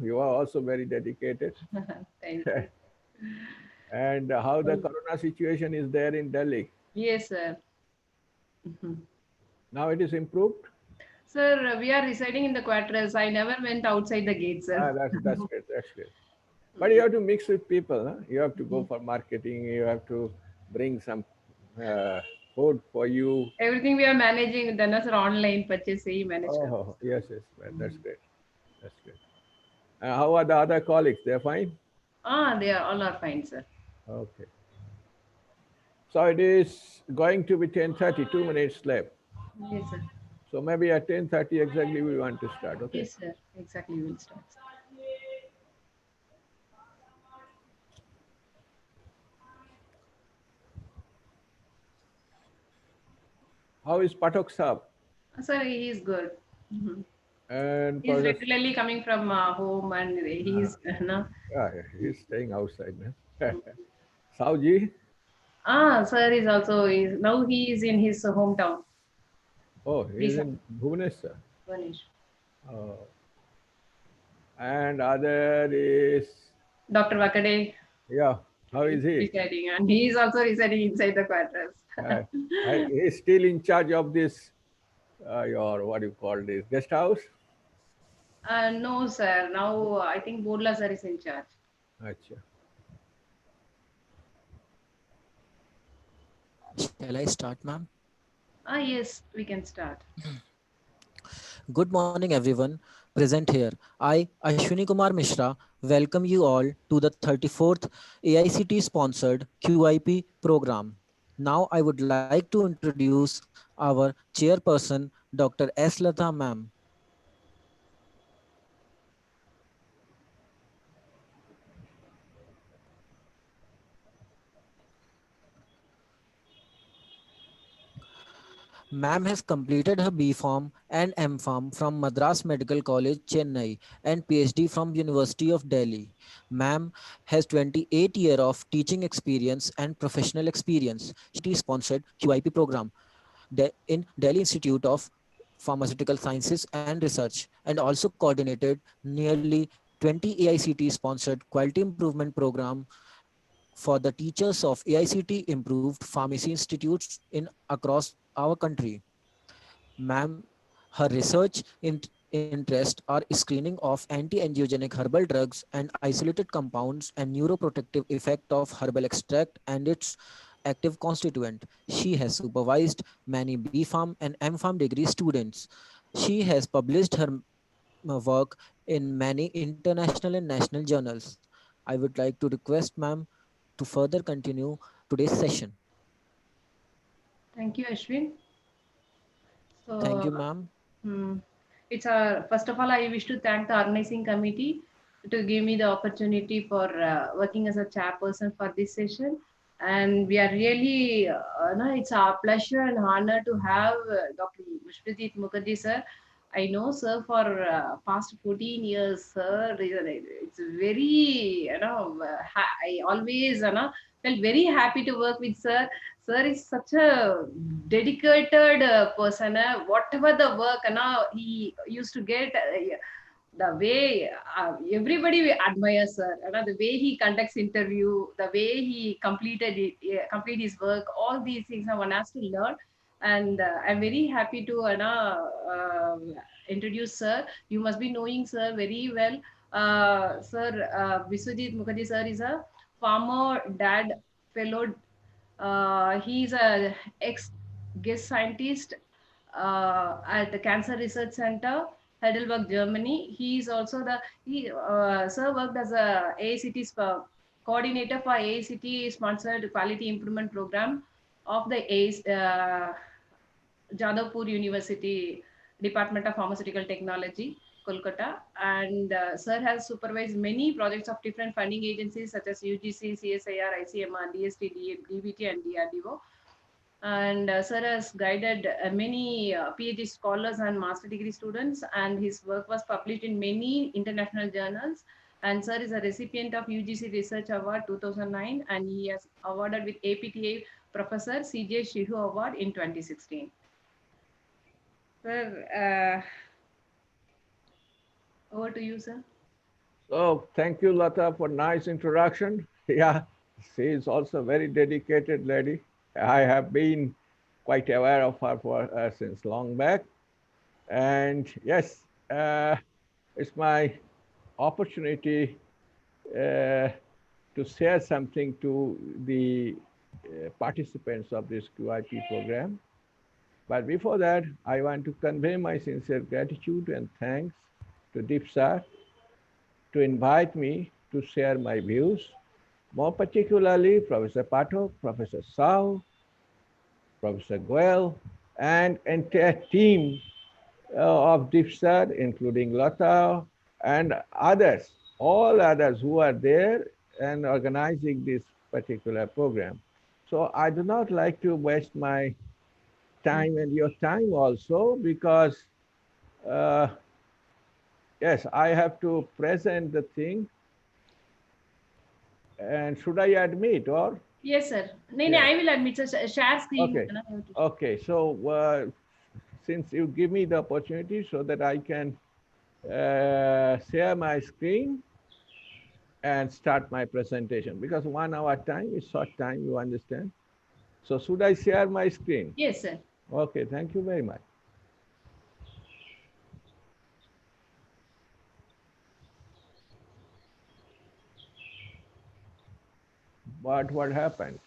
You are also very dedicated. Thank you. And how the corona situation is there in Delhi? Yes, sir. Mhm. Now it is improved. Sir, we are residing in the quarters. I never went outside the gate, sir. Ah, that's great. That's great. But you have to mix with people. Huh? You have to go for marketing. You have to bring some uh, food for you. Everything we are managing, then as online purchase, he managed. Oh, yes, yes. Well, that's great. That's great. How are the other colleagues? They're fine. Ah, they are all are fine, sir. Okay. So it is going to be 10:30. 2 minutes left. Yes, sir. So maybe at 10:30 exactly we want to start. Okay. Yes, sir. Exactly, we'll start. How is Patok Saab? Sir, he is good. Mhm. And He's Professor, regularly coming from home and he's, no. yeah, he's staying outside now. Sauji? Ah, sir is also is now he is in his hometown. Oh, he's Lisa, in Bhubaneswar. Manish. Oh. And other is, Dr. Vakade yeah, how is is he? residing, and he is also residing inside the quarters. Uh, he's still in charge of this, your, what do you call this, guest house? No, sir. Now I think Bodla sir is in charge. Acha. Shall I start, ma'am? Ah, yes, we can start. Good morning, everyone present here. I, Ashwini Kumar Mishra, welcome you all to the 34th AICT sponsored QIP program. Now, I would like to introduce our chairperson, Dr. S. Latha, ma'am. Ma'am has completed her B Pharm and M Pharm from Madras Medical College, Chennai, and PhD from University of Delhi. Ma'am has 28 years of teaching experience and professional experience. Sponsored QIP program in Delhi Institute of Pharmaceutical Sciences and Research, and also coordinated nearly 20 AICT sponsored quality improvement program for the teachers of AICT improved pharmacy institutes in across our country. Ma'am, her research interests are screening of anti-angiogenic herbal drugs and isolated compounds and neuroprotective effect of herbal extract and its active constituent. She has supervised many B Pharm and M Pharm degree students. She has published her work in many international and national journals. I would like to request ma'am to further continue today's session. Thank you, Ashwin. Thank So, you, ma'am. hmm, it's a first of all, I wish to thank the organizing committee to give me the opportunity for working as a chairperson for this session. And we are really, no, it's our pleasure and honor to have Dr. Vishwadit Mukherjee, sir. I know, sir, for past 14 years, sir. It's very, I always, felt very happy to work with sir. Sir is such a dedicated person. Whatever the work, he used to get. The way everybody will admire sir, the way he conducts interview, the way he completed it, complete his work, all these things one has to learn. And I'm very happy to introduce sir. You must be knowing sir very well. Sir Biswajit Mukherjee sir is a former dad fellow. He's a ex guest scientist at the Cancer Research Center, Heidelberg, Germany. He is also the sir worked as a AICT coordinator for AICT sponsored quality improvement program of the Jadavpur University Department of Pharmaceutical Technology, Kolkata. And sir has supervised many projects of different funding agencies such as UGC, CSIR, ICMR, DST, DBT, and DRDO. And sir has guided many PhD scholars and master degree students, and his work was published in many international journals. And sir is a recipient of UGC Research Award 2009, and he has awarded with APTA Professor CJ Shihu Award in 2016. Sir, over to you, sir. Oh, thank you, Lata, for nice introduction. Yeah, she is also a very dedicated lady. I have been quite aware of her for since long back. And yes, uh, it's my opportunity uh, to share something to the participants of this QIP program. But before that, I want to convey my sincere gratitude and thanks to DIPSAR to invite me to share my views, more particularly Professor Pathak, Professor Sao, Professor Goel, and entire team of DIPSAR, including Lata and others, all others who are there and organizing this particular program. So I do not like to waste my time and your time also because, uh, yes, I have to present the thing. And should I admit or? Yes, sir. No, no, Yes. I will admit, sir. Share screen. Okay. Okay. So since you give me the opportunity so that I can share my screen and start my presentation because 1 hour time is short time, you understand. So should I share my screen? Yes, sir. Okay. Thank you very much. But what happened?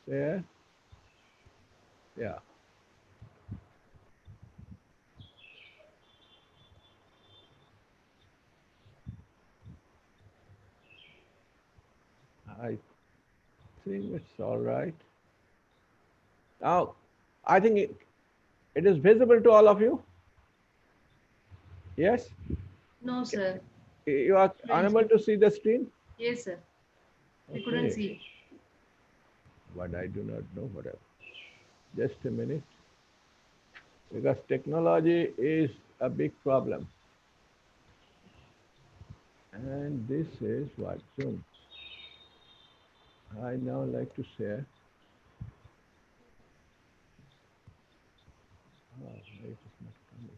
There. Yeah. I think it's all right. Now, I think it is visible to all of you. Yes? No, sir. You are unable to see the screen? Yes, sir. We couldn't Okay. see. But I do not know whatever. Just a minute. Because technology is a big problem. And this is what? Zoom. I now like to share. Oh, it is not coming.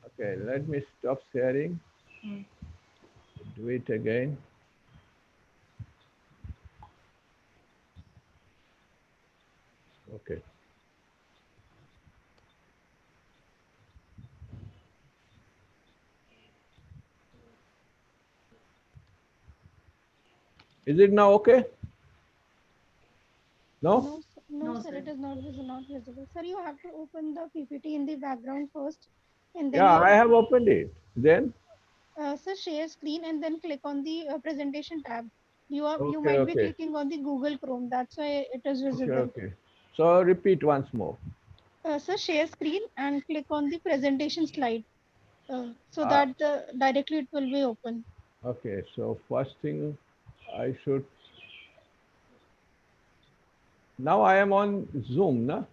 Okay, let me stop sharing. Do it again. Okay. Is it now okay? No? No, no, No, sir, sir. it is not visible. Sir, you have to open the PPT in the background first, and then Yeah, you, I have opened it. Then? sir, share screen and then click on the presentation tab. You Okay, might be okay. clicking on the Google Chrome. That's why it is Okay, visible. okay. So repeat once more. Sir, share screen and click on the presentation slide, so Uh, that directly it will be open. okay, so first thing I should. Now I am on Zoom, na?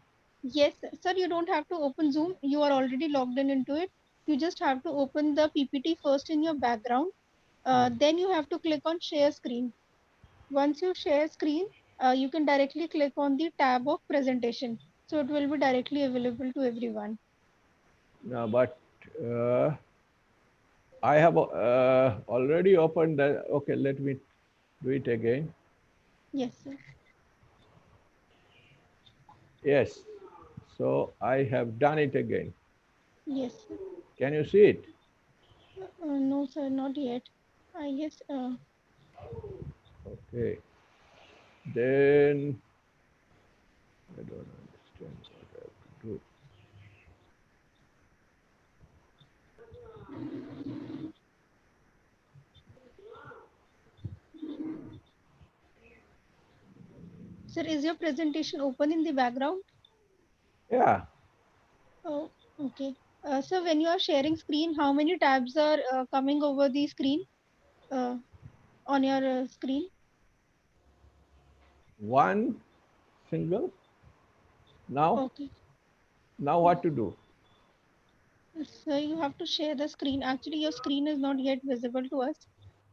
Yes, sir, you don't have to open Zoom. You are already logged in into it. You just have to open the PPT first in your background. Then you have to click on share screen. Once you share screen, you can directly click on the tab of presentation. So it will be directly available to everyone. No, but I have already opened the. Okay, let me do it again. Yes, sir. Yes. So I have done it again. Yes, sir. Can you see it? No, sir, not yet. I guess. Okay. Then I don't understand what I have to do. Sir, is your presentation open in the background? Yeah. Oh, okay. So when you are sharing screen, how many tabs are coming over the screen, uh, on your screen? One single. Now, Okay. now what to do? So you have to share the screen. Actually, your screen is not yet visible to us.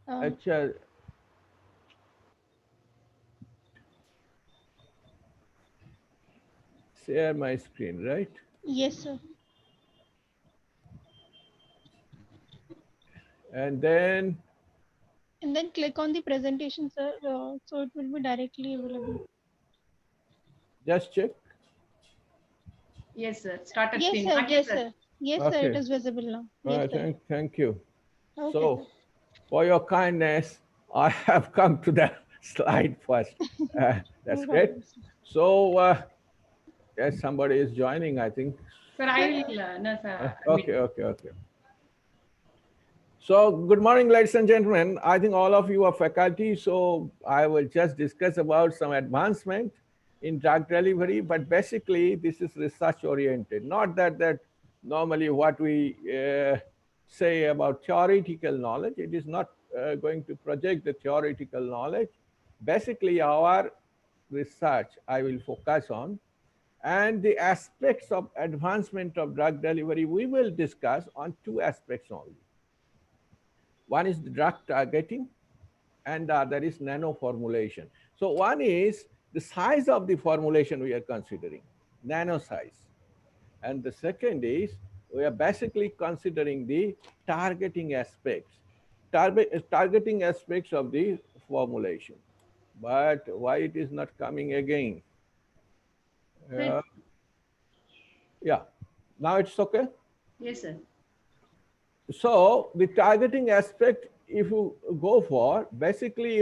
अच्छा, share my screen, right? Yes, sir. And then And then click on the presentation, sir. So it will be directly available. just check. Yes, sir. Started Yes, screen. sir. Again, Yes, sir. sir. Yes, sir. It Okay. is visible now. Yes, sir. Thank you. Okay, So, sir. for your kindness, I have come to the slide first. That's No great. problem, sir. So, yes, somebody is joining, I think. Sir, Sir, I will, no, sir. Okay. So, good morning, ladies and gentlemen. I think all of you are faculty, so I will just discuss about some advancement in drug delivery, but basically this is research oriented. Not that normally what we say about theoretical knowledge, it is not going to project the theoretical knowledge. Basically, our research I will focus on, and the aspects of advancement of drug delivery we will discuss on two aspects only. One is the drug targeting, and the other is nano formulation. So one is the size of the formulation we are considering, nano size. And the second is we are basically considering the targeting aspects, targeting aspects of the formulation. But why it is not coming again? Sir, Yeah, now it's okay. yes, sir. So the targeting aspect, if you go for, basically,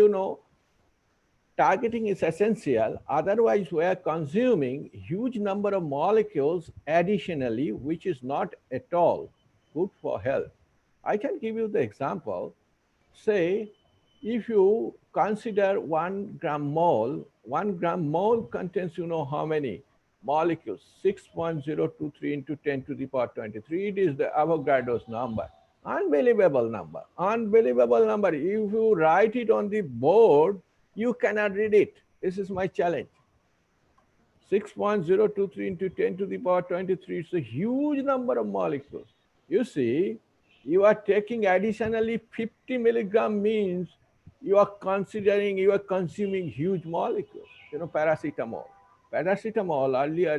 targeting is essential. Otherwise, we are consuming huge number of molecules additionally, which is not at all good for health. I can give you the example. Say, if you consider 1 gram mole contains, how many molecules? 6.023 into 10 to the power 23. It is the Avogadro's number. Unbelievable number. Unbelievable number. If you write it on the board, you cannot read it. This is my challenge. 6.023 into 10 to the power 23 is a huge number of molecules. You see, you are taking additionally 50 milligram means you are consuming huge molecules. Paracetamol. Paracetamol earlier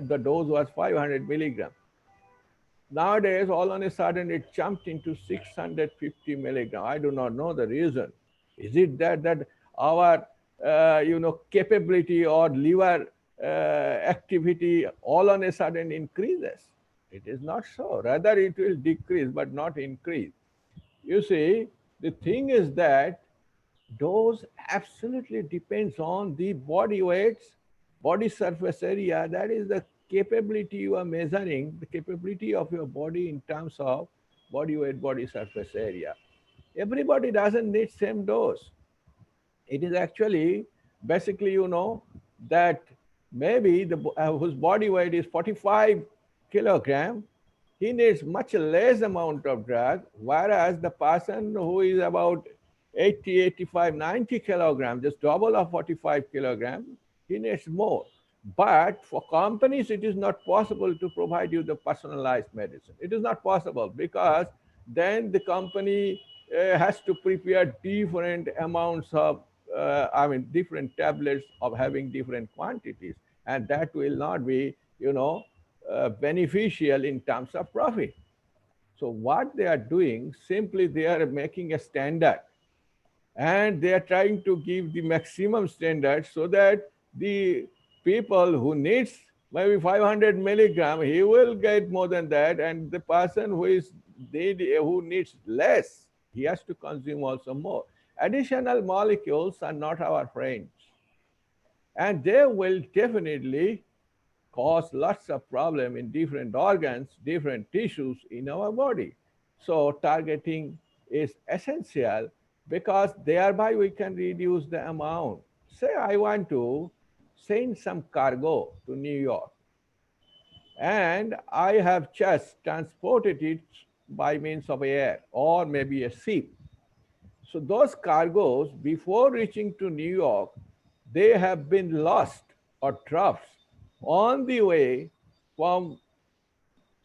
the dose was 500 milligram. Nowadays, all on a sudden, it jumped into 650 milligram. I do not know the reason. Is it that our capability or liver activity all on a sudden increases? It is not so. Rather, it will decrease but not increase. You see, the thing is that dose absolutely depends on the body weights, body surface area. That is the capability you are measuring, the capability of your body in terms of body weight, body surface area. Everybody doesn't need same dose. It is actually basically, that maybe whose body weight is 45 kilogram, he needs much less amount of drug, whereas the person who is about 80, 85, 90 kilogram, just double of 45 kilogram, he needs more. But for companies, it is not possible to provide you the personalized medicine. It is not possible because then the company has to prepare different amounts of, different tablets of having different quantities. And that will not be, beneficial in terms of profit. So what they are doing, simply they are making a standard, and they are trying to give the maximum standard so that the people who needs maybe 500 milligram, he will get more than that, and the person who needs less, he has to consume also more. Additional molecules are not our friends, and they will definitely cause lots of problem in different organs, different tissues in our body. So targeting is essential because thereby we can reduce the amount. Say I want to send some cargo to New York, and I have just transported it by means of air or maybe a ship. So those cargoes, before reaching to New York, they have been lost or dropped on the way from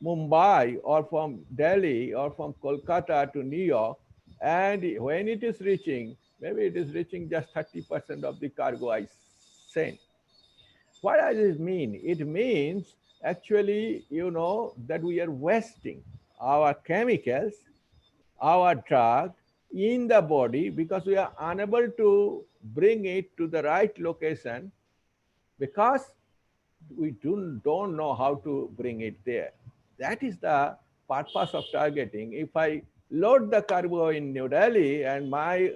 Mumbai or from Delhi or from Kolkata to New York, And when it is reaching, maybe it is reaching just 30% of the cargo I sent. What does it mean? It means actually, that we are wasting our chemicals, our drug in the body because we are unable to bring it to the right location because we don't know how to bring it there. That is the purpose of targeting. If I load the cargo in New Delhi and my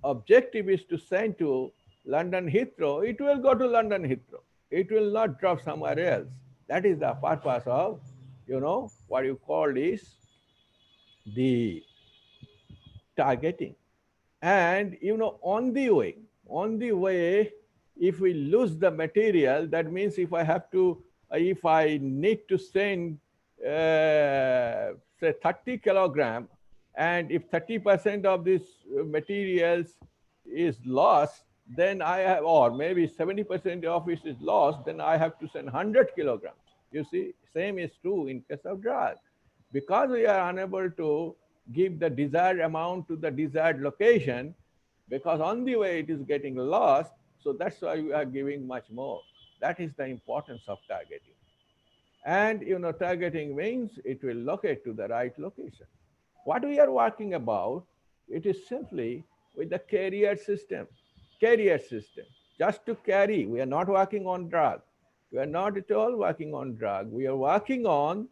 objective is to send to London Heathrow, it will go to London Heathrow. It will not drop somewhere else. That is the purpose of, what you call is the targeting. And on the way, if we lose the material, that means if I need to send say 30 kilogram, and if 30% of this materials is lost, then I have, or maybe 70% of it is lost, then I have to send 100 kilograms. You see, same is true in case of drug. Because we are unable to give the desired amount to the desired location, because on the way it is getting lost, so that's why we are giving much more. That is the importance of targeting. And targeting means it will locate to the right location. What we are working about, it is simply with the carrier system. Carrier system, just to carry. We are not working on drug. We are not at all working on drug. We are working on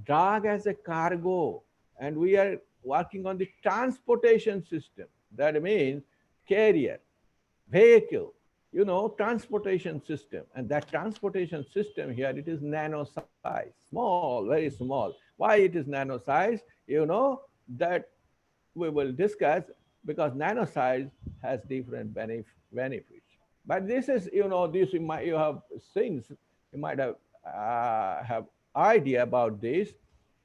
drug as a cargo, and we are working on the transportation system. That means carrier, vehicle, transportation system. And that transportation system here, it is nano size, small, very small. Why it is nano size? That we will discuss, because nano size has different benefits. But this is, this you have seen, you might have idea about this,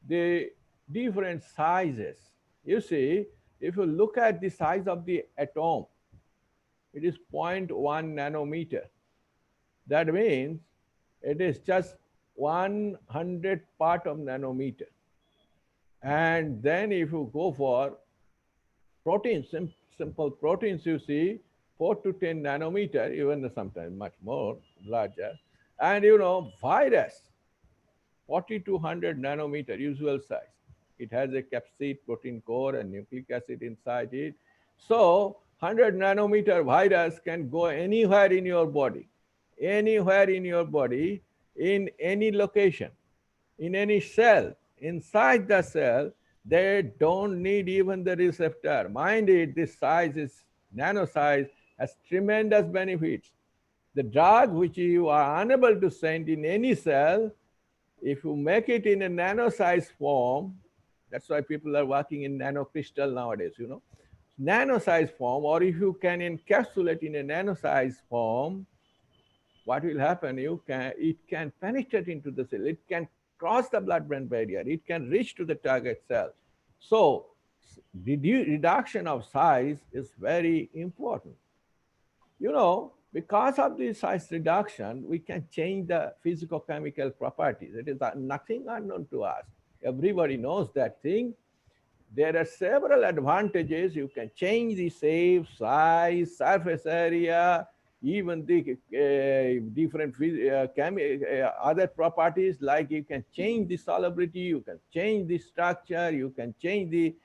the different sizes. You see, if you look at the size of the atom, it is 0.1 nanometer. That means it is just 100 part of nanometer. And then if you go for proteins, simple proteins, you see 4 to 10 nanometer, even sometimes much more larger. And virus, 40 to 100 nanometer usual size. It has a capsid, protein core, and nucleic acid inside it. So 100 nanometer virus can go anywhere in your body, in any location, in any cell. Inside the cell, they don't need even the receptor. Mind it, this size is nano size, has tremendous benefits. The drug which you are unable to send in any cell, if you make it in a nano size form, that's why people are working in nanocrystal nowadays, nano size form, or if you can encapsulate in a nano size form, what will happen? It can penetrate into the cell. It can cross the blood-brain barrier. It can reach to the target cell. So reduction of size is very important. Because of the size reduction, we can change the physicochemical properties. It is nothing unknown to us. Everybody knows that thing. There are several advantages. You can change the shape, size, surface area, even the different other properties, like you can change the solubility, you can change the structure, you can change the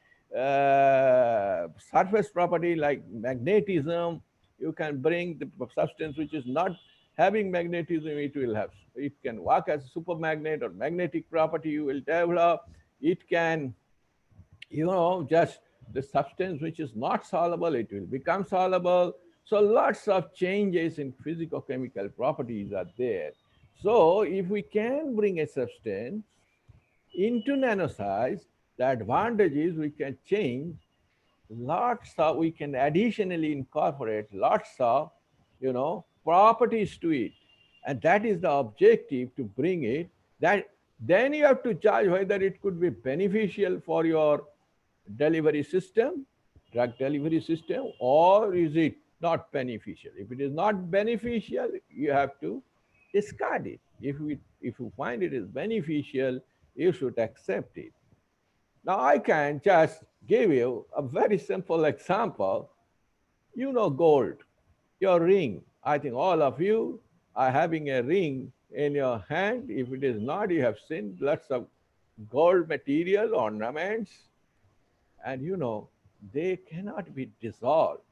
surface property like magnetism. You can bring the substance which is not having magnetism, it can work as a supermagnet, or magnetic property you will develop. It can, just the substance which is not soluble, it will become soluble. So lots of changes in physicochemical properties are there. So if we can bring a substance into nano size, the advantage is we can change we can additionally incorporate lots of, properties to it. And that is the objective, to bring it. That then you have to judge whether it could be beneficial for your delivery system, drug delivery system, or is it not beneficial? If it is not beneficial, you have to discard it. If you find it is beneficial, you should accept it. Now I can just give you a very simple example. You know gold, your ring. I think all of you are having a ring in your hand. If it is not, you have seen lots of gold material ornaments, and you know they cannot be dissolved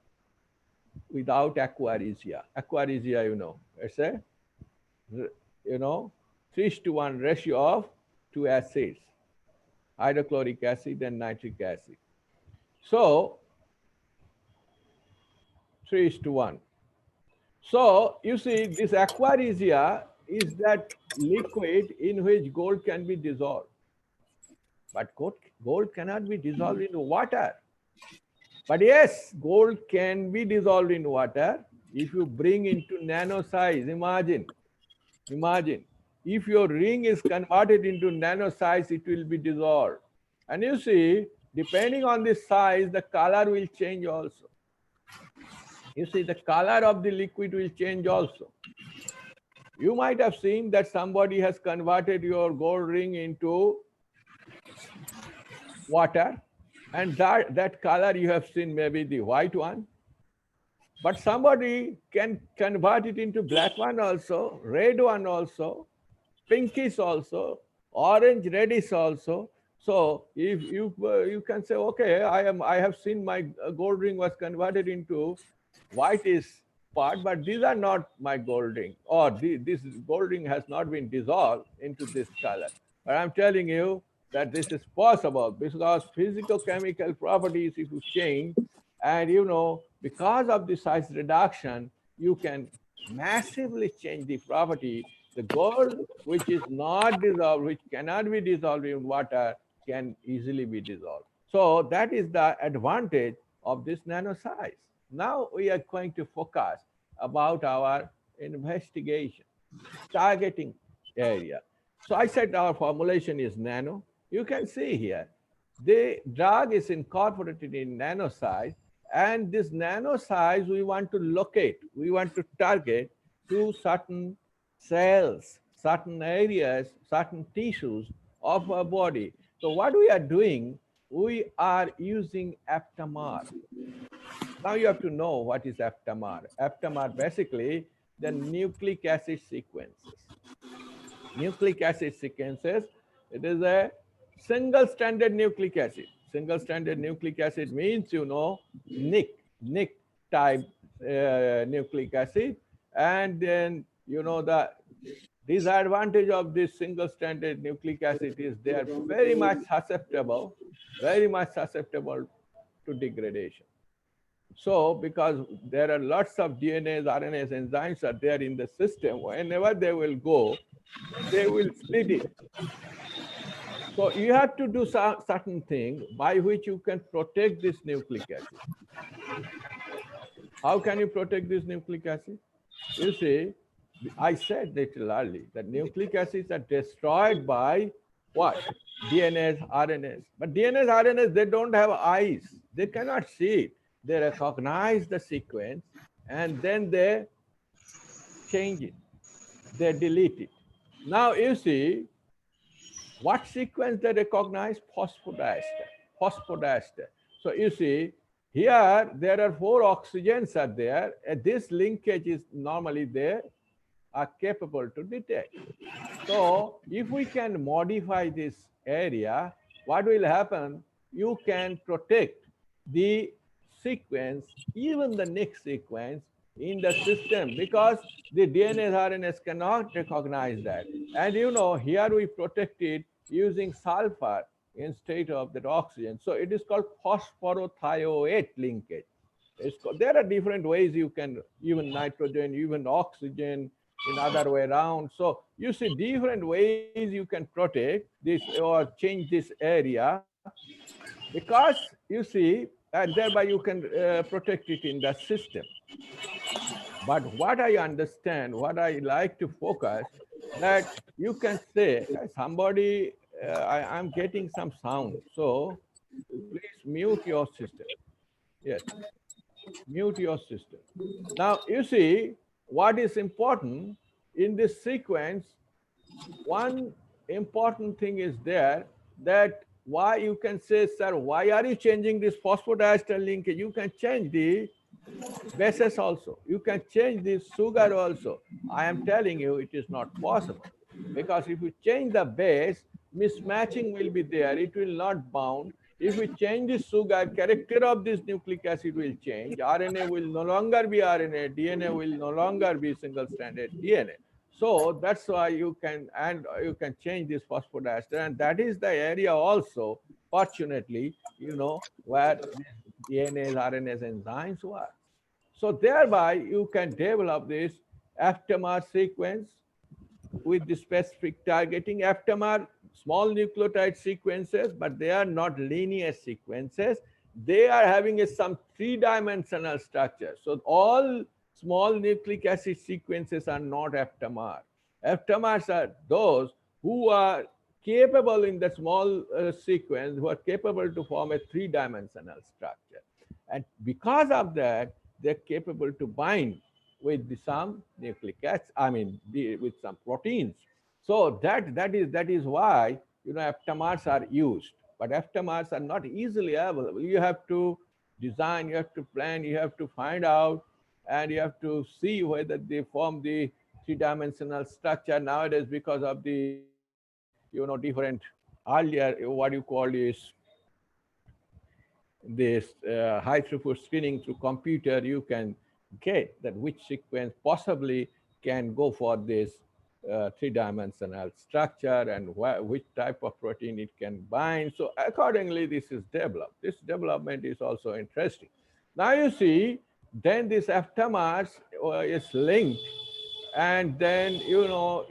without aquaresia. Aquaresia, it's a you know 3:1 ratio of two acids, hydrochloric acid and nitric acid. So 3:1. So you see, this aquaresia is that liquid in which gold can be dissolved. But gold cannot be dissolved in water. But yes, gold can be dissolved in water if you bring into nano size. Imagine, if your ring is converted into nano size, it will be dissolved. And you see, depending on the size, the color will change also. You see, the color of the liquid will change also. You might have seen that somebody has converted your gold ring into water, and that color you have seen maybe the white one, but somebody can convert it into black one also, red one also, pinkish also, orange reddish also. So if you can say, okay, I have seen my gold ring was converted into whitish part, but these are not my gold ring, or this gold ring has not been dissolved into this color. But I'm telling you that this is possible because physical chemical properties, if you change, and because of the size reduction, you can massively change the property. The gold which is not dissolved, which cannot be dissolved in water, can easily be dissolved. So that is the advantage of this nano size. Now we are going to focus about our investigation, targeting area. So I said our formulation is nano. You can see here, the drug is incorporated in nano size, and this nano size we want to locate, we want to target to certain cells, certain areas, certain tissues of our body. So what we are doing, we are using aptamer. Now you have to know what is aptamer. Aptamer basically the nucleic acid sequences. Nucleic acid sequences, it is a single stranded nucleic acid. Single stranded nucleic acid means Nick type nucleic acid. And then the disadvantage of this single stranded nucleic acid is they are very much susceptible to degradation. So because there are lots of DNAs, RNAs, enzymes are there in the system, whenever they will go, they will split it. So you have to do certain thing by which you can protect this nucleic acid. How can you protect this nucleic acid? You see, I said little early that nucleic acids are destroyed by what? DNAs, RNAs. But DNAs, RNAs, they don't have eyes. They cannot see it. They recognize the sequence and then they change it. They delete it. Now you see, what sequence they recognize? Phosphodiester. So you see, here there are 4 oxygens are there, and this linkage is normally there, are capable to detect. So if we can modify this area, what will happen? You can protect the sequence, even the next sequence in the system, because the DNA RNAs cannot recognize that. And here we protect it using sulfur instead of that oxygen. So it is called phosphorothioate linkage. There are different ways you can, even nitrogen, even oxygen, in other way around. So you see different ways you can protect this or change this area, because you see, and thereby you can protect it in the system. But what I understand, what I like to focus, that you can say, somebody, I'm getting some sound. So please mute your system. Yes, mute your system. Now you see what is important in this sequence. One important thing is there, that why you can say, sir, why are you changing this phosphodiester linkage? You can change the bases also. You can change the sugar also. I am telling you it is not possible. Because if you change the base, mismatching will be there. It will not bound. If we change the sugar, character of this nucleic acid will change. RNA will no longer be RNA. DNA will no longer be single-stranded DNA. So that's why you can, and you can change this phosphodiester, and that is the area also, fortunately, where DNAs, RNAs, enzymes work. So thereby you can develop this FTMR sequence with the specific targeting. FTMR small nucleotide sequences, but they are not linear sequences. They are having some three-dimensional structure. So all small nucleic acid sequences are not FTMR. FTMRs are those who are capable in the small sequence, who are capable to form a three-dimensional structure. And because of that, they're capable to bind with some nucleic acid, with some proteins. So that is why FTMRs are used. But FTMRs are not easily available. You have to design, you have to plan, you have to find out, and you have to see whether they form the three-dimensional structure nowadays because of the different earlier what you call is this high throughput screening through computer. You can get that which sequence possibly can go for this three-dimensional structure and which type of protein it can bind. So accordingly, this is developed. This development is also interesting. Now you see, then this FTMRs is linked, and then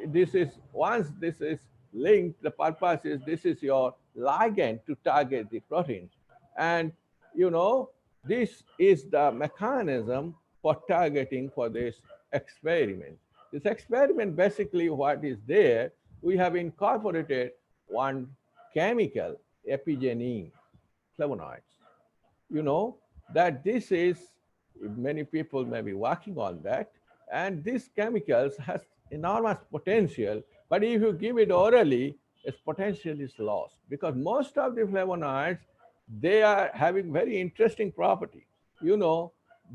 this is, once this is linked, the purpose is this is your ligand to target the proteins. And this is the mechanism for targeting for this experiment. This experiment, basically what is there, we have incorporated one chemical, epigenin flavonoids. You know that this is, many people may be working on that, and these chemicals has enormous potential, but if you give it orally, its potential is lost, because most of the flavonoids, they are having very interesting property. you know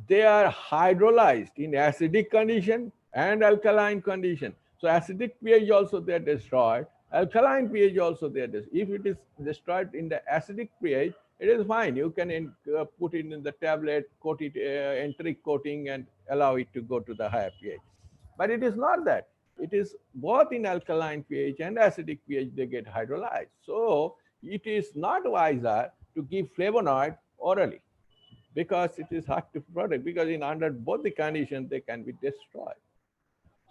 they are hydrolyzed in acidic condition and alkaline condition. So acidic pH also they are destroyed, alkaline pH also they are destroyed. If it is destroyed in the acidic pH, it is fine. You can put it in the tablet, coat it, enteric coating, and allow it to go to the higher pH. But it is not that. It is both in alkaline pH and acidic pH they get hydrolyzed. So it is not wiser to give flavonoid orally, because it is hard to product, because in under both the conditions they can be destroyed.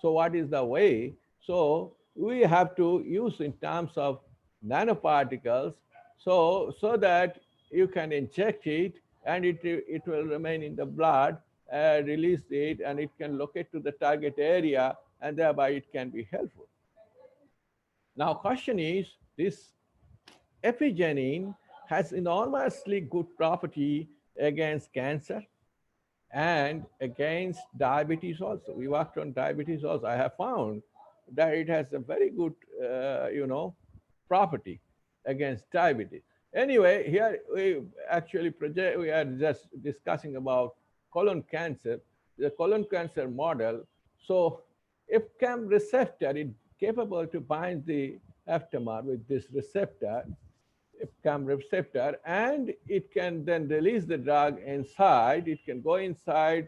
So what is the way? So we have to use in terms of nanoparticles, so that you can inject it and it will remain in the blood, release it, and it can locate to the target area, and thereby it can be helpful. Now question is, this epigenin has enormously good property against cancer and against diabetes also. We worked on diabetes also. I have found that it has a very good, property against diabetes. Anyway, here we are just discussing about colon cancer, the colon cancer model. So if CAM receptor is capable to bind the FTMR with this receptor, CAM receptor, and it can then release the drug inside. It can go inside,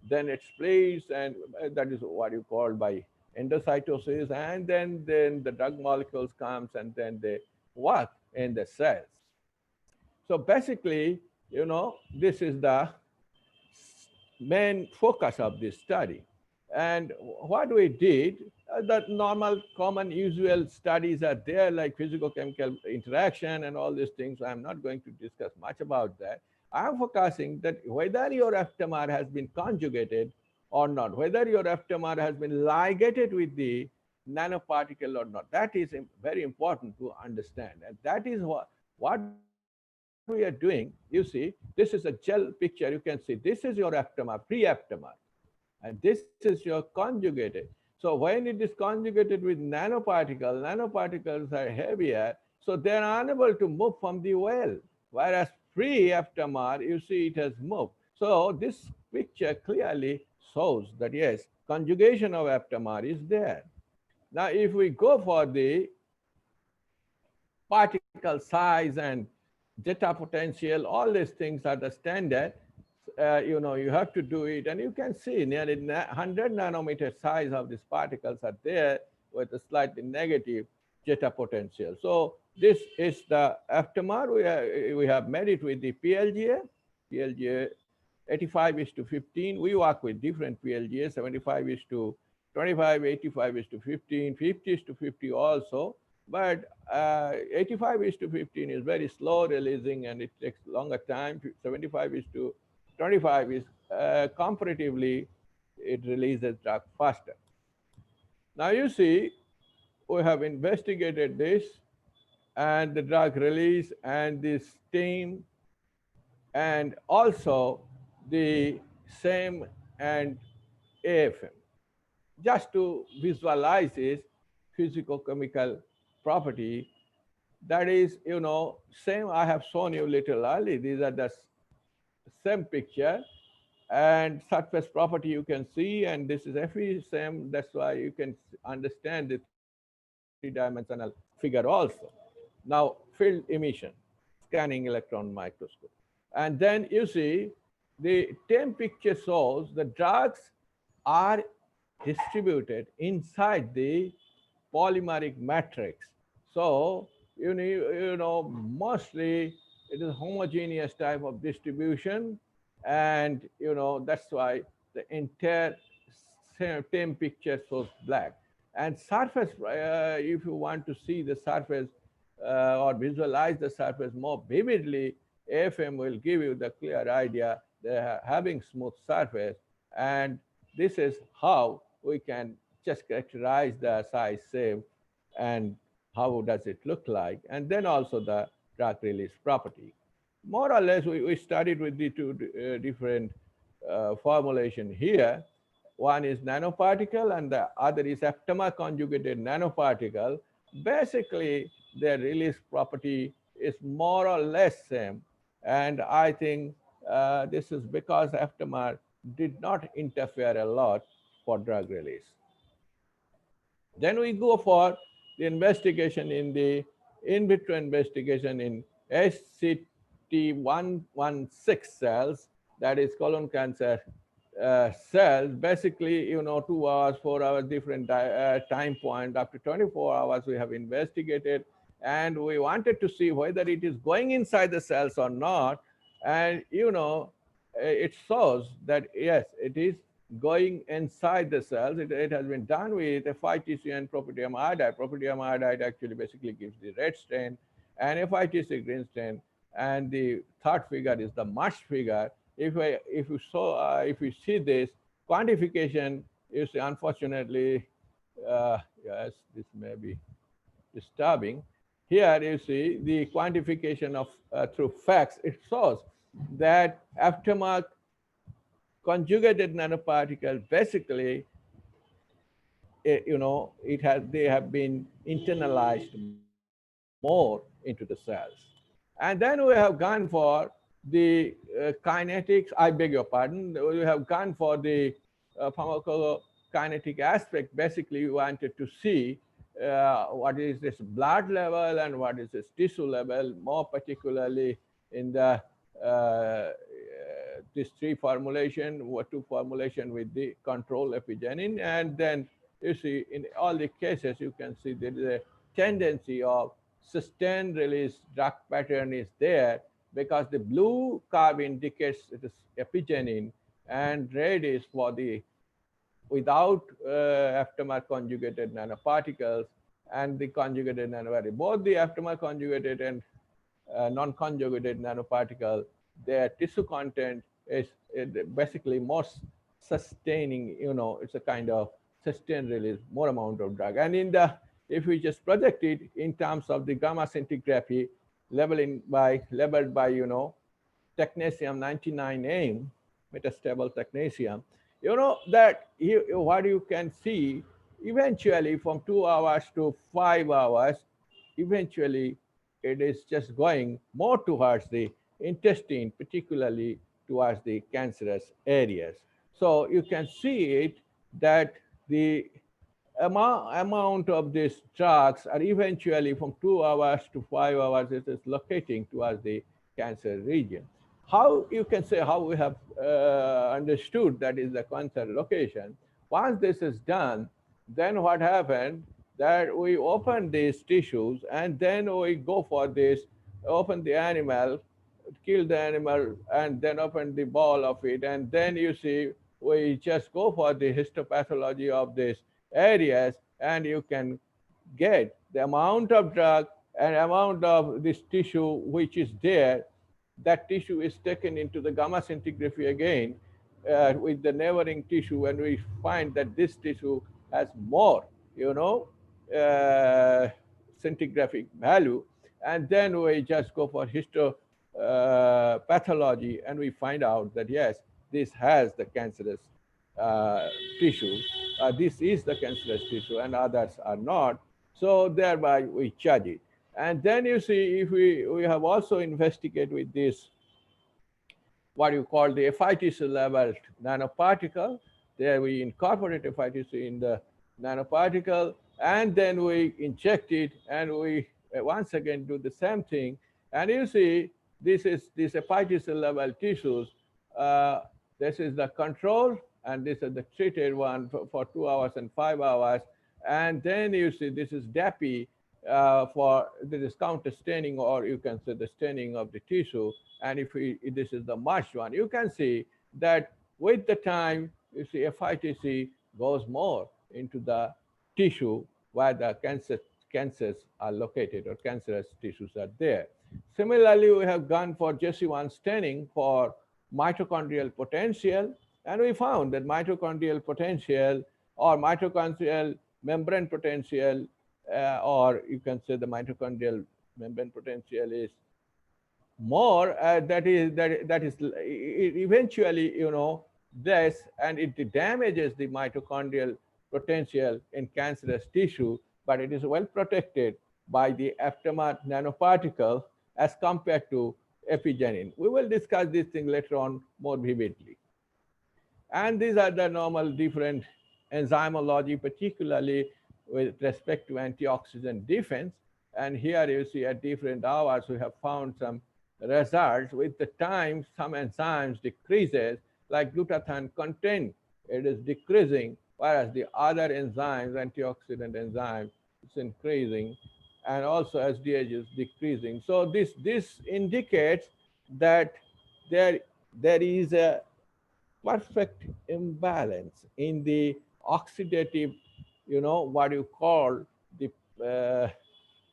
then it splits, and that is what you call by endocytosis, and then the drug molecules comes and then they work in the cells. So basically, this is the main focus of this study. And what we did, the normal, common, usual studies are there, like physicochemical interaction and all these things. I'm not going to discuss much about that. I'm focusing that whether your FTMR has been conjugated or not, whether your FTMR has been ligated with the nanoparticle or not. That is very important to understand. And that is what we are doing. You see, this is a gel picture. You can see this is your FTMR, pre-FTMR, and this is your conjugated. So when it is conjugated with nanoparticles are heavier, so So they're unable to move from the well. Whereas pre-FMR, you see it has moved. So this picture clearly shows that yes, conjugation of FMR is there. Now, if we go for the particle size and zeta potential, all these things are the standard. You have to do it, and you can see nearly 100 nanometer size of these particles are there with a slightly negative zeta potential. So this is the FMR. We have made it with the PLGA 85 is to 15. We work with different PLGA, 75 is to 25, 85 is to 15, 50 is to 50 also. But 85 is to 15 is very slow releasing and it takes longer time. 75 is to 25 is comparatively, it releases drug faster. Now you see, we have investigated this and the drug release and the steam and also the same and AFM. Just to visualize this physicochemical property, that is, same I have shown you little early. These are the same picture and surface property you can see, and this is FE same. That's why you can understand the three-dimensional figure also. Now, field emission, scanning electron microscope. And then you see the same picture shows the drugs are distributed inside the polymeric matrix. So, mostly it is homogeneous type of distribution. And, that's why the entire same picture shows black. And surface, if you want to see the surface or visualize the surface more vividly, AFM will give you the clear idea they're having smooth surface. And this is how we can just characterize the size shape and how does it look like, and then also the drug release property. More or less, we studied with the two different formulation here. One is nanoparticle and the other is aptamer conjugated nanoparticle. Basically, their release property is more or less same. And I think this is because aptamer did not interfere a lot for drug release. Then we go for the investigation in the in vitro investigation in HCT116 cells, that is colon cancer cells. Basically, 2 hours, 4 hours, different time point. Up to 24 hours, we have investigated, and we wanted to see whether it is going inside the cells or not. And it shows that yes, it is going inside the cells. It has been done with FITC and propylium iodide. Propylium iodide actually basically gives the red stain, and FITC green stain. And the third figure is the MUSH figure. If you see this quantification, you see, unfortunately, yes, this may be disturbing. Here you see the quantification of through FACS. It shows that aftermark conjugated nanoparticles basically, they have been internalized more into the cells. And then we have gone for the kinetics. I beg your pardon. We have gone for the pharmacokinetic aspect. Basically, we wanted to see what is this blood level and what is this tissue level, more particularly in the this three formulation, or two formulation with the control epigenin. And then you see in all the cases, you can see there is a tendency of sustained release drug pattern is there, because the blue curve indicates it is epigenin and red is for the without aptamer conjugated nanoparticles and the conjugated nanoparticle. Both the aptamer conjugated and non-conjugated nanoparticle, their tissue content is basically more sustaining, it's a kind of sustained release, more amount of drug. And in the, if we just project it in terms of the gamma scintigraphy labeled by, technetium 99A, metastable technetium, that what you can see eventually from 2 hours to 5 hours, eventually it is just going more towards the intestine, particularly towards the cancerous areas. So you can see it that the amount of these drugs are eventually from 2 hours to 5 hours, it is locating towards the cancer region. How you can say how we have understood that is the cancer location. Once this is done, then what happened that we open these tissues and then we go for this, open the animal, kill the animal, and then open the ball of it. And then you see, we just go for the histopathology of these areas, and you can get the amount of drug and amount of this tissue which is there. That tissue is taken into the gamma scintigraphy again with the neighboring tissue, and we find that this tissue has more, uh, scintigraphic value. And then we just go for histopathology, and we find out that yes, this has the cancerous uh, tissue. This is the cancerous tissue, and others are not. So thereby we judge it. And then you see, if we have also investigated with this, what you call the FITC level nanoparticle. There we incorporate FITC in the nanoparticle, and then we inject it, and we once again do the same thing. And you see, this is this FITC level tissues. Uh, this is the control, and this is the treated one for 2 hours and 5 hours. And then you see, this is DAPI for this counter staining, or you can say the staining of the tissue. And if this is the merged one, you can see that with the time, you see FITC goes more into the tissue where the cancers are located, or cancerous tissues are there. Similarly, we have gone for JC1 staining for mitochondrial potential, and we found that mitochondrial potential or mitochondrial membrane potential, or you can say the mitochondrial membrane potential is more. That is eventually, this, and it damages the mitochondrial potential in cancerous tissue, but it is well protected by the aftermath nanoparticle as compared to epigenin. We will discuss this thing later on more vividly. And these are the normal different enzymology, particularly with respect to antioxidant defense. And here you see at different hours, we have found some results. With the time, some enzymes decreases, like glutathione content, it is decreasing, whereas the other enzymes, antioxidant enzymes, it's increasing, and also SDH is decreasing. So this indicates that there is a perfect imbalance in the oxidative, what you call the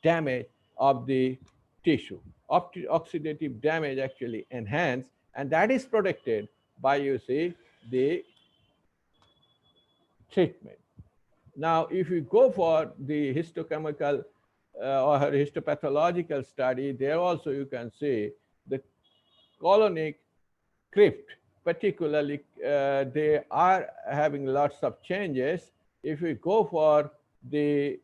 damage of the tissue. Oxidative damage actually enhanced, and that is protected by, you see, the treatment. Now, if you go for the histochemical or histopathological study, there also you can see the colonic crypt, particularly, they are having lots of changes. If we go for the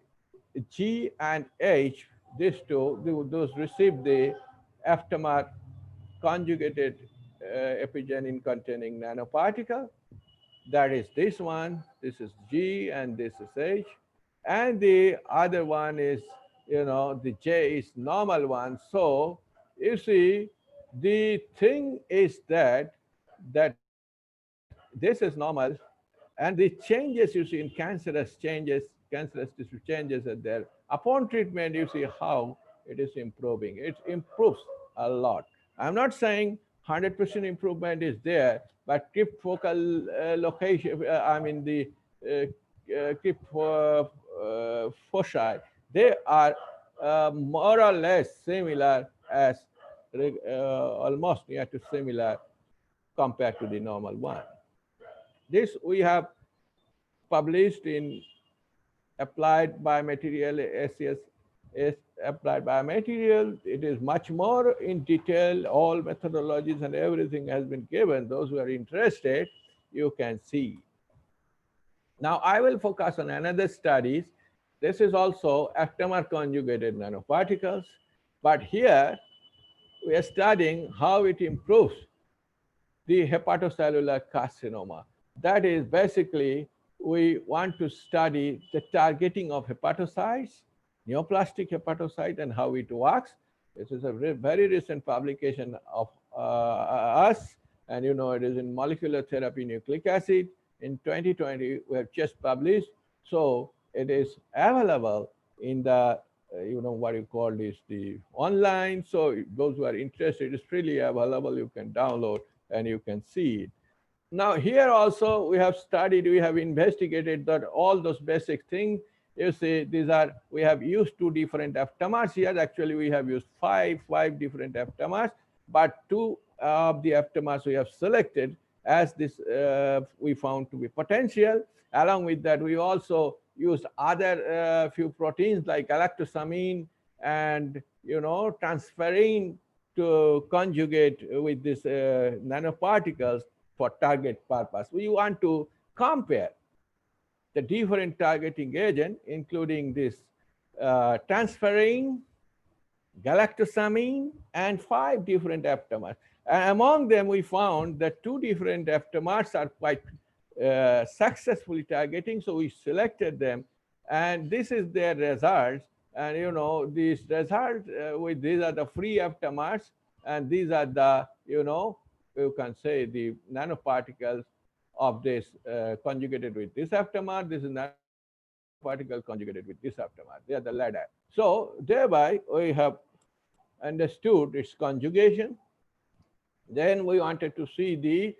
G and H, these two, those receive the aftermath conjugated epigenin containing nanoparticle. That is this one, this is G, and this is H. And the other one is, the J is normal one. So you see, the thing is that this is normal, and the changes you see in cancerous tissue changes are there. Upon treatment, you see how it is improving. It improves a lot. I'm not saying 100% improvement is there, but crypt focal location, I mean the crypt foci, they are more or less similar as almost near to similar compared to the normal one. This we have published in Applied Biomaterial, SCS is Applied Biomaterial. It is much more in detail. All methodologies and everything has been given. Those who are interested, you can see. Now I will focus on another studies. This is also aptamer conjugated nanoparticles. But here we are studying how it improves the hepatocellular carcinoma. That is basically, we want to study the targeting of hepatocytes, neoplastic hepatocyte, and how it works. This is a very recent publication of us, and you know, it is in molecular therapy nucleic acid. In 2020, we have just published. So it is available in the, you know, what you call this, the online. So those who are interested, it's freely available. You can download and you can see it. Now here also we have studied, we have investigated that all those basic things. You see, these are, we have used two different aptamers here. Actually, we have used five different aptamers, but two of the aptamers we have selected as this we found to be potential. Along with that, we also used other few proteins like galactosamine and, you know, transferrin to conjugate with these nanoparticles for target purpose. We want to compare the different targeting agent, including this transferrin, galactosamine, and five different aptamers. And among them, we found that two different aptamers are quite successfully targeting, so we selected them, and this is their results. And you know, these results, with these are the free aptamers, and these are the, you know, you can say the nanoparticles of this conjugated with this aptamer. This is nanoparticle conjugated with this aptamer. They are the ladder. So thereby we have understood its conjugation. Then we wanted to see the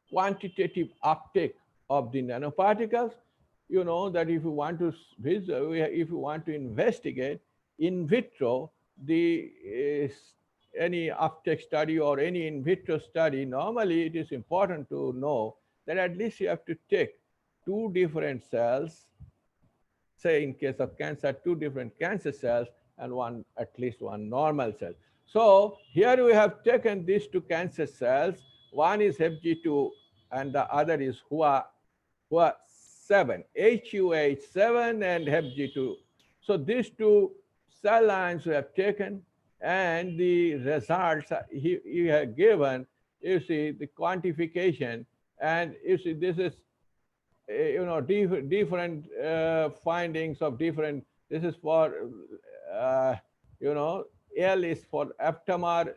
quantitative uptake of the nanoparticles. You know that if you want to if you want to investigate in vitro the any uptake study or any in vitro study, normally it is important to know that at least you have to take two different cells, say in case of cancer, two different cancer cells and one, at least one normal cell. So here we have taken these two cancer cells. One is HG2 and the other is HUA7, HUH7 and HG2. So these two cell lines we have taken, and the results he had given, you see the quantification, and you see this is, you know, different findings of different, this is for, you know, L is for aptamer,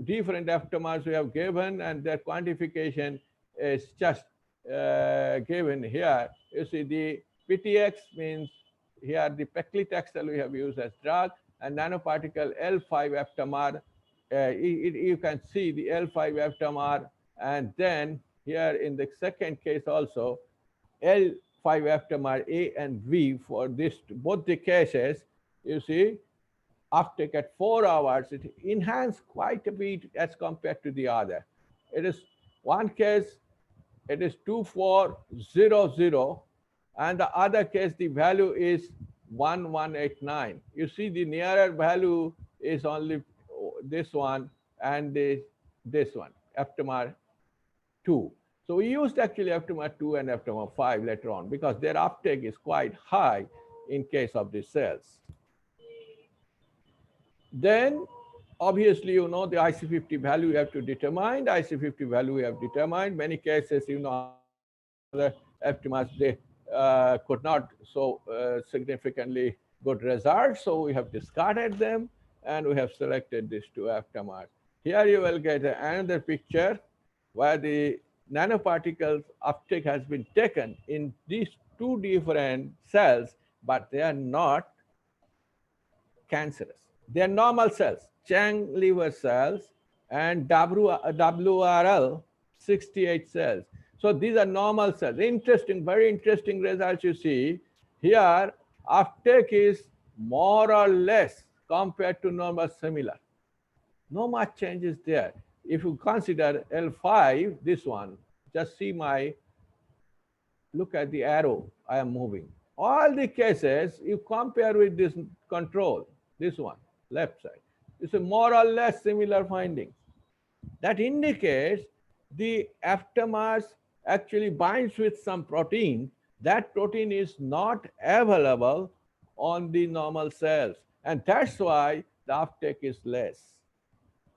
different aptamers we have given, and their quantification is just given here. You see the PTX means here the paclitaxel we have used as drug, and nanoparticle L5 aptamer. You can see the L5 aptamer, and then here in the second case also L5 aptamer A and V. For this, both the cases, you see uptake at 4 hours, it enhanced quite a bit as compared to the other. It is one case, it is 2400, and the other case the value is 1189. You see the nearer value is only this one and this one, aptamer 2. So we used actually aptamer 2 and aptamer 5 later on because their uptake is quite high in case of the cells. Then obviously, you know, the IC50 value you have to determine. The IC50 value we have determined. Many cases, you know, the aptamers, they could not so significantly good results. So we have discarded them and we have selected these two aptamers. Here you will get another picture where the nanoparticles uptake has been taken in these two different cells, but they are not cancerous. They are normal cells, Chang liver cells and WRL 68 cells. So these are normal cells. Interesting, very interesting results you see. Here, uptake is more or less compared to normal similar. No much changes there. If you consider L5, this one, just see my, look at the arrow I am moving. All the cases you compare with this control, this one, left side. It's a more or less similar findings. That indicates the aptamers actually binds with some protein. That protein is not available on the normal cells. And that's why the the uptake is less.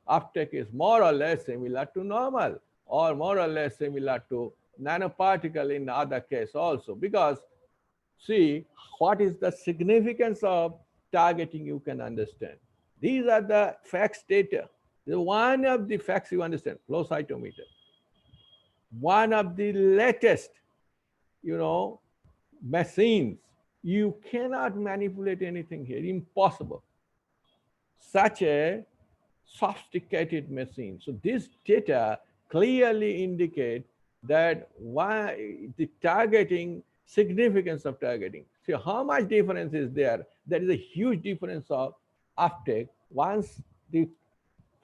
Uptake is more or less similar to normal, or more or less similar to nanoparticle in other case also, because see what is the significance of targeting you can understand. These are the facts data. One of the facts you understand, flow cytometer. One of the latest, machines. You cannot manipulate anything here, impossible. Such a sophisticated machine. So this data clearly indicate that why the targeting, significance of targeting. See how much difference is there. There is a huge difference of uptake once the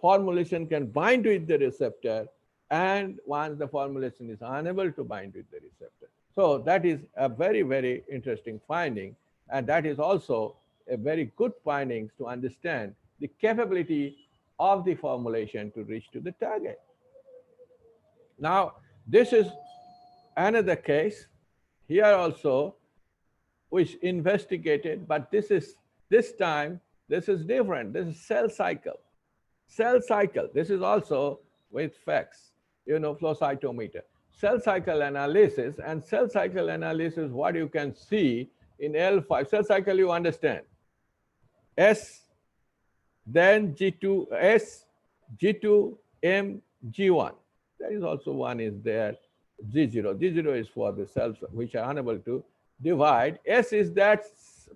formulation can bind with the receptor and once the formulation is unable to bind with the receptor. So that is a very, very interesting finding. And that is also a very good findings to understand the capability of the formulation to reach to the target. Now, this is another case here also, which investigated, but this time, this is different. This is cell cycle. Cell cycle, this is also with FACS, flow cytometer. Cell cycle analysis, and cell cycle analysis, what you can see in L5, cell cycle you understand. S, then G2S, G2M, G1. There is also one is there, G0. G0 is for the cells which are unable to divide. S is that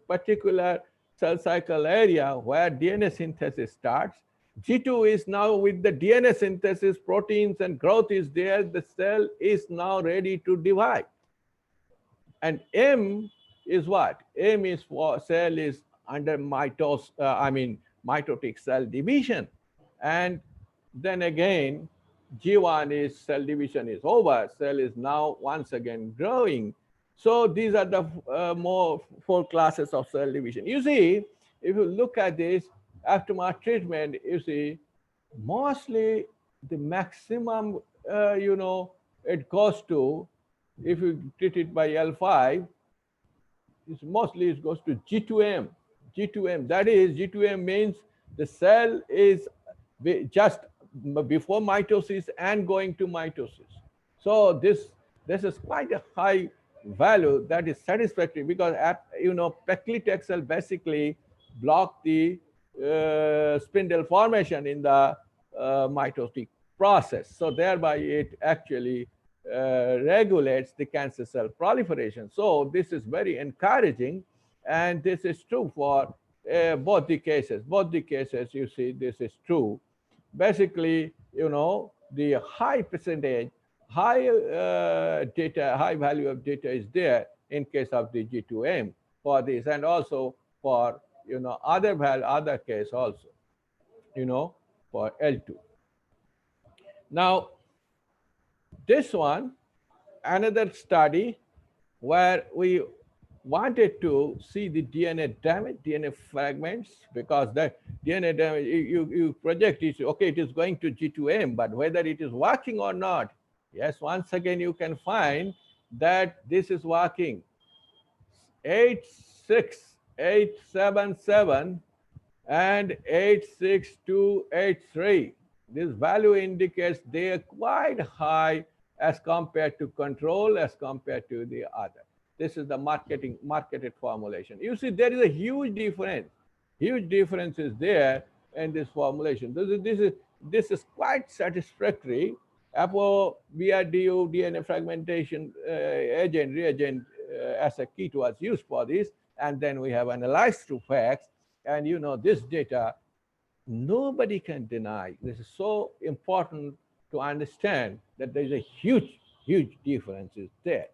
particular cell cycle area where DNA synthesis starts. G2 is now with the DNA synthesis, proteins and growth is there, the cell is now ready to divide. And M is what? M is for cell is under mitotic cell division. And then again, G1 is cell division is over, cell is now once again growing. So these are the more 4 classes of cell division. You see, if you look at this, after my treatment, you see, mostly the maximum, it goes to, if you treat it by L5, mostly it goes to G2M. G2M, that is, G2M means the cell is just before mitosis and going to mitosis. So this is quite a high value that is satisfactory because, paclitaxel basically block the spindle formation in the mitotic process. So thereby it actually regulates the cancer cell proliferation. So this is very encouraging, and this is true for both the cases. Both the cases, you see, this is true. Basically, the high percentage, high data, high value of data is there in case of the G2M for this, and also for other case also, for L2. Now, this one, another study where we wanted to see the DNA damage, DNA fragments, because that DNA damage, you project it, okay, it is going to G2M, but whether it is working or not, yes, once again, you can find that this is working. 86877 and 86283. This value indicates they are quite high as compared to control, as compared to the other. This is the marketed formulation. You see, there is a huge difference. Huge difference is there in this formulation. This is quite satisfactory. APO, BRDU, DNA fragmentation reagent as a kit was used for this. And then we have analyzed through FACS. And this data, nobody can deny. This is so important to understand that there's a huge, huge differences there.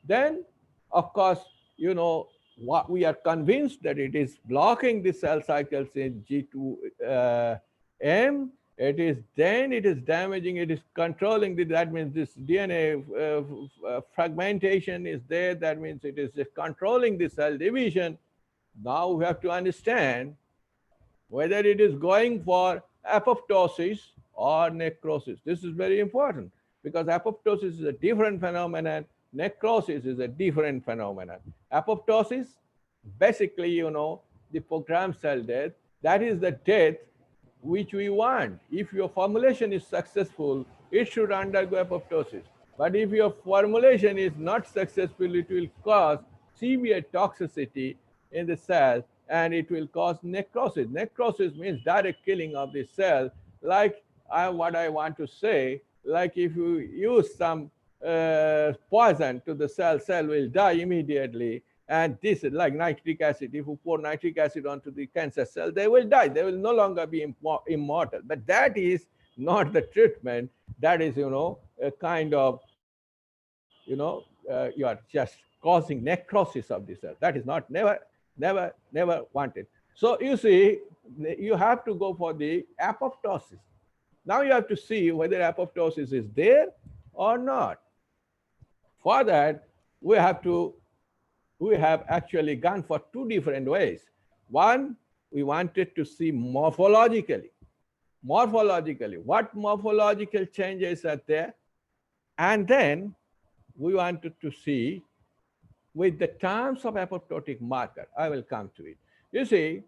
Then, of course, what we are convinced that it is blocking the cell cycles in G2M. It is damaging, it is controlling that means this DNA fragmentation is there. That means it is controlling the cell division. Now we have to understand whether it is going for apoptosis or necrosis. This is very important because apoptosis is a different phenomenon. Necrosis is a different phenomenon. Apoptosis, basically, the programmed cell death. That is the death which we want. If your formulation is successful, it should undergo apoptosis. But if your formulation is not successful, it will cause severe toxicity in the cell and it will cause necrosis. Necrosis means direct killing of the cell. Like what I want to say, like if you use some poison to the cell will die immediately. And this is like nitric acid. If you pour nitric acid onto the cancer cell, they will die. They will no longer be immortal. But that is not the treatment. That is, a kind of, you are just causing necrosis of the cell. That is not never wanted. So you see, you have to go for the apoptosis. Now you have to see whether apoptosis is there or not. For that, we have actually gone for two different ways. One, we wanted to see morphologically, what morphological changes are there. And then we wanted to see with the terms of apoptotic marker. I will come to it. You see,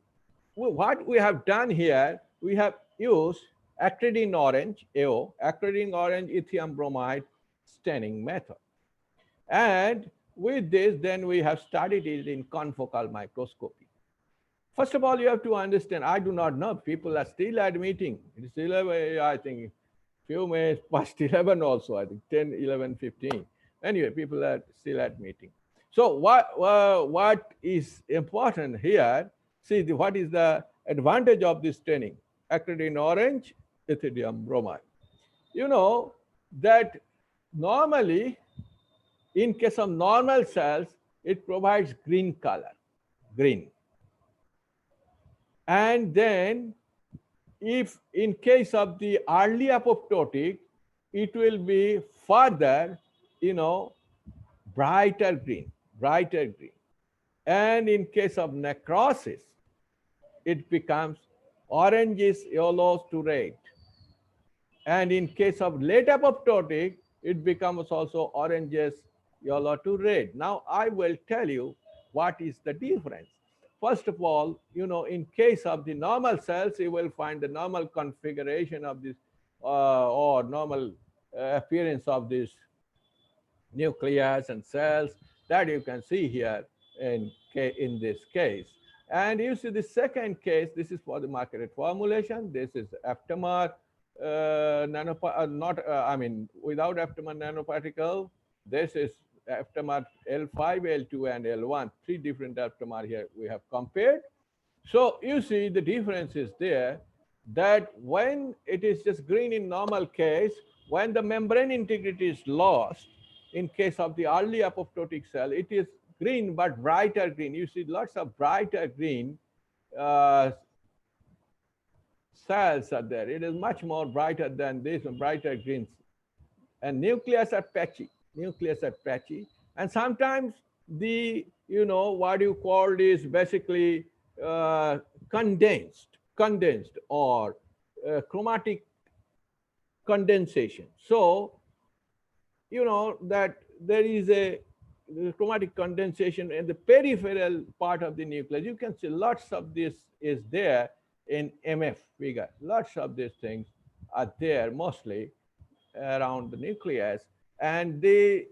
what we have done here, we have used acridine orange, AO, acridine orange lithium bromide staining method. And with this, then we have studied it in confocal microscopy. First of all, you have to understand, I do not know, people are still admitting, it is 11, I think, few minutes past 11 also, I think 10, 11, 15. Anyway, people are still admitting. So what is important here, see what is the advantage of this staining? Acridine orange, lithium bromide. You know that normally, in case of normal cells, it provides green color, green. And then if in case of the early apoptotic, it will be further, brighter green. And in case of necrosis, it becomes oranges, yellows to red. And in case of late apoptotic, it becomes also oranges, yellow to red. Now I will tell you what is the difference. First of all, in case of the normal cells, you will find the normal configuration of this or normal appearance of this nucleus and cells that you can see here in this case. And you see the second case, this is for the marketed formulation. This is aptamer without aptamer nanoparticle. This is aptamer L5, L2, and L1. Three different aptamer here we have compared. So you see the difference is there that when it is just green in normal case, when the membrane integrity is lost, in case of the early apoptotic cell, it is green but brighter green. You see lots of brighter green cells are there. It is much more brighter than this, brighter greens. And nucleus are patchy. And sometimes the, what you call is basically condensed or chromatic condensation. So, that there is a chromatic condensation in the peripheral part of the nucleus. You can see lots of this is there in MF figure. Lots of these things are there mostly around the nucleus. And the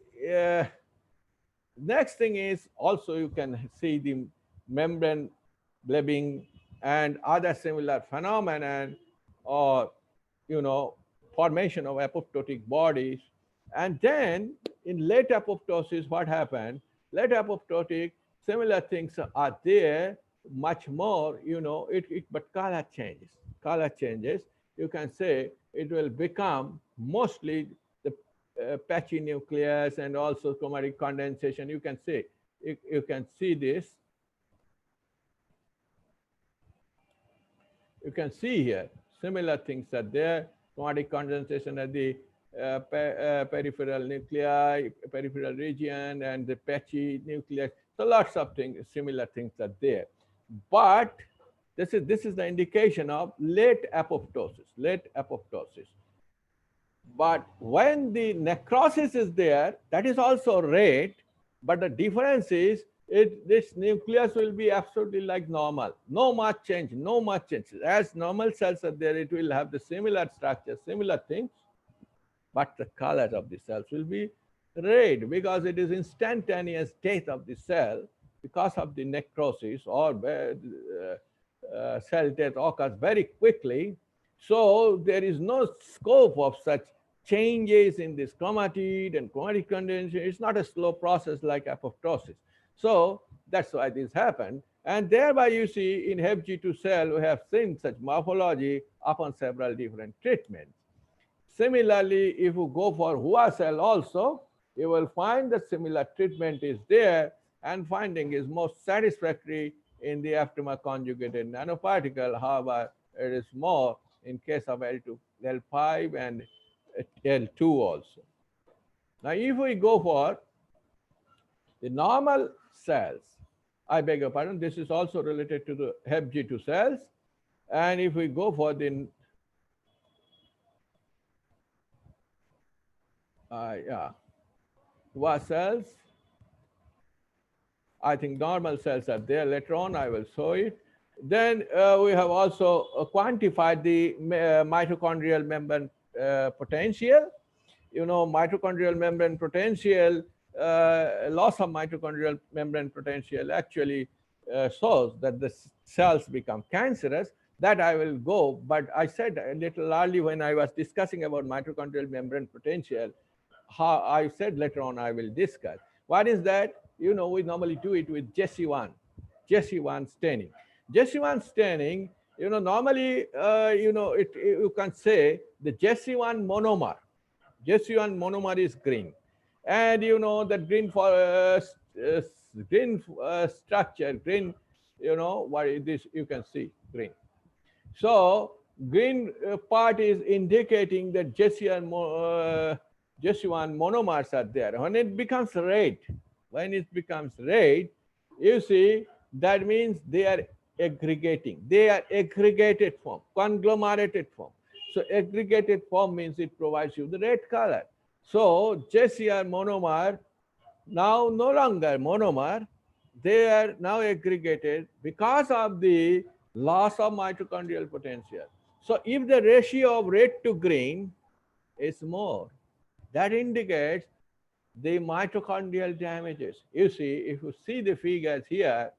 next thing is also you can see the membrane blebbing and other similar phenomenon or, formation of apoptotic bodies. And then in late apoptosis, what happened? Late apoptotic, similar things are there, much more, but color changes. You can say it will become mostly the patchy nucleus and also chromatic condensation. You can say, you can see this. You can see here, similar things are there, chromatic condensation at the peripheral nuclei, peripheral region, and the patchy nucleus. So lots of things, similar things are there. But this is the indication of late apoptosis. But when the necrosis is there, that is also red, but the difference is this nucleus will be absolutely like normal. No much change, no much change. As normal cells are there, it will have the similar structure, similar things, but the color of the cells will be red because it is instantaneous death of the cell because of the necrosis or cell death occurs very quickly. So there is no scope of such changes in this chromatid and chromatic condensation. It's not a slow process like apoptosis. So that's why this happened. And thereby you see in HepG2 cell, we have seen such morphology upon several different treatments. Similarly, if you go for Hua cell also, you will find that similar treatment is there and finding is most satisfactory in the aptamer conjugated nanoparticle. However, it is more in case of L2, L5 and L2 also. Now, if we go for the normal cells, I beg your pardon, this is also related to the HepG2 cells. And if we go for the Hua cells, I think normal cells are there. Later on, I will show it. Then we have also quantified the mitochondrial membrane potential. You know, mitochondrial membrane potential, loss of mitochondrial membrane potential actually shows that the cells become cancerous. That I will go, but I said a little early when I was discussing about mitochondrial membrane potential, how I said later on I will discuss. What is that? You know, we normally do it with JC1 staining. JC1 staining, you know, normally, you know, you can say the JC1 monomer. JC1 monomer is green. And you know, that green for green structure, green, you know, what is this? You can see green. So green part is indicating that JC1 monomers are there. When it becomes red, you see, that means they are aggregating. They are aggregated form, conglomerated form. So aggregated form means it provides you the red color. So JCR monomer, now no longer monomer, they are now aggregated because of the loss of mitochondrial potential. So if the ratio of red to green is more, that indicates the mitochondrial damages. You see, if you see the figures here,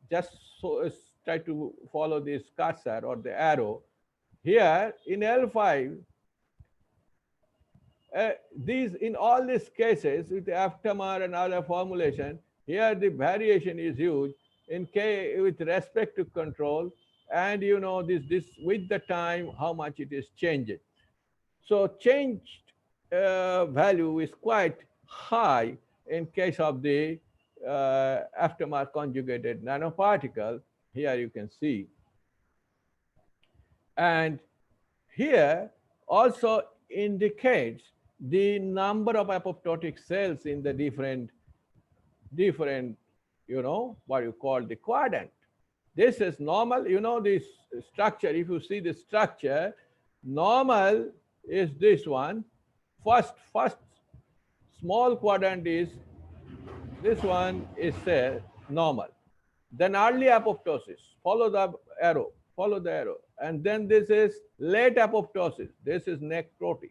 just try to follow this cursor or the arrow. Here in L5, these in all these cases with the aptamer and other formulation, here the variation is huge in with respect to control, and you know this with the time how much it is changing. So changed value is quite high in case of the aptamer conjugated nanoparticle. Here you can see, and here also indicates the number of apoptotic cells in the different, you know, what you call the quadrant. This is normal, you know, this structure, if you see the structure, normal is this one. First small quadrant is, this one is normal. Then early apoptosis, follow the arrow, and then this is late apoptosis, this is necrotic.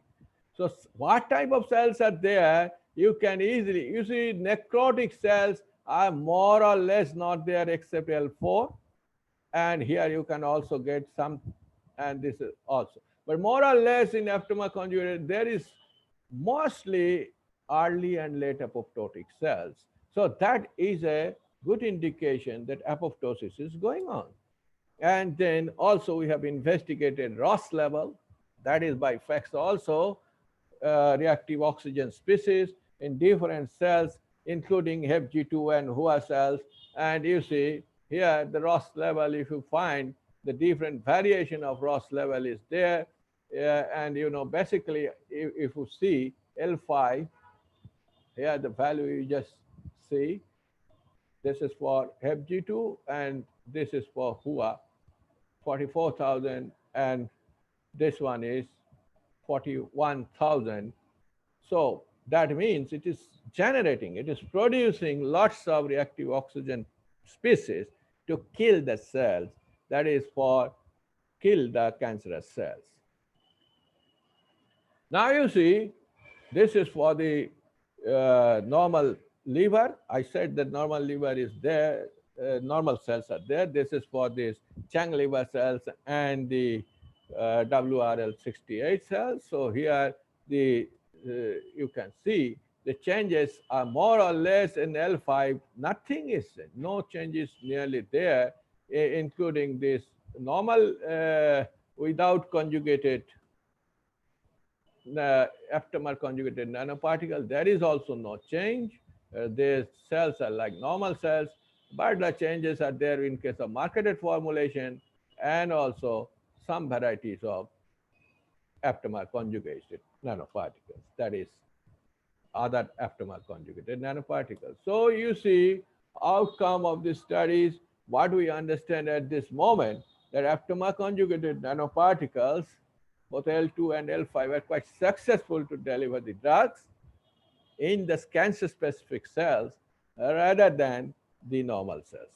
So what type of cells are there? You can easily, you see necrotic cells are more or less not there except L4. And here you can also get some, and this is also. But more or less in aptamer conjugated, there is mostly early and late apoptotic cells. So that is a good indication that apoptosis is going on. And then also we have investigated ROS level, that is by FACS also, reactive oxygen species in different cells, including HepG2 and Hua cells. And you see here the ROS level, if you find the different variation of ROS level is there. And you know, basically, if you see L5, here the value you just see, this is for HepG2 and this is for Hua, 44,000, and this one is 41,000. So That means it is generating, it is producing lots of reactive oxygen species to kill the cells, that is for kill the cancerous cells. Now you see, this is for the normal liver. I said that normal liver is there, normal cells are there. This is for this Chang liver cells and the WRL68 cells. So here the you can see the changes are more or less in L5. Nothing is, no changes nearly there, including this normal without conjugated aptamer conjugated nanoparticle, there is also no change. Their cells are like normal cells, but the changes are there in case of marketed formulation and also some varieties of aptamer conjugated nanoparticles, that is other aptamer conjugated nanoparticles. So you see, outcome of these studies, what we understand at this moment, that aptamer conjugated nanoparticles, both L2 and L5, are quite successful to deliver the drugs in the cancer-specific cells rather than the normal cells.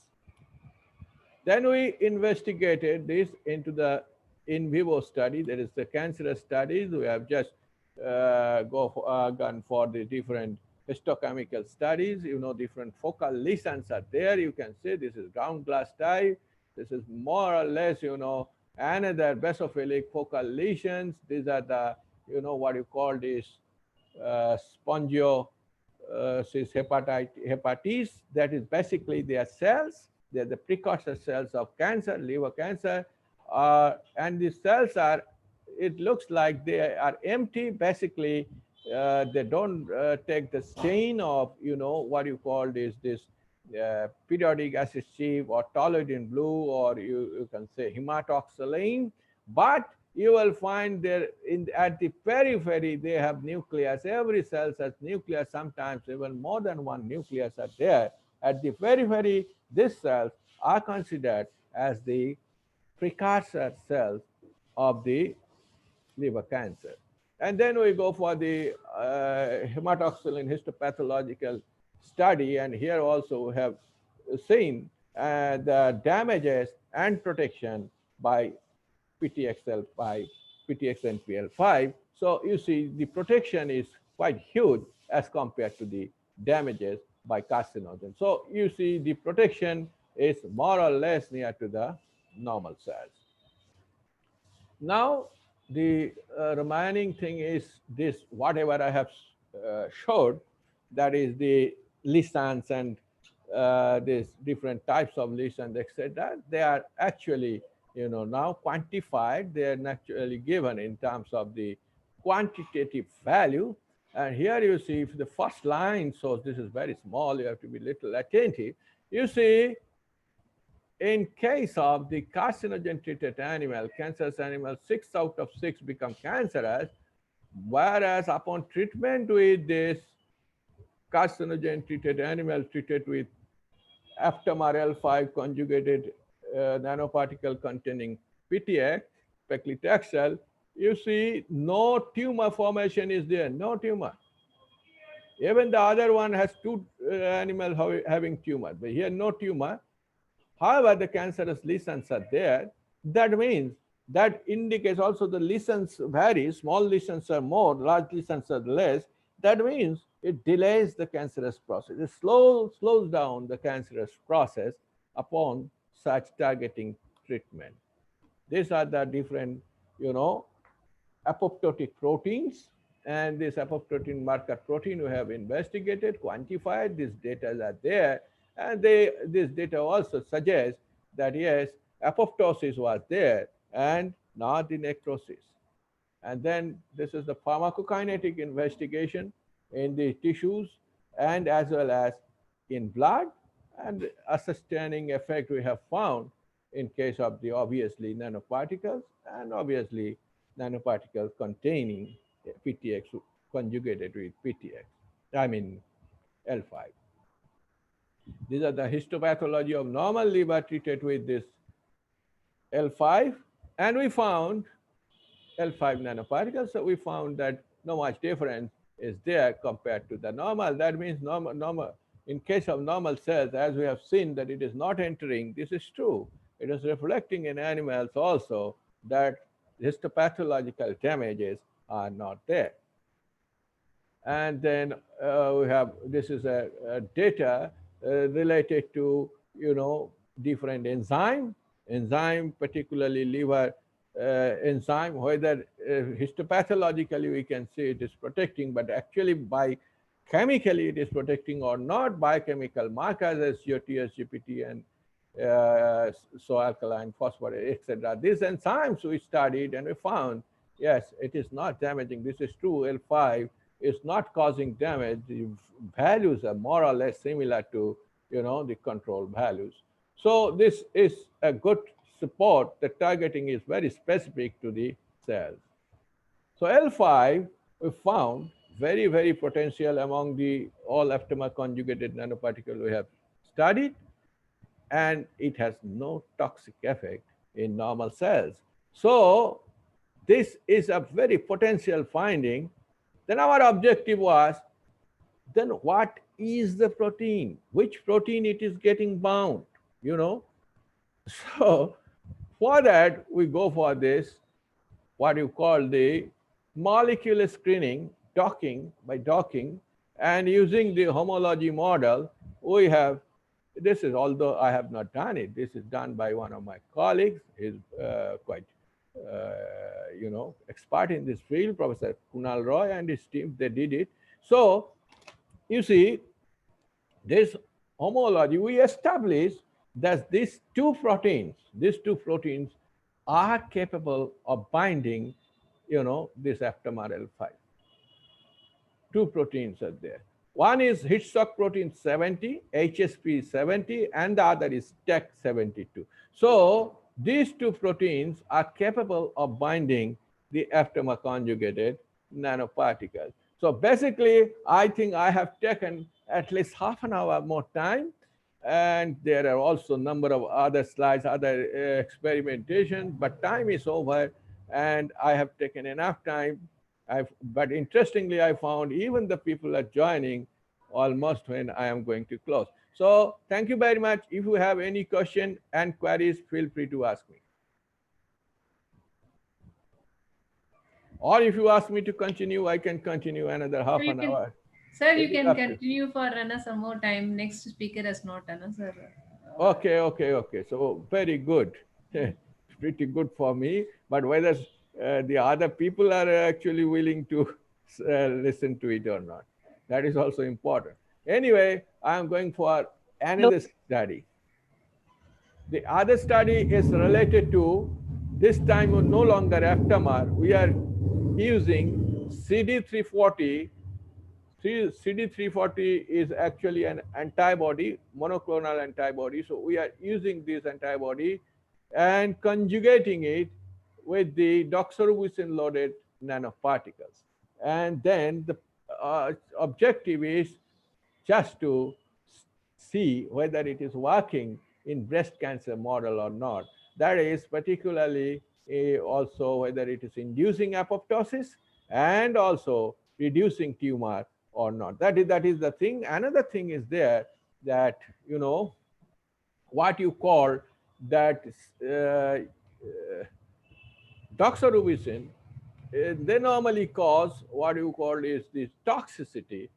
Then we investigated this into the in vivo study, that is the cancerous studies. We have just gone for the different histochemical studies. You know, different focal lesions are there. You can see this is ground glass type. This is more or less, you know, another basophilic focal lesions. These are the, you know, what you call this spongiosis hepatis. That is basically their cells. They're the precursor cells of cancer, liver cancer. And these cells are, it looks like they are empty. Basically, they don't take the stain of, you know, what you call this periodic acid sheaf or toluidine blue, or you can say hematoxylin. But you will find there at the periphery, they have nucleus. Every cell has nucleus, sometimes even more than one nucleus are there. At the periphery, these cells are considered as the precursor cells of the liver cancer. And then we go for the hematoxylin histopathological study, and here also we have seen the damages and protection by PTXL by PTXNPL5. So you see the protection is quite huge as compared to the damages by carcinogen. So you see the protection is more or less near to the normal cells. Now the remaining thing is this, whatever I have showed, that is the lesions and these different types of lesions, etc. They are actually, you know, now quantified. They are naturally given in terms of the quantitative value. And here you see, if the first line shows this is very small, you have to be little attentive. You see, in case of the carcinogen treated animal, cancerous animal, 6 out of 6 become cancerous, whereas upon treatment with this carcinogen treated animal treated with aptamer L5 conjugated nanoparticle containing PTX, paclitaxel, you see no tumor formation is there, no tumor. Even the other one has 2 animals having tumor, but here no tumor. However, the cancerous lesions are there. That means, that indicates also the lesions vary. Small lesions are more, large lesions are less. That means it delays the cancerous process. It slows down the cancerous process upon such targeting treatment. These are the different, you know, apoptotic proteins. And this apoptotic marker protein we have investigated, quantified. These data are there. And this data also suggests that yes, apoptosis was there and not the necrosis. And then this is the pharmacokinetic investigation in the tissues and as well as in blood, and a sustaining effect we have found in case of the obviously nanoparticles, and obviously nanoparticles containing PTX conjugated with PTX, I mean L5. These are the histopathology of normal liver treated with this L5, and we found L5 nanoparticles. So we found that no much difference is there compared to the normal. That means normal. In case of normal cells, as we have seen that it is not entering, this is true. It is reflecting in animals also that histopathological damages are not there. And then we have, this is a data related to, different enzyme, particularly liver enzyme, whether histopathologically we can say it is protecting, but actually by chemically it is protecting or not. Biochemical markers as GOT, GPT, and so alkaline phosphorus, etc. These enzymes we studied and we found, yes, it is not damaging. This is true. L5 is not causing damage. The values are more or less similar to, the control values. So this is a good support. The targeting is very specific to the cells. So L5 we found very, very potential among the all aptamer conjugated nanoparticle we have studied, and it has no toxic effect in normal cells. So this is a very potential finding. Then our objective was, then what is the protein? Which protein it is getting bound, So for that, we go for this, what you call the molecular screening, by docking, and using the homology model, we have, this is, although I have not done it, this is done by one of my colleagues, he's quite, expert in this field, Professor Kunal Roy and his team, they did it. So you see, this homology, we established that these two proteins are capable of binding, this aptamer L5. Two proteins are there. One is Hitchcock protein 70, HSP 70, and the other is TEC 72. So these two proteins are capable of binding the aptamer conjugated nanoparticles. So basically, I think I have taken at least half an hour more time, and there are also a number of other slides, other experimentation, but time is over, and I have taken enough time. But interestingly, I found even the people are joining almost when I am going to close. So thank you very much. If you have any question and queries, feel free to ask me. Or if you ask me to continue, I can continue another half an hour. Sir, you can continue for some more time. Next speaker has not, sir. Okay. So very good. Pretty good for me. But whether the other people are actually willing to listen to it or not, that is also important. Anyway, I am going for another study. The other study is related to, this time no longer aptamer. We are using CD340. CD340 is actually an antibody, monoclonal antibody. So we are using this antibody and conjugating it with the doxorubicin loaded nanoparticles. And then the objective is just to see whether it is working in breast cancer model or not. That is particularly also whether it is inducing apoptosis and also reducing tumor or not. That is the thing. Another thing is there that, what you call that doxorubicin, they normally cause what you call is this toxicity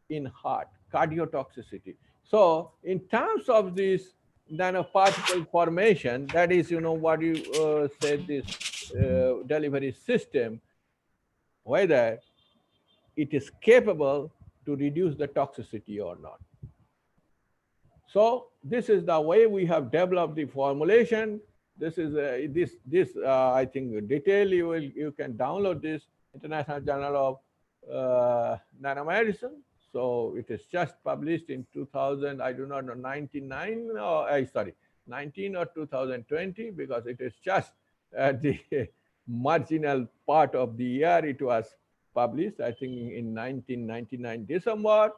in heart, cardiotoxicity. So in terms of this nanoparticle formation, that is, what you said, this delivery system, whether it is capable to reduce the toxicity or not. So this is the way we have developed the formulation. This is I think detail you can download this International Journal of Nanomedicine. So it is just published in 2000. I do not know 19 or 2020, because it is just the marginal part of the year it was published, I think in 1999 December,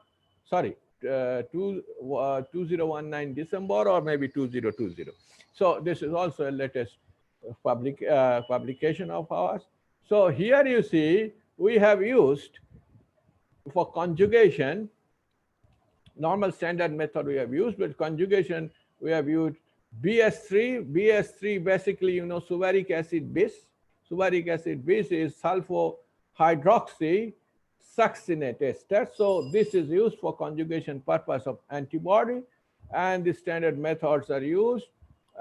2019 December, or maybe 2020. So this is also a latest publication of ours. So here you see we have used for conjugation, normal standard method we have used, but conjugation we have used BS3. BS3 basically, you know, suvaric acid base. Suvaric acid base is sulfohydroxy succinate ester. So this is used for conjugation purpose of antibody, and the standard methods are used,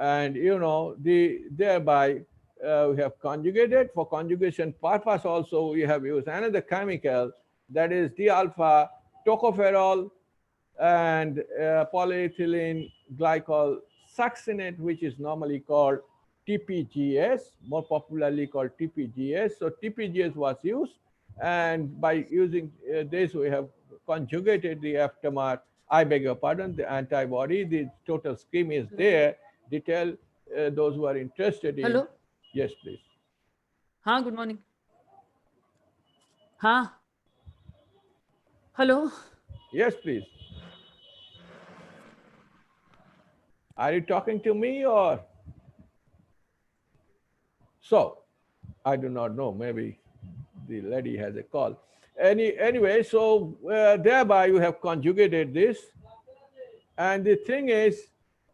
and you know, thereby we have conjugated. For conjugation purpose also we have used another chemical, that is d-alpha tocopherol and polyethylene glycol succinate, which is normally called TPGS, more popularly called TPGS. So TPGS was used, and by using this, we have conjugated the aftermath. I beg your pardon, the antibody. The total scheme is there. Detail those who are interested in. Hello. Yes, please. हाँ, good morning. हाँ. Hello. Yes, please. Are you talking to me or? So, I do not know. Maybe the lady has a call. Anyway, so thereby you have conjugated this. And the thing is,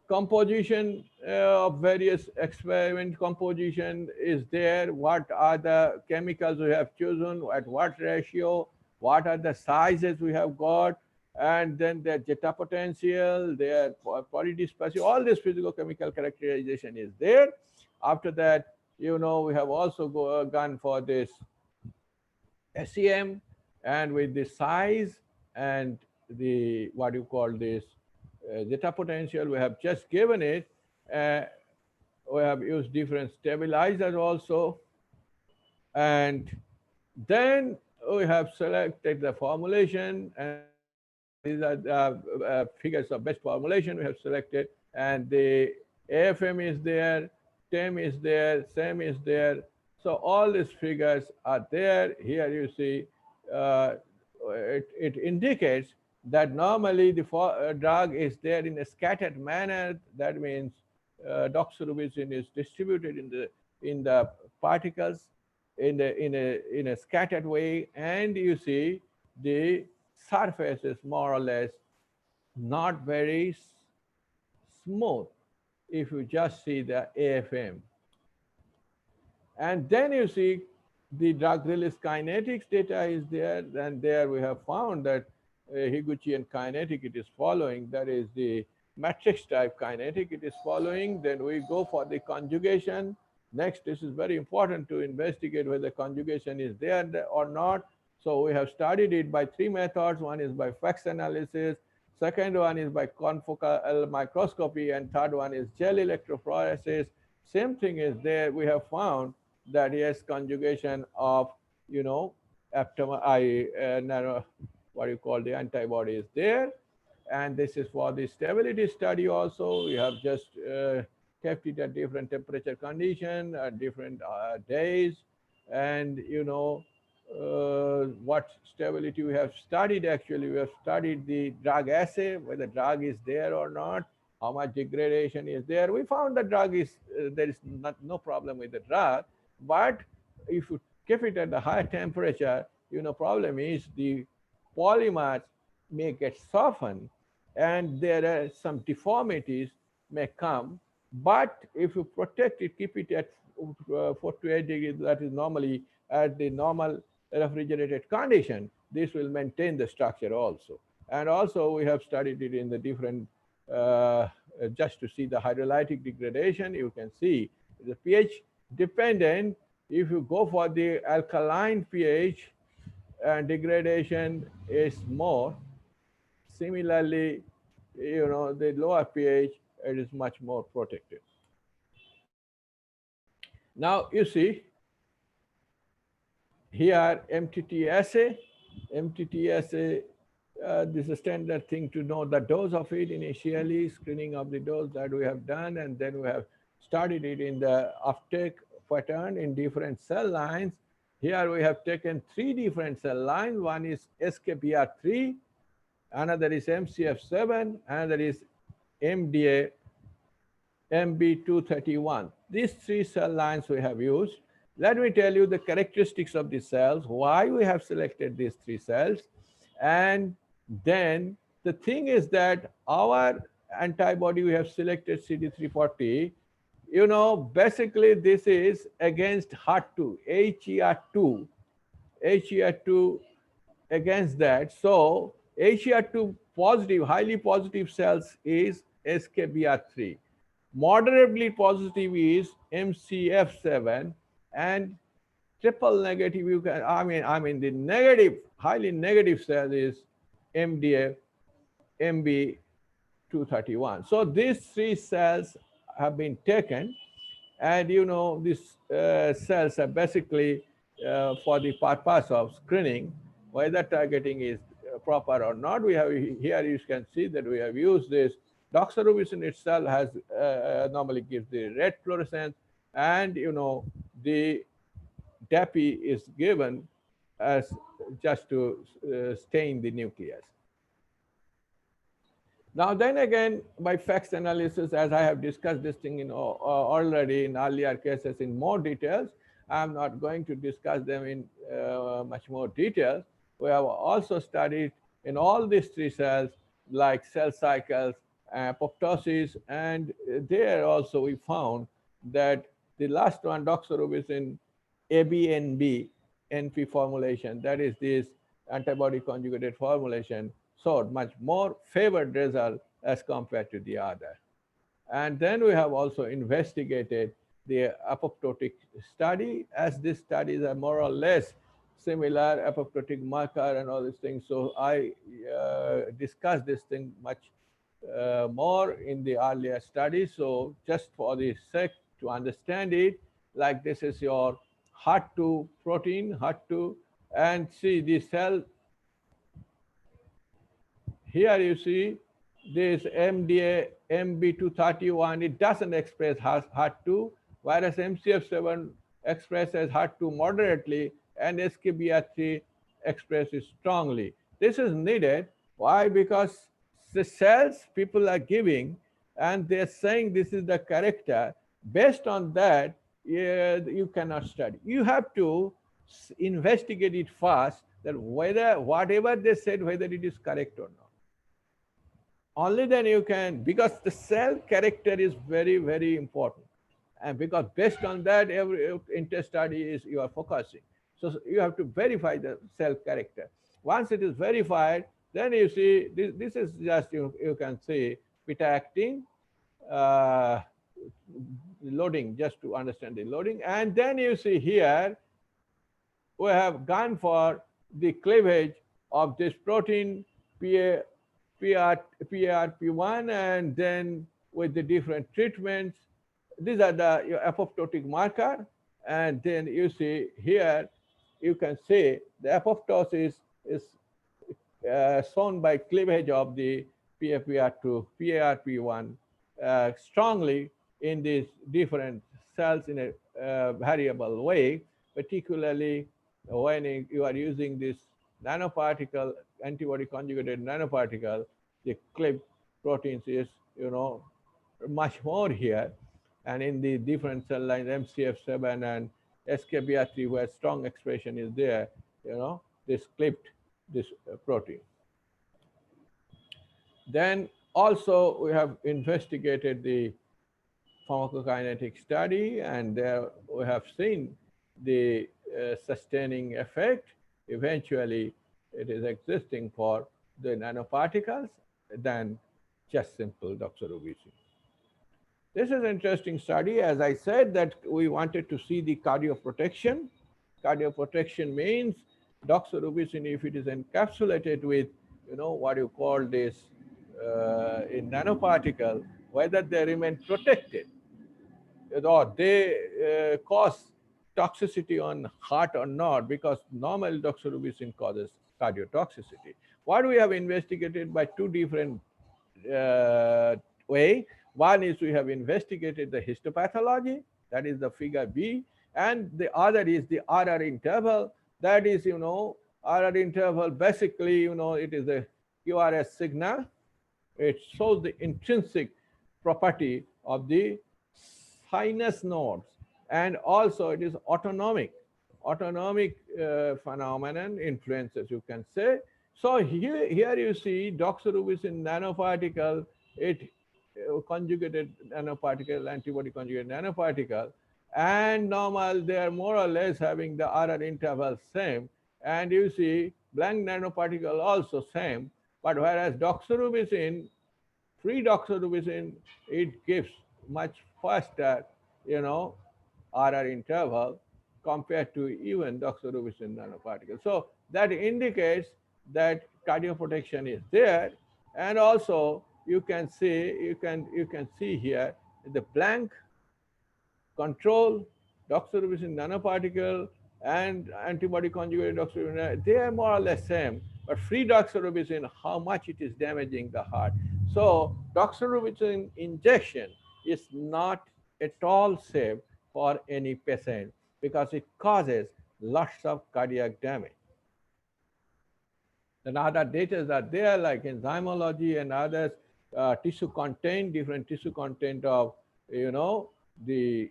composition of various experiment composition is there. What are the chemicals we have chosen, at what ratio, what are the sizes we have got, and then their zeta potential, their polydispersive, all this physical chemical characterization is there. After that, you know, we have also gone for this SEM, and with the size and the, what you call this, zeta potential, we have just given it. We have used different stabilizers also, and then we have selected the formulation, and these are the figures of best formulation we have selected, and the AFM is there, TEM is there, SEM is there. So all these figures are there. Here you see it indicates that normally the drug is there in a scattered manner. That means doxorubicin is distributed in the particles in a scattered way, and you see the surface is more or less not very smooth if you just see the AFM. And then you see the drug release kinetics data is there, and there we have found that Higuchian kinetic it is following, that is the matrix type kinetic it is following. Then we go for the conjugation. Next, this is very important to investigate whether conjugation is there or not. So we have studied it by three methods. One is by FACS analysis, second one is by confocal microscopy, and third one is gel electrophoresis. Same thing is there. We have found that yes, conjugation of, you know, what you call the antibody is there. And this is for the stability study also. We have just kept it at different temperature condition at different days. And you know, what stability we have studied, actually we have studied the drug assay, whether drug is there or not, how much degradation is there. We found the drug is, there is no problem with the drug, but if you keep it at the higher temperature, you know, problem is the polymers may get softened and there are some deformities may come. But if you protect it, keep it at 4 to 8 degrees, that is normally at the normal refrigerated condition, this will maintain the structure also. And also we have studied it in the different, just to see the hydrolytic degradation. You can see the pH dependent. If you go for the alkaline pH, degradation is more. Similarly, you know, the lower pH, it is much more protected. Now you see here MTT assay. MTT assay, this is a standard thing to know the dose of it initially, screening of the dose that we have done, and then we have studied it in the uptake pattern in different cell lines. Here we have taken 3 different cell lines. One is SKBR3, another is MCF7, another is MDA MB231. These 3 cell lines we have used. Let me tell you the characteristics of the cells, why we have selected these 3 cells. And then the thing is that our antibody, we have selected CD340, basically this is against HER2, HER2, HER2 against that. So HER2 positive, highly positive cells is SKBR3. Moderately positive is MCF7, and triple negative, you can, I mean the negative, highly negative cell is MDF, MB231. So these three cells have been taken, and these cells are basically for the purpose of screening whether targeting is proper or not. We have here, you can see that we have used this. Doxorubicin itself has normally gives the red fluorescence, and the DAPI is given as just to stain the nucleus. Now then again, by FACS analysis, as I have discussed this thing already in earlier cases in more details, I'm not going to discuss them in much more detail. We have also studied in all these three cells, like cell cycles, apoptosis, and there also we found that the last one, doxorubicin ABNB NP formulation, that is this antibody conjugated formulation, showed much more favored result as compared to the other. And then we have also investigated the apoptotic study, as these studies are more or less similar, apoptotic marker and all these things. So I discussed this thing much more in the earlier study. So just for the sake to understand it, like this is your HER2 protein, HER2, and see the cell. Here you see this MDA MB231, it doesn't express HER2, whereas MCF7 expresses HER2 moderately and SKBR3 expresses strongly. This is needed. Why? Because the cells people are giving and they're saying this is the character. Based on that, you cannot study. You have to investigate it first, that whether whatever they said, whether it is correct or not. Only then you can, because the cell character is very, very important. And because based on that, every inter-study is you are focusing. So you have to verify the cell character. Once it is verified, then you see, this is just, you can see beta-actin loading, just to understand the loading. And then you see here, we have gone for the cleavage of this protein, PRP1, and then with the different treatments. These are the apoptotic marker. And then you see here, you can see the apoptosis is shown by cleavage of the PFPR2, PRP1 strongly in these different cells in a variable way, particularly when you are using this nanoparticle, antibody conjugated nanoparticle, the clip proteins is, much more here. And in the different cell lines, MCF7 and SKBR3, where strong expression is there, this clipped this protein. Then also we have investigated the pharmacokinetic study, and there we have seen the sustaining effect. Eventually, it is existing for the nanoparticles than just simple doxorubicin. This is an interesting study. As I said, that we wanted to see the cardioprotection. Cardioprotection means doxorubicin, if it is encapsulated with, what you call this in nanoparticle, whether they remain protected or they cause toxicity on heart or not, because normal doxorubicin causes cardiotoxicity. What we have investigated by two different ways. One is we have investigated the histopathology, that is the figure B, and the other is the RR interval. That is, RR interval, basically, it is a QRS signal. It shows the intrinsic property of the sinus nodes, and also it is autonomic phenomenon influences, you can say. So here you see doxorubicin nanoparticle, it conjugated nanoparticle, antibody conjugated nanoparticle, and normal, they are more or less having the RR interval same. And you see blank nanoparticle also same, but whereas doxorubicin, free doxorubicin, it gives much faster, you know, RR interval compared to even doxorubicin nanoparticles. So that indicates that cardioprotection is there. And also you can see here the blank control, doxorubicin nanoparticle, and antibody conjugated doxorubicin, they are more or less same. But free doxorubicin, how much it is damaging the heart. So doxorubicin injection is not at all safe for any patient because it causes lots of cardiac damage. And other data are there like enzymology and others, tissue content, different tissue content of, the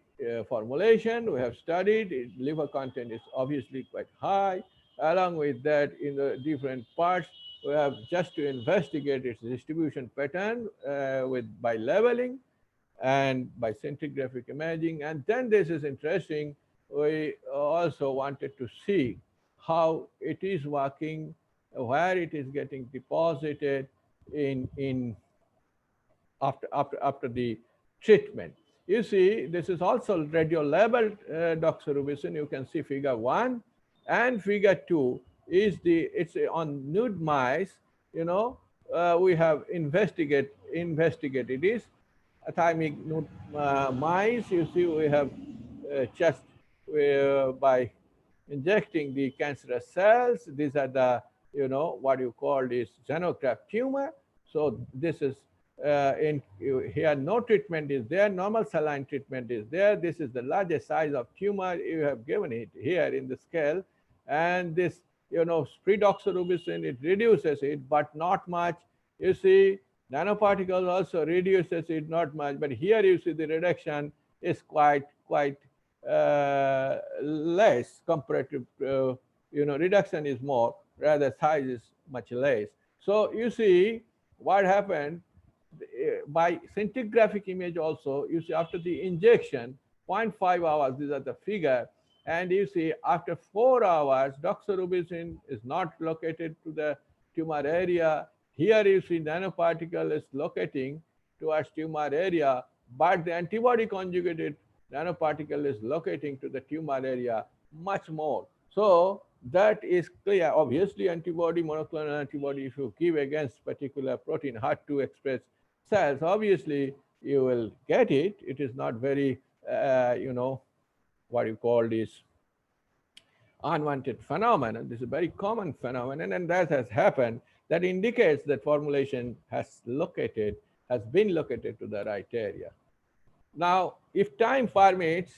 formulation we have studied. Liver content is obviously quite high. Along with that, in the different parts, we have just to investigate its distribution pattern by leveling and by scintigraphic imaging. And then this is interesting. We also wanted to see how it is working, where it is getting deposited in after the treatment. You see, this is also radio labeled doxorubicin. You can see figure 1 and figure 2 is it's on nude mice. We have investigated this thymic nude mice. You see, we have just by injecting the cancerous cells. These are the, what you call this xenograft tumor. So this is here no treatment is there, normal saline treatment is there. This is the largest size of tumor you have given it here in the scale. And this, pre-doxorubicin, it reduces it, but not much. You see, nanoparticles also reduces it, not much. But here you see the reduction is quite less compared to, reduction is more, rather size is much less. So you see what happened by scintigraphic image also. You see after the injection, 0.5 hours, these are the figure, and you see after 4 hours, doxorubicin is not located to the tumor area. Here you see nanoparticle is locating towards tumor area, but the antibody conjugated nanoparticle is locating to the tumor area much more. So that is clear. Obviously, antibody, monoclonal antibody, if you give against particular protein, hard to express cells, obviously you will get it. It is not very, what you call this unwanted phenomenon. This is a very common phenomenon, and that has happened. That indicates that formulation has been located to the right area. Now, if time permits,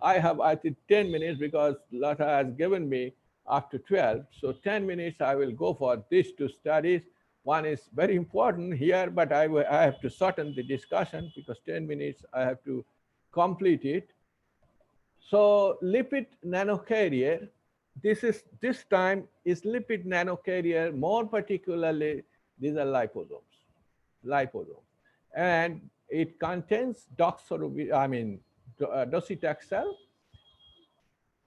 I think 10 minutes because Lata has given me after 12. So 10 minutes I will go for these two studies. One is very important here, but I have to shorten the discussion because 10 minutes I have to complete it. So lipid nanocarrier, this time is lipid nanocarrier, more particularly these are liposomes. And it contains docetaxel.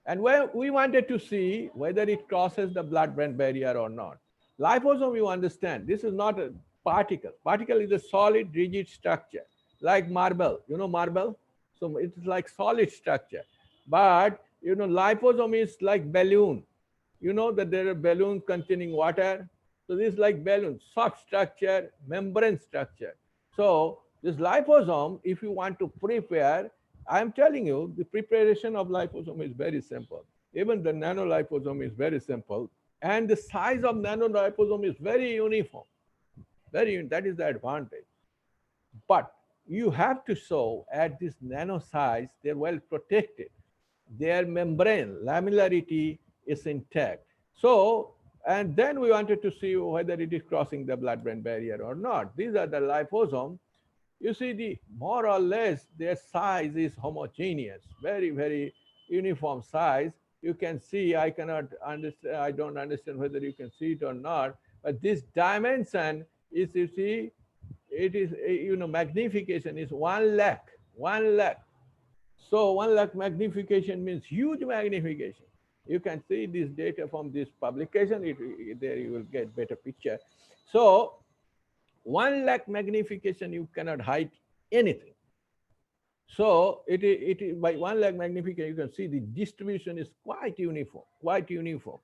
And we wanted to see whether it crosses the blood-brain barrier or not. Liposome, you understand, this is not a particle. Particle is a solid, rigid structure, like marble. You know marble? So it's like solid structure. But, liposome is like balloon. You know that there are balloons containing water. So this is like balloon, soft structure, membrane structure. So this liposome, if you want to prepare, I'm telling you, the preparation of liposome is very simple. Even the nanoliposome is very simple. And the size of nanoliposome is very uniform. That is the advantage. But you have to show at this nano size, they're well protected. Their membrane, lamellarity is intact. So, and then we wanted to see whether it is crossing the blood-brain barrier or not. These are the liposome. You see, the more or less their size is homogeneous, very, very uniform size. you can see, I cannot understand, I don't understand whether you can see it or not, but this dimension is, you see, it is, magnification is 1 lakh, 1 lakh. So 1 lakh magnification means huge magnification. You can see this data from this publication, there you will get better picture. So 1 lakh magnification, you cannot hide anything. So it by 1 lakh magnification, you can see the distribution is quite uniform, quite uniform.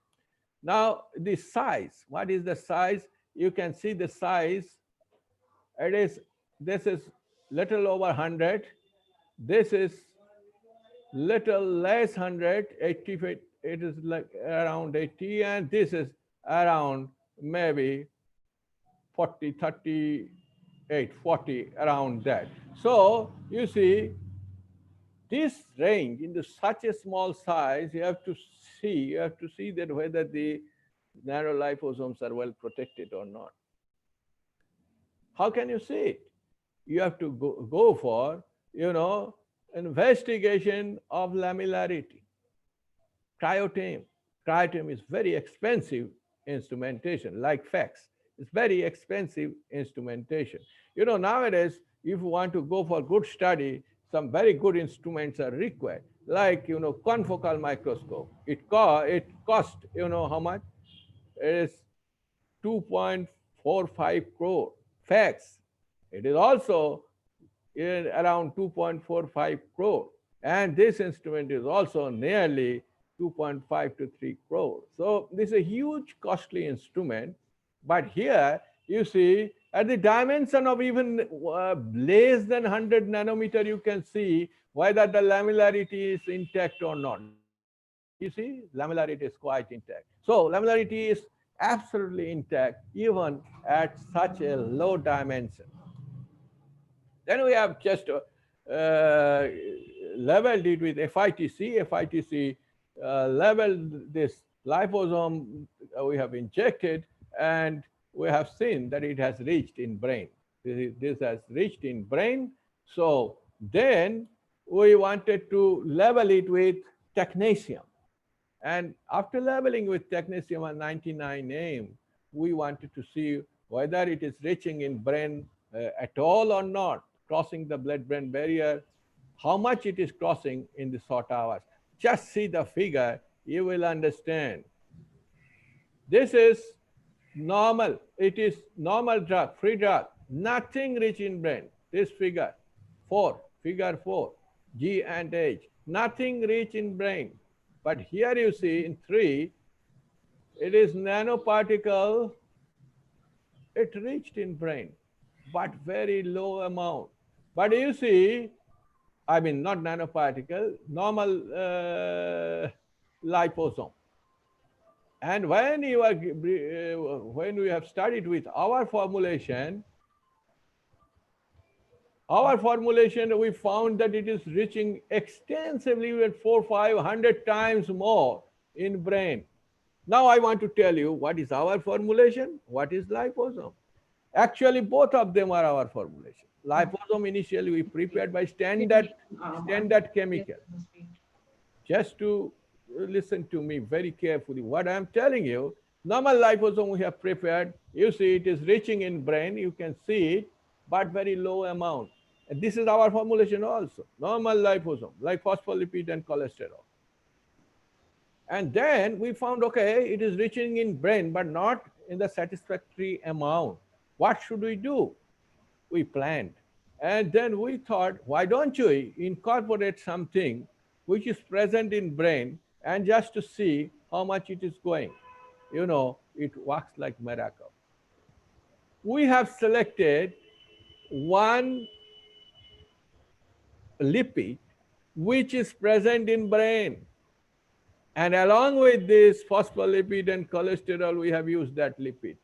Now the size, what is the size? You can see the size, this is little over 100, this is little less 100, 80, it is like around 80, and this is around maybe 40, 38, 40, around that. So you see, this range into such a small size, you have to see that whether the narrow liposomes are well protected or not. How can you see it? You have to go for, investigation of lamellarity. Cryotem is very expensive instrumentation, like FACS. It's very expensive instrumentation. Nowadays, if you want to go for good study, some very good instruments are required, like, confocal microscope. It cost, how much? It is 2.45 crore. FACS, it is also around 2.45 crore. And this instrument is also nearly 2.5 to 3 crore. So this is a huge costly instrument. But here you see at the dimension of even less than 100 nanometer, you can see whether the lamellarity is intact or not. You see, lamellarity is quite intact. So lamellarity is absolutely intact even at such a low dimension. Then we have just leveled it with FITC. FITC leveled this liposome we have injected, and we have seen that it has reached in brain. This has reached in brain. So then we wanted to level it with technetium. And after leveling with technetium at 99 nm, we wanted to see whether it is reaching in brain at all or not, crossing the blood-brain barrier, how much it is crossing in the short hours. Just see the figure, you will understand. This is normal. It is normal drug, free drug, nothing rich in brain. This figure 4, G and H, nothing rich in brain. But here you see in 3, it is nanoparticle, it reached in brain, but very low amount. But you see, I mean, not nanoparticle, normal liposome. And when we have studied with our formulation, we found that it is reaching extensively with 400-500 times more in brain. Now I want to tell you what is our formulation, what is liposome. Actually, both of them are our formulation. Liposome initially we prepared by standard chemical. Just to listen to me very carefully, what I am telling you, normal liposome we have prepared, you see it is reaching in brain, you can see it, but very low amount. And this is our formulation also, normal liposome, like phospholipid and cholesterol. And then we found, okay, it is reaching in brain, but not in the satisfactory amount. What should we do? We planned. And then we thought, why don't we incorporate something which is present in brain and just to see how much it is going. It works like miracle. We have selected one lipid which is present in brain. And along with this phospholipid and cholesterol, we have used that lipid.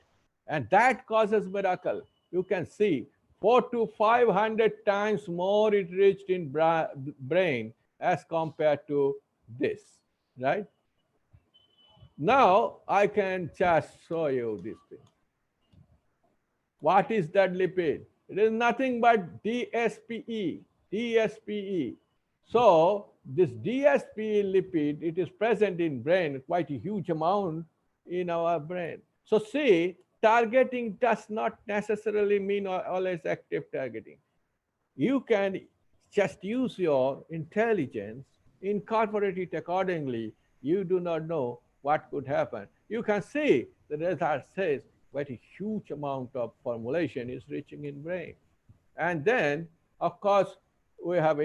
And that causes miracle. You can see 400 to 500 times more it reached in brain as compared to this, right? Now I can just show you this thing. What is that lipid? It is nothing but DSPE. So this DSP lipid, it is present in brain, quite a huge amount in our brain. So see, targeting does not necessarily mean always active targeting. You can just use your intelligence, incorporate it accordingly. You do not know what could happen. You can see the result says what a huge amount of formulation is reaching in brain. And then, of course, we have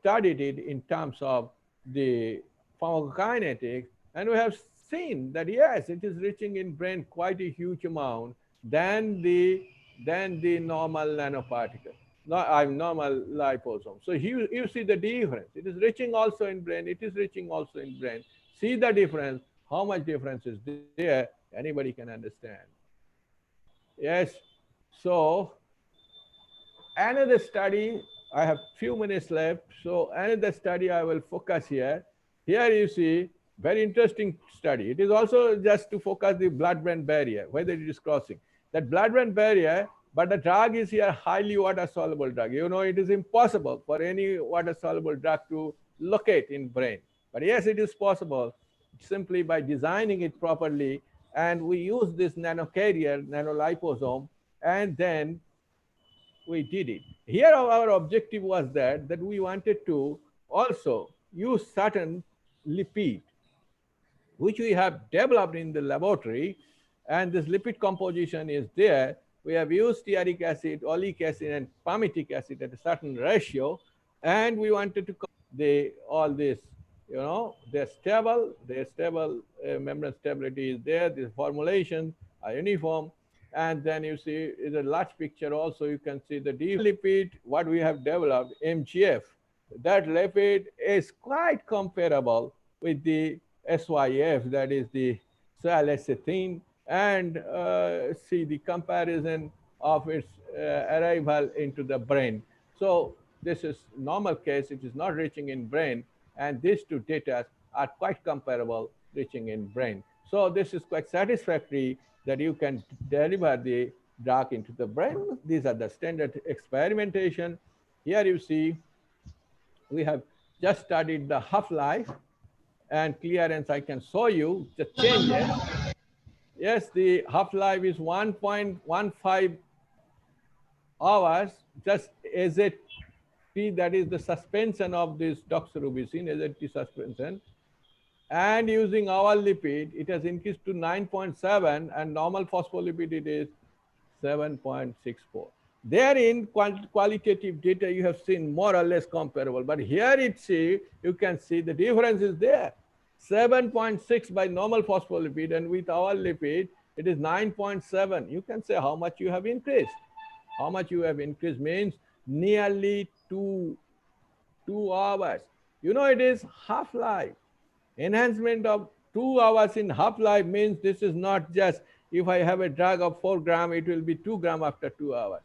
studied it in terms of the pharmacokinetics, and we have seen that yes, it is reaching in brain quite a huge amount than the normal nanoparticle, normal liposome. So you see the difference. It is reaching also in brain. It is reaching also in brain. See the difference. How much difference is there? Anybody can understand. Yes. So another study, I have few minutes left, so another study I will focus here. Here you see, very interesting study. It is also just to focus the blood-brain barrier, whether it is crossing. That blood-brain barrier, but the drug is here highly water-soluble drug. You know, it is impossible for any water-soluble drug to locate in brain. But yes, it is possible simply by designing it properly. And we use this nanocarrier, nanoliposome, and then we did it. Here our objective was that we wanted to also use certain lipid which we have developed in the laboratory, and this lipid composition is there. We have used stearic acid, oleic acid, and palmitic acid at a certain ratio, and we wanted to all this, you know, they're stable, membrane stability is there, the formulations are uniform. And then you see in the large picture also, you can see the lipid, what we have developed, MGF. That lipid is quite comparable with the SYF, that is the lecithin, and see the comparison of its arrival into the brain. So this is normal case, it is not reaching in brain, and these two data are quite comparable, reaching in brain. So this is quite satisfactory that you can deliver the drug into the brain. These are the standard experimentation. Here you see we have just studied the half-life and clearance. I can show you the changes. Yes, the half-life is 1.15 hours, just AZT, that is the suspension of this doxorubicin, AZT suspension. And using our lipid, it has increased to 9.7, and normal phospholipid it is 7.64. Therein, qualitative data you have seen more or less comparable, but here you can see the difference is there. 7.6 by normal phospholipid, and with our lipid, it is 9.7. You can say how much you have increased. How much you have increased means nearly 2 hours. You know, it is half-life. Enhancement of 2 hours in half-life means this is not just if I have a drug of 4 gram, it will be 2 gram after 2 hours.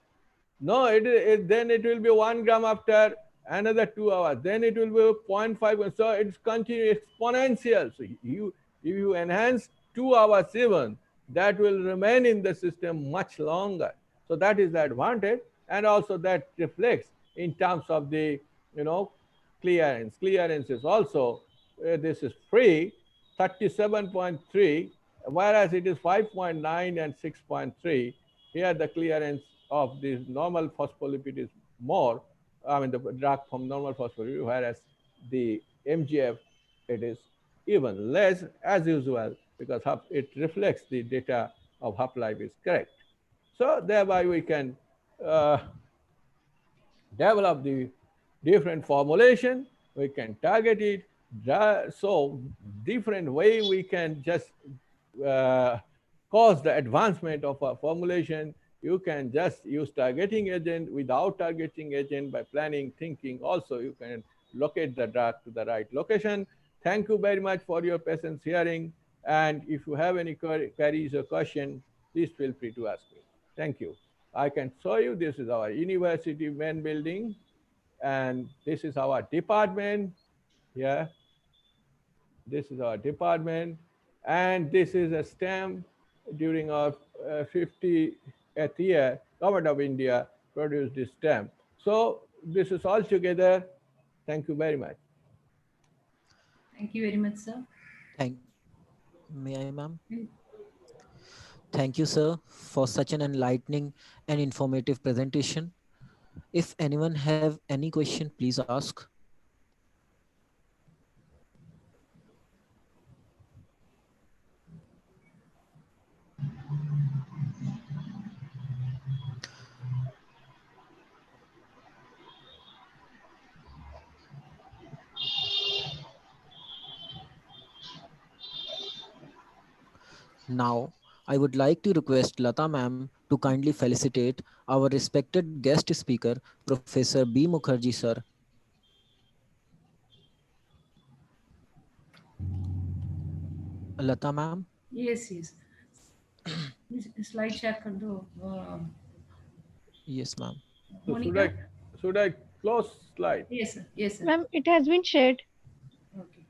No, then it will be 1 gram after another 2 hours. Then it will be 0.5. So it's continuous exponential. So if you enhance 2 hours even, that will remain in the system much longer. So that is the advantage, and also that reflects in terms of the, you know, clearance. Clearance is also this is free, 37.3, whereas it is 5.9 and 6.3. Here the clearance of this normal phospholipid is more, I mean the drug from normal phospholipid, whereas the MGF, it is even less as usual, because it reflects the data of half-life is correct. So thereby we can develop the different formulation, we can target it. So different way we can just cause the advancement of a formulation. You can just use targeting agent. Without targeting agent, by planning, thinking, also you can locate the drug to the right location. Thank you very much for your patience hearing. And if you have any queries or questions, please feel free to ask me. Thank you. I can show you, this is our university main building, and this is our department. Yeah, this is our department, and this is a stamp during our 50th year. Government of India produced this stamp. So this is all together. Thank you very much. Thank you very much, sir. May I, ma'am? Mm. Thank you, sir, for such an enlightening and informative presentation. If anyone have any question, please ask. Now, I would like to request Lata ma'am to kindly felicitate our respected guest speaker, Professor B. Mukherjee, sir. Lata ma'am? Yes, yes. Slide share कर दो. Yes, ma'am. So Monica? should I close slide? Yes, sir. Yes, sir. Ma'am, it has been shared. Okay.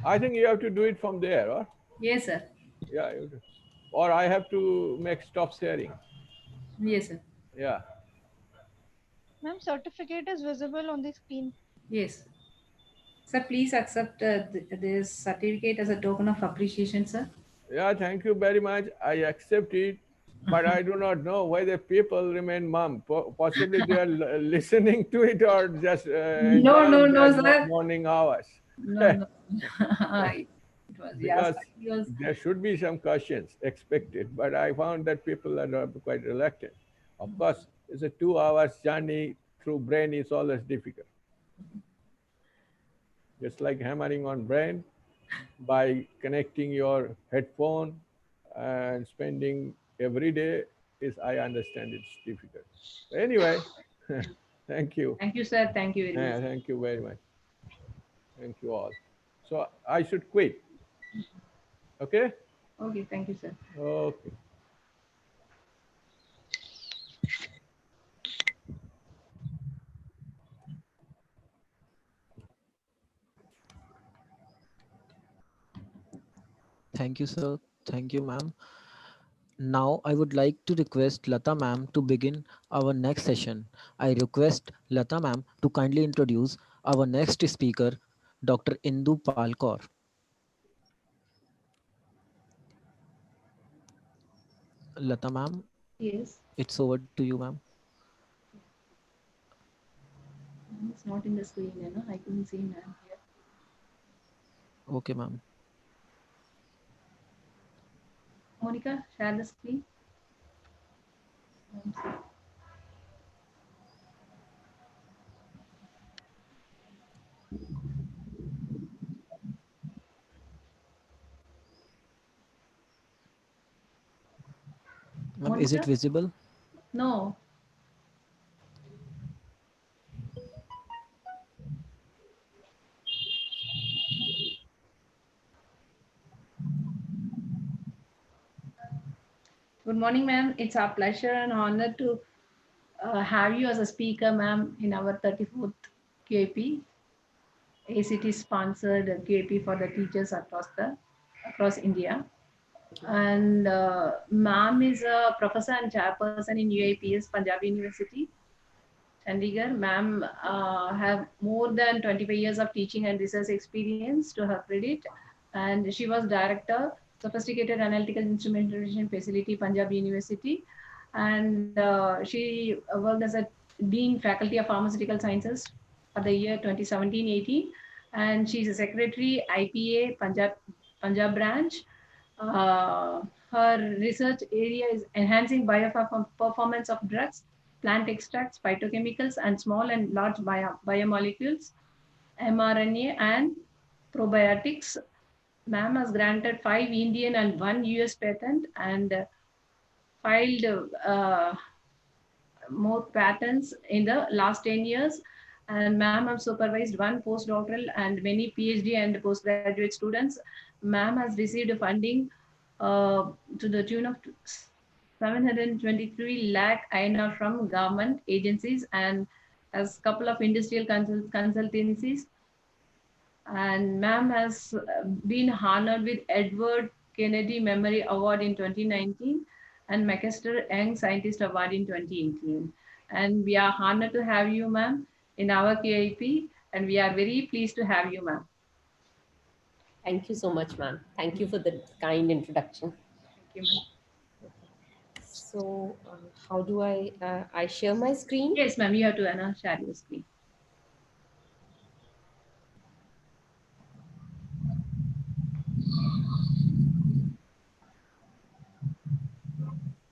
I think you have to do it from there, or Yes, sir. yeah, or I have to make stop sharing. Yes, sir. Yeah. Ma'am, certificate is visible on the screen. Yes. Sir, please accept this certificate as a token of appreciation, sir. Yeah, thank you very much. I accept it, but I do not know whether people remain mum. Possibly they are listening to it or just No, no, enjoying no, their sir. morning hours. No, no. It was, yes, Because it was. there should be some questions expected, but I found that people are not quite reluctant. Of course, it's a 2 hours journey through brain is always difficult. Just like hammering on brain by connecting your headphone and spending every day is, I understand it's difficult. Anyway, thank you. Thank you, sir. Thank you very much. Thank you very much. Thank you all. So I should quit. Okay? Okay, thank you, sir. Okay. Thank you, sir. Thank you, ma'am. Now, I would like to request Lata ma'am to begin our next session. I request Lata ma'am to kindly introduce our next speaker, Dr. Indu Palkor. Lata ma'am, Yes. it's over to you, ma'am. It's not in the screen, you know. I couldn't see ma'am here. Okay, ma'am. Monica, share the screen. Ma'am, is it Monica? visible? No. Good morning, ma'am. It's our pleasure and honor to have you as a speaker, ma'am, in our 34th QIP. ACT sponsored QIP for the teachers across India. And ma'am is a professor and chairperson in UIPS Punjab University, Chandigarh. Ma'am have more than 25 years of teaching and research experience to her credit. And she was director, Sophisticated Analytical Instrumentation Facility, Punjab University. And she worked as a Dean Faculty of Pharmaceutical Sciences for the year 2017-18. And she's a secretary, IPA, Punjab branch. Uh, Her research area is enhancing bioperformance of drugs, plant extracts, phytochemicals, and small and large biomolecules, mRNA, and probiotics. Ma'am has granted 5 Indian and 1 US patent and filed more patents in the last 10 years. And ma'am have supervised one postdoctoral and many PhD and postgraduate students. Ma'am has received funding to the tune of 723 lakh INR from government agencies and as couple of industrial consultancies. And ma'am has been honored with Edward Kennedy Memory Award in 2019 and Macaster Young Scientist Award in 2018. And we are honored to have you, ma'am, in our QIP, and we are very pleased to have you, ma'am. Thank you so much, ma'am. Thank you for the kind introduction. Thank you, ma'am. So, how do I share my screen? Yes, ma'am, you have to share your screen.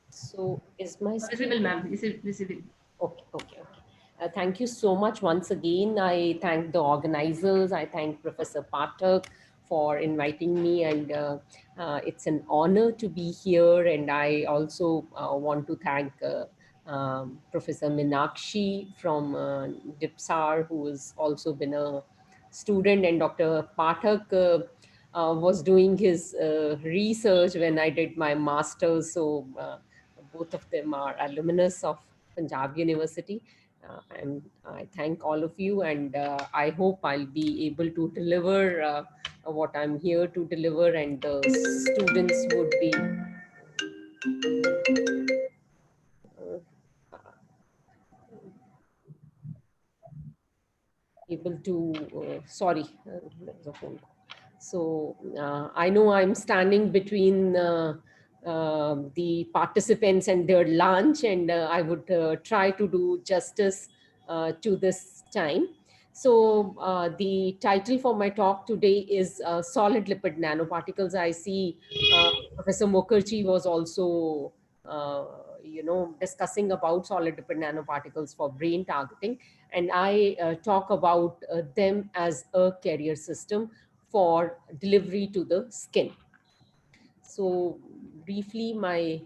So, is my screen Visible, ma'am. Is it visible? Okay, okay, okay. Thank you so much once again. I thank the organizers. I thank Professor Pathak for inviting me, and it's an honor to be here. And I also want to thank Professor Minakshi from DIPSAR, who has also been a student, and Dr. Pathak was doing his research when I did my master's. So both of them are alumnus of Punjab University. And I thank all of you, and I hope I'll be able to deliver what I'm here to deliver, and the students would be able to, sorry, there's a phone call. So I know I'm standing between the participants and their lunch, and I would try to do justice to this time. So the title for my talk today is Solid Lipid Nanoparticles. I see Professor Mukherjee was also discussing about solid lipid nanoparticles for brain targeting, and I talk about them as a carrier system for delivery to the skin. So briefly, my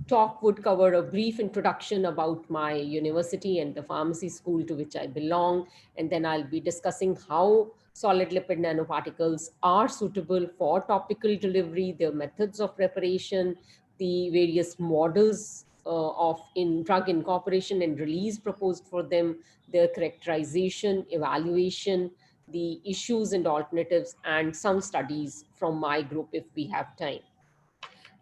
talk would cover a brief introduction about my university and the pharmacy school to which I belong. And then I'll be discussing how solid lipid nanoparticles are suitable for topical delivery, their methods of preparation, the various models of in drug incorporation and release proposed for them, their characterization, evaluation, the issues and alternatives, and some studies from my group if we have time.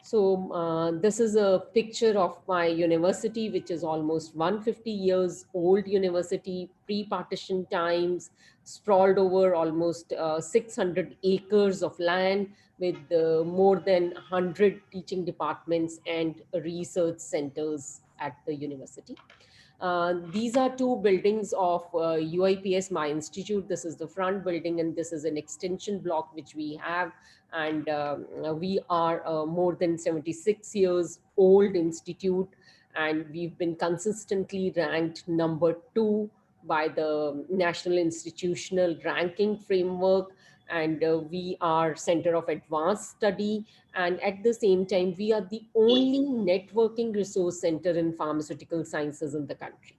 So this is a picture of my university, which is almost 150 years old university, pre-partition times, sprawled over almost 600 acres of land with more than 100 teaching departments and research centers at the university. These are two buildings of UIPS, my institute. This is the front building, and this is an extension block which we have. And we are a more than 76 years old institute, and we've been consistently ranked number 2 by the National Institutional Ranking Framework. And we are Center of Advanced Study, and at the same time we are the only networking resource center in pharmaceutical sciences in the country.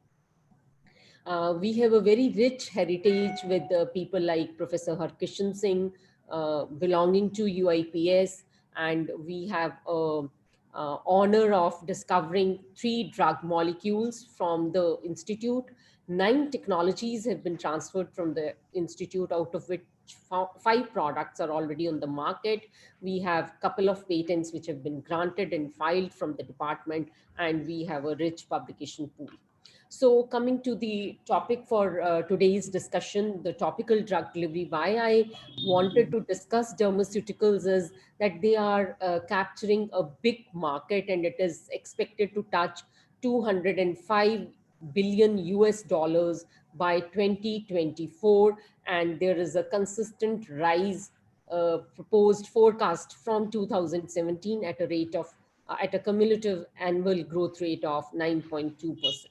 We have a very rich heritage with people like Professor Harkishan Singh belonging to UIPS, and we have honor of discovering 3 drug molecules from the institute. 9 technologies have been transferred from the institute, out of which 5 products are already on the market. We have a couple of patents which have been granted and filed from the department, and we have a rich publication pool. So coming to the topic for today's discussion, the topical drug delivery, why I wanted to discuss dermaceuticals is that they are capturing a big market, and it is expected to touch 205 billion US dollars by 2024. And there is a consistent rise proposed forecast from 2017 at a rate of at a cumulative annual growth rate of 9.2%.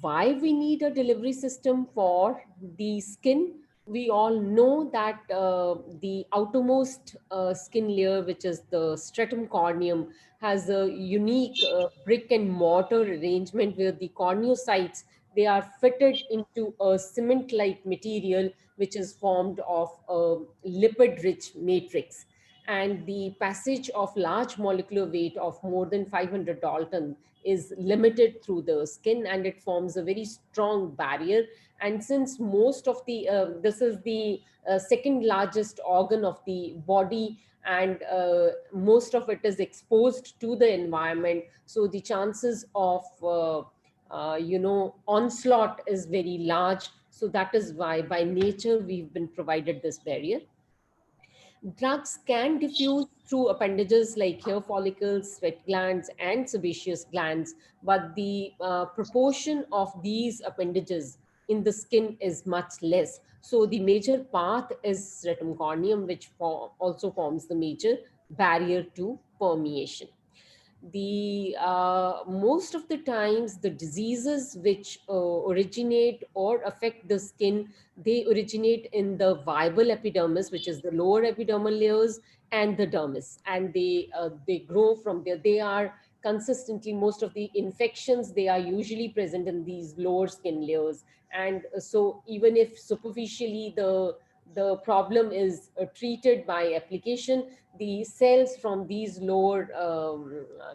Why we need a delivery system for the skin? We all know that the outermost skin layer, which is the stratum corneum, has a unique brick and mortar arrangement where the corneocytes, they are fitted into a cement-like material which is formed of a lipid-rich matrix. and the passage of large molecular weight of more than 500 Dalton is limited through the skin, and it forms a very strong barrier. And since most of the this is the second largest organ of the body, and most of it is exposed to the environment, so the chances of onslaught is very large. So that is why by nature we've been provided this barrier. Drugs can diffuse through appendages like hair follicles, sweat glands, and sebaceous glands, but the proportion of these appendages in the skin is much less. So the major path is stratum corneum, which also forms the major barrier to permeation. The most of the times the diseases which originate or affect the skin, they originate in the viable epidermis, which is the lower epidermal layers, and the dermis, and they grow from there. They are consistently, most of the infections, they are usually present in these lower skin layers. And so even if superficially the problem is treated by application, the cells from these lower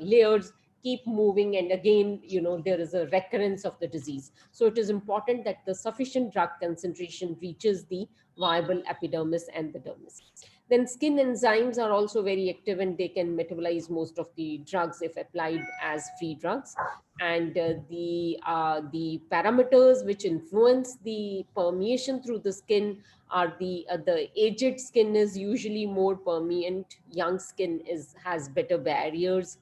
layers keep moving, and again, there is a recurrence of the disease. So it is important that the sufficient drug concentration reaches the viable epidermis and the dermis. Then skin enzymes are also very active, and they can metabolize most of the drugs if applied as free drugs. And the parameters which influence the permeation through the skin are the aged skin is usually more permeant, young skin has better barriers.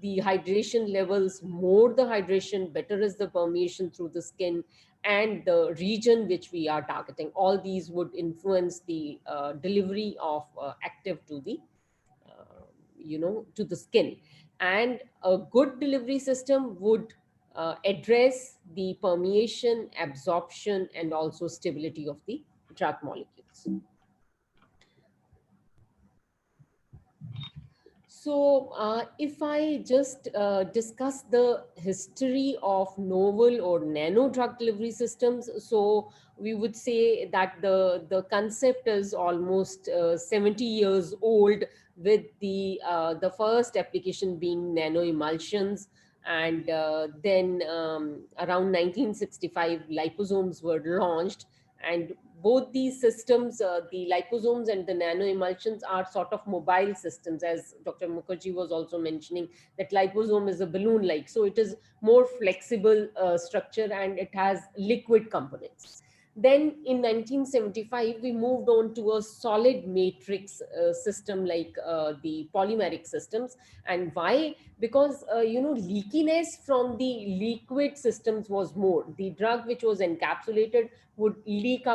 The hydration levels, more the hydration, better is the permeation through the skin, and the region which we are targeting. All these would influence the delivery of active to the to the skin. And a good delivery system would address the permeation, absorption, and also stability of the drug molecules. So if I just discuss the history of novel or nano drug delivery systems, so we would say that the concept is almost 70 years old, with the first application being nano emulsions. And then around 1965, liposomes were launched. And both these systems, the liposomes and the nano emulsions, are sort of mobile systems, as Dr. Mukherjee was also mentioning, that liposome is a balloon like. So it is more flexible structure, and it has liquid components. Then in 1975, we moved on to a solid matrix system like the polymeric systems. And why? Because, leakiness from the liquid systems was more. The drug which was encapsulated would leach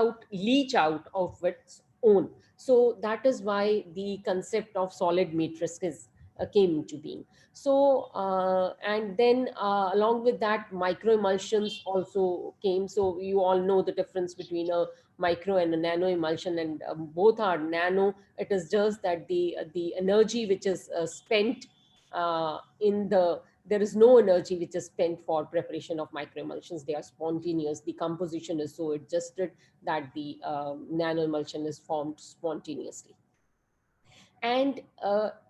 out of its own. So that is why the concept of solid matrices came into being. So and then along with that, micro emulsions also came. So you all know the difference between a micro and a nano emulsion, and both are nano. It is just that the energy which is spent in the there is no energy which is spent for preparation of microemulsions. They are spontaneous. The composition is so adjusted that the nanoemulsion is formed spontaneously. And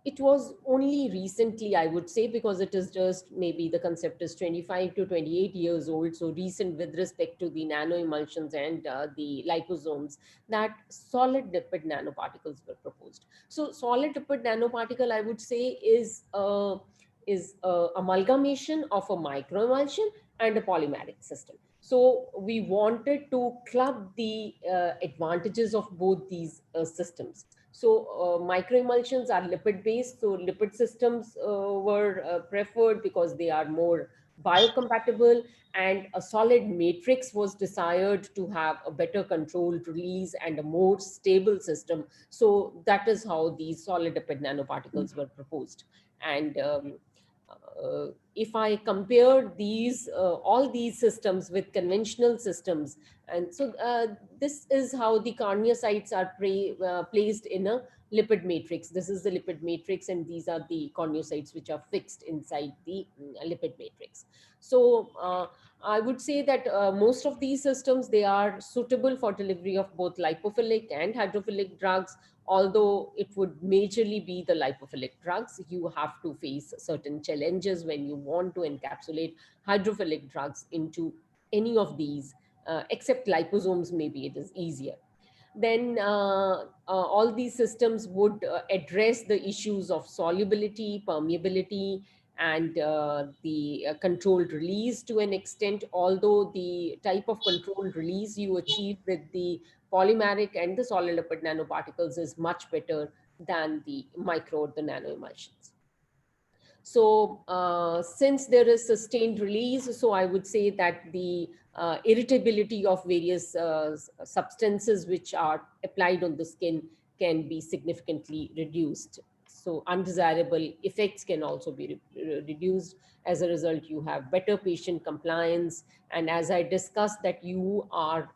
it was only recently, I would say, because it is just maybe the concept is 25 to 28 years old, so recent with respect to the nanoemulsions and the liposomes, that solid lipid nanoparticles were proposed. So solid lipid nanoparticle, I would say, is a amalgamation of a microemulsion and a polymeric system. So we wanted to club the advantages of both these systems. So microemulsions are lipid based. So lipid systems were preferred because they are more biocompatible, and a solid matrix was desired to have a better controlled release and a more stable system. So that is how these solid lipid nanoparticles were proposed. And if I compare these all these systems with conventional systems, and so this is how the corneocytes are placed in a lipid matrix. This is the lipid matrix, and these are the corneocytes which are fixed inside the lipid matrix. So I would say that most of these systems, they are suitable for delivery of both lipophilic and hydrophilic drugs. Although it would majorly be the lipophilic drugs, you have to face certain challenges when you want to encapsulate hydrophilic drugs into any of these, except liposomes, maybe it is easier. Then all these systems would address the issues of solubility, permeability, and the controlled release to an extent, although the type of controlled release you achieve with the polymeric and the solid lipid nanoparticles is much better than the micro or the nano emulsions. So since there is sustained release, so I would say that the irritability of various substances which are applied on the skin can be significantly reduced. So undesirable effects can also be reduced. As a result, you have better patient compliance. And as I discussed, that you are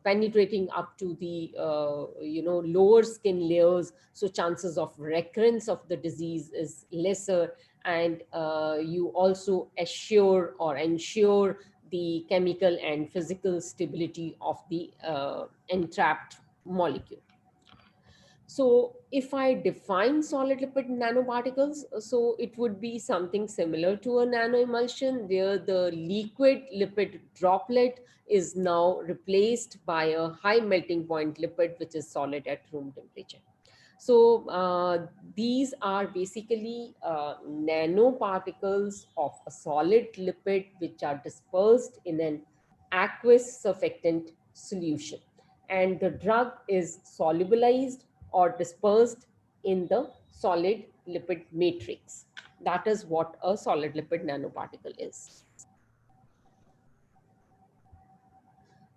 penetrating up to the lower skin layers, so chances of recurrence of the disease is lesser, and you also assure or ensure the chemical and physical stability of the entrapped molecule. So if I define solid lipid nanoparticles, so it would be something similar to a nanoemulsion where the liquid lipid droplet is now replaced by a high melting point lipid, which is solid at room temperature. So these are basically nanoparticles of a solid lipid which are dispersed in an aqueous surfactant solution. And the drug is solubilized or dispersed in the solid lipid matrix. That is what a solid lipid nanoparticle is.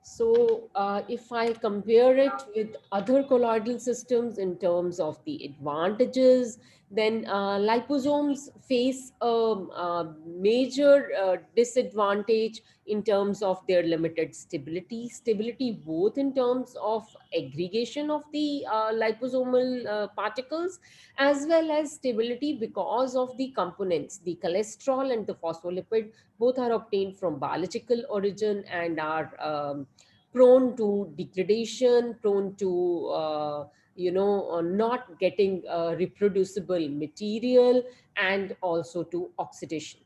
So if I compare it with other colloidal systems in terms of the advantages, then liposomes face a major disadvantage in terms of their limited stability. Stability both in terms of aggregation of the liposomal particles, as well as stability because of the components. The cholesterol and the phospholipid both are obtained from biological origin and are prone to degradation, prone to not getting reproducible material, and also to oxidation.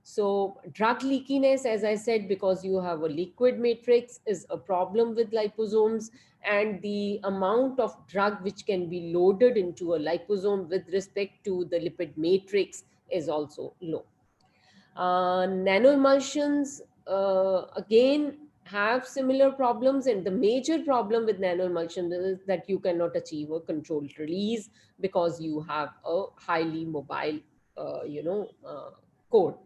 So drug leakiness, as I said, because you have a liquid matrix, is a problem with liposomes, and the amount of drug which can be loaded into a liposome with respect to the lipid matrix is also low. Nanoemulsions, again, have similar problems, and the major problem with nanoemulsion is that you cannot achieve a controlled release because you have a highly mobile core.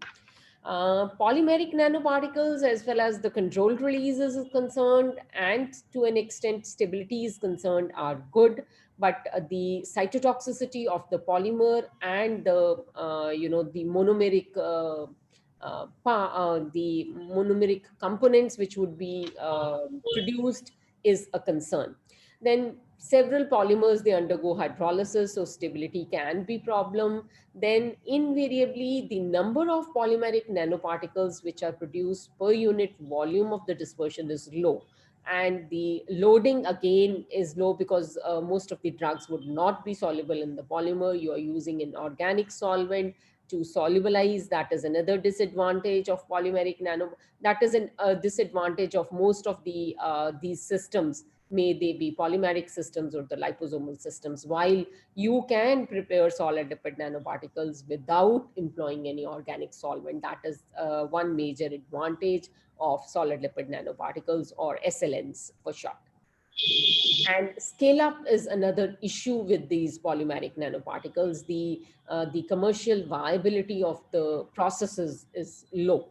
Polymeric nanoparticles, as well as the controlled release is concerned, and to an extent stability is concerned, are good, but the cytotoxicity of the polymer and the the monomeric the monomeric components which would be produced is a concern. Then several polymers, they undergo hydrolysis, so stability can be problem. Then invariably the number of polymeric nanoparticles which are produced per unit volume of the dispersion is low, and the loading again is low because most of the drugs would not be soluble in the polymer. You are using an organic solvent to solubilize. That is another disadvantage of polymeric nano. That is a disadvantage of most of the these systems, may they be polymeric systems or the liposomal systems. While you can prepare solid lipid nanoparticles without employing any organic solvent, that is one major advantage of solid lipid nanoparticles, or SLNs for short. And scale up is another issue with these polymeric nanoparticles. The commercial viability of the processes is low.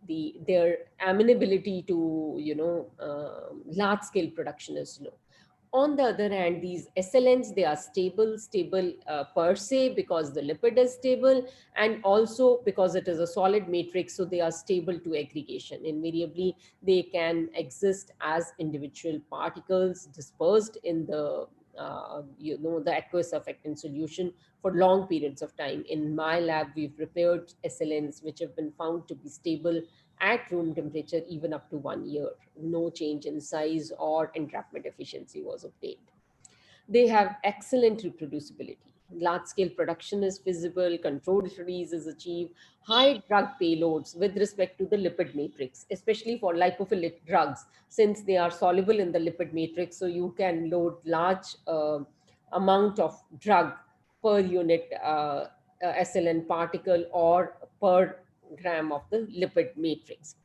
Their amenability to large scale production is low. On the other hand, these SLNs, they are stable per se because the lipid is stable, and also because it is a solid matrix, so they are stable to aggregation. Invariably, they can exist as individual particles dispersed in the the aqueous surfactant solution for long periods of time. In my lab, we've prepared SLNs which have been found to be stable at room temperature even up to 1 year. No change in size or entrapment efficiency was obtained. They have excellent reproducibility. Large scale production is feasible, controlled release is achieved, high drug payloads with respect to the lipid matrix, especially for lipophilic drugs, since they are soluble in the lipid matrix. So you can load large amount of drug per unit SLN particle or per gram of the lipid matrix.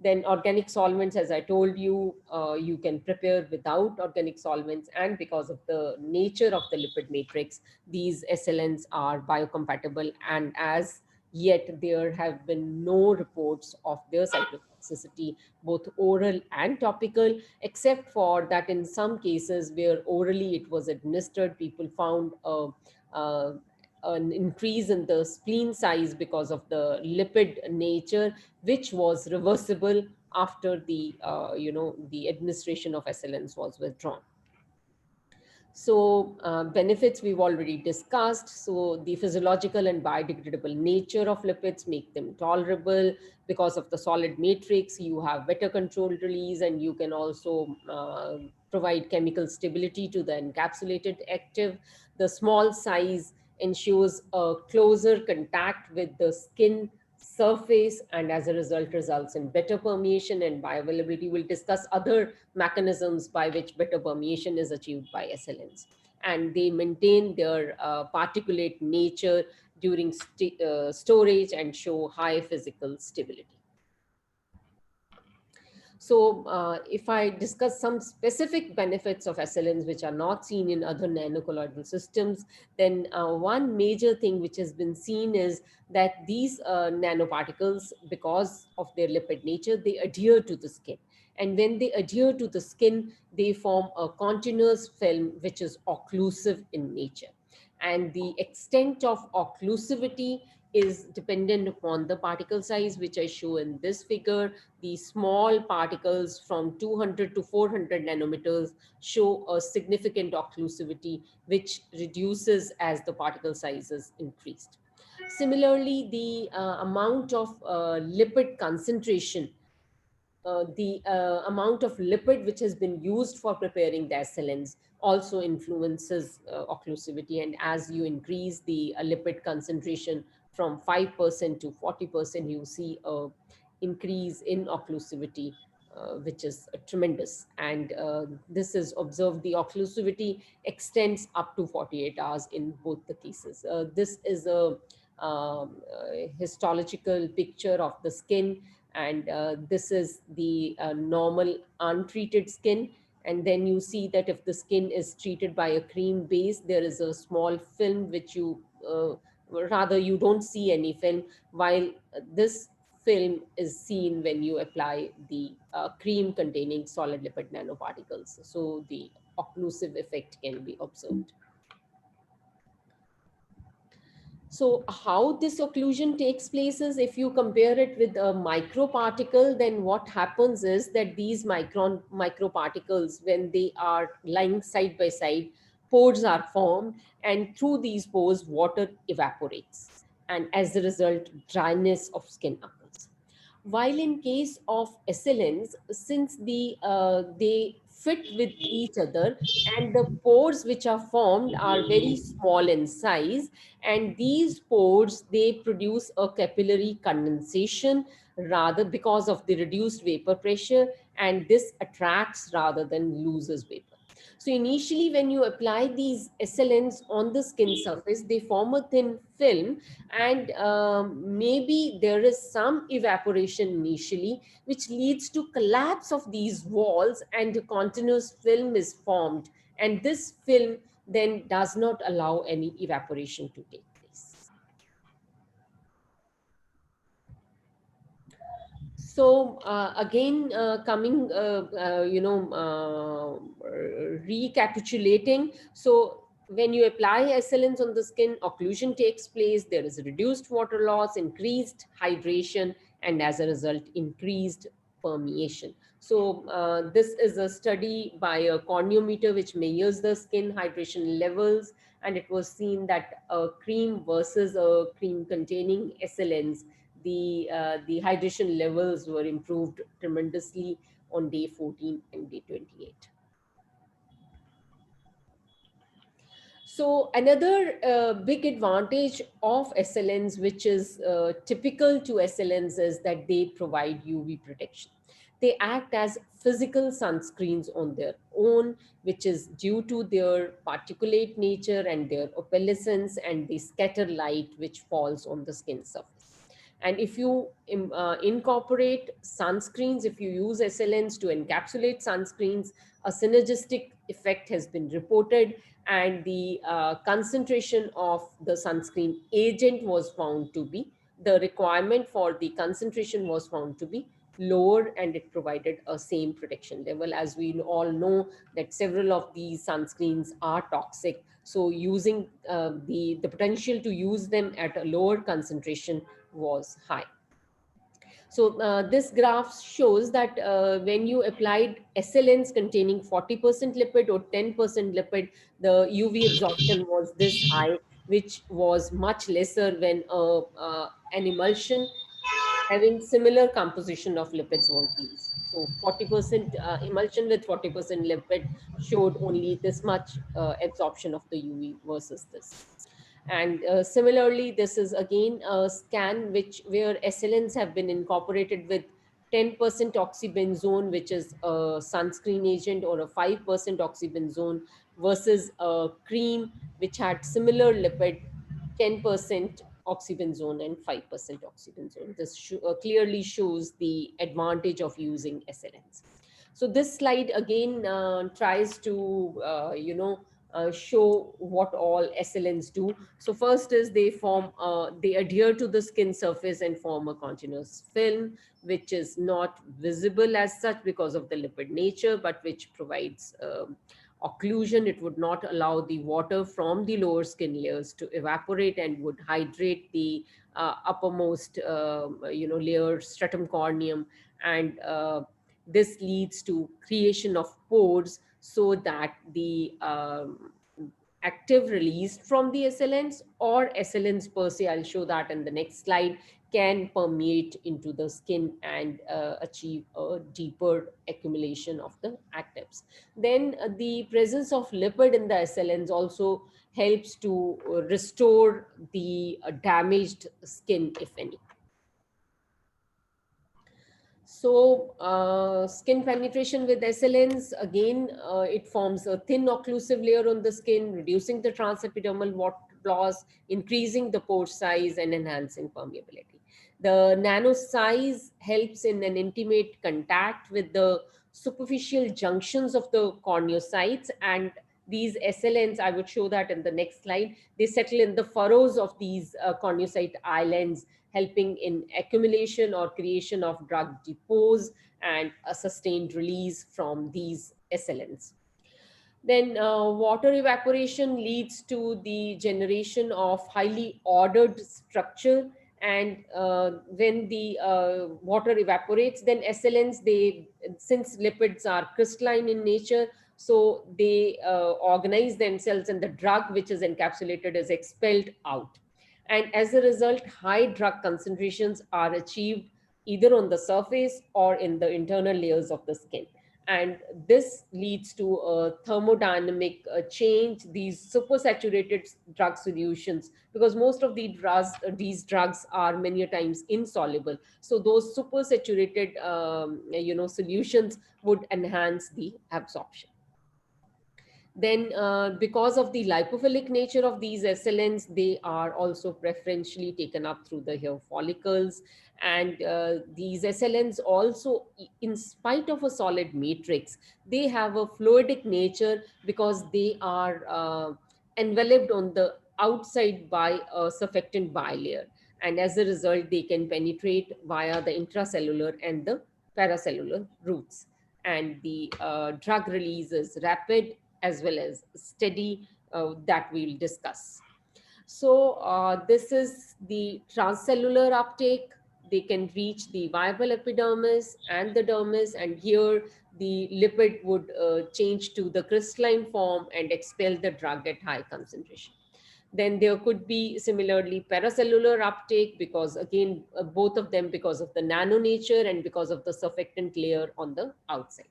Then organic solvents, as I told you, you can prepare without organic solvents. And because of the nature of the lipid matrix, these SLNs are biocompatible. And as yet, there have been no reports of their cytotoxicity, both oral and topical, except for that in some cases where orally it was administered, people found uh, an increase in the spleen size because of the lipid nature, which was reversible after the the administration of SLNs was withdrawn. So benefits we've already discussed. So the physiological and biodegradable nature of lipids make them tolerable. Because of the solid matrix, you have better controlled release, and you can also provide chemical stability to the encapsulated active. The small size ensures a closer contact with the skin surface, and as a result results in better permeation and bioavailability. We'll discuss other mechanisms by which better permeation is achieved by SLNs. And they maintain their particulate nature during storage and show high physical stability. So if I discuss some specific benefits of SLNs which are not seen in other nanocolloidal systems, then one major thing which has been seen is that these nanoparticles, because of their lipid nature, they adhere to the skin. And when they adhere to the skin, they form a continuous film which is occlusive in nature. And the extent of occlusivity is dependent upon the particle size, which I show in this figure. The small particles from 200 to 400 nanometers show a significant occlusivity, which reduces as the particle size is increased. Similarly, the amount of lipid concentration, the amount of lipid which has been used for preparing the SLNs also influences occlusivity. And as you increase the lipid concentration from 5% to 40%, you see a increase in occlusivity, which is tremendous. And this is observed, the occlusivity extends up to 48 hours in both the cases. This is a histological picture of the skin, and this is the normal untreated skin. And then you see that if the skin is treated by a cream base, there is a small film which you rather you don't see any film, while this film is seen when you apply the cream containing solid lipid nanoparticles. So the occlusive effect can be observed. So how this occlusion takes place is, if you compare it with a microparticle, then what happens is that these microparticles, when they are lying side by side, pores are formed, and through these pores, water evaporates. And as a result, dryness of skin occurs. While in case of SLNs, since they fit with each other, and the pores which are formed are very small in size, and these pores, they produce a capillary condensation rather because of the reduced vapor pressure, and this attracts rather than loses vapor. So initially, when you apply these SLNs on the skin surface, they form a thin film, and maybe there is some evaporation initially, which leads to collapse of these walls, and a continuous film is formed. And this film then does not allow any evaporation to take place. So again, recapitulating. So when you apply SLNs on the skin, occlusion takes place. There is reduced water loss, increased hydration, and as a result, increased permeation. So this is a study by a corneometer which measures the skin hydration levels, and it was seen that a cream versus a cream containing SLNs, the hydration levels were improved tremendously on day 14 and day 28. So another big advantage of SLNs, which is typical to SLNs, is that they provide UV protection. They act as physical sunscreens on their own, which is due to their particulate nature and their opalescence, and they scatter light which falls on the skin surface. And if you incorporate sunscreens, if you use SLNs to encapsulate sunscreens, a synergistic effect has been reported, and the concentration of the sunscreen agent was found to be, the requirement for the concentration was found to be lower, and it provided a same protection level. As we all know that several of these sunscreens are toxic, so using the potential to use them at a lower concentration was high. So this graph shows that when you applied SLNs containing 40% lipid or 10% lipid, the UV absorption was this high, which was much lesser when an emulsion having similar composition of lipids was used. So 40% emulsion with 40% lipid showed only this much absorption of the UV versus this. And similarly, this is again a scan where SLNs have been incorporated with 10% oxybenzone, which is a sunscreen agent, or a 5% oxybenzone, versus a cream which had similar lipid, 10% oxybenzone and 5% oxybenzone. This clearly shows the advantage of using SLNs. So this slide again tries to, show what all SLNs do. So first is they adhere to the skin surface and form a continuous film, which is not visible as such because of the lipid nature, but which provides occlusion. It would not allow the water from the lower skin layers to evaporate and would hydrate the uppermost, layer, stratum corneum, and this leads to creation of pores, so that the active released from the SLNs or SLNs per se, I'll show that in the next slide, can permeate into the skin and achieve a deeper accumulation of the actives. Then the presence of lipid in the SLNs also helps to restore the damaged skin, if any. So skin penetration with SLNs, again, it forms a thin occlusive layer on the skin, reducing the transepidermal water loss, increasing the pore size, and enhancing permeability. The nano size helps in an intimate contact with the superficial junctions of the corneocytes, and these SLNs, I would show that in the next slide, they settle in the furrows of these corneocyte islands, helping in accumulation or creation of drug depots and a sustained release from these SLNs. Then water evaporation leads to the generation of highly ordered structure, and when the water evaporates, then SLNs, since lipids are crystalline in nature, so they organize themselves, and the drug which is encapsulated is expelled out. And as a result, high drug concentrations are achieved either on the surface or in the internal layers of the skin. And this leads to a thermodynamic change, these supersaturated drug solutions, because most of these drugs are many times insoluble. So those supersaturated solutions would enhance the absorption. Then because of the lipophilic nature of these SLNs, they are also preferentially taken up through the hair follicles. And these SLNs also, in spite of a solid matrix, they have a fluidic nature because they are enveloped on the outside by a surfactant bilayer. And as a result, they can penetrate via the intracellular and the paracellular routes. And the drug release is rapid as well as steady, that we'll discuss. So this is the transcellular uptake. They can reach the viable epidermis and the dermis, and here the lipid would change to the crystalline form and expel the drug at high concentration. Then there could be similarly paracellular uptake, because again, both of them because of the nano nature and because of the surfactant layer on the outside.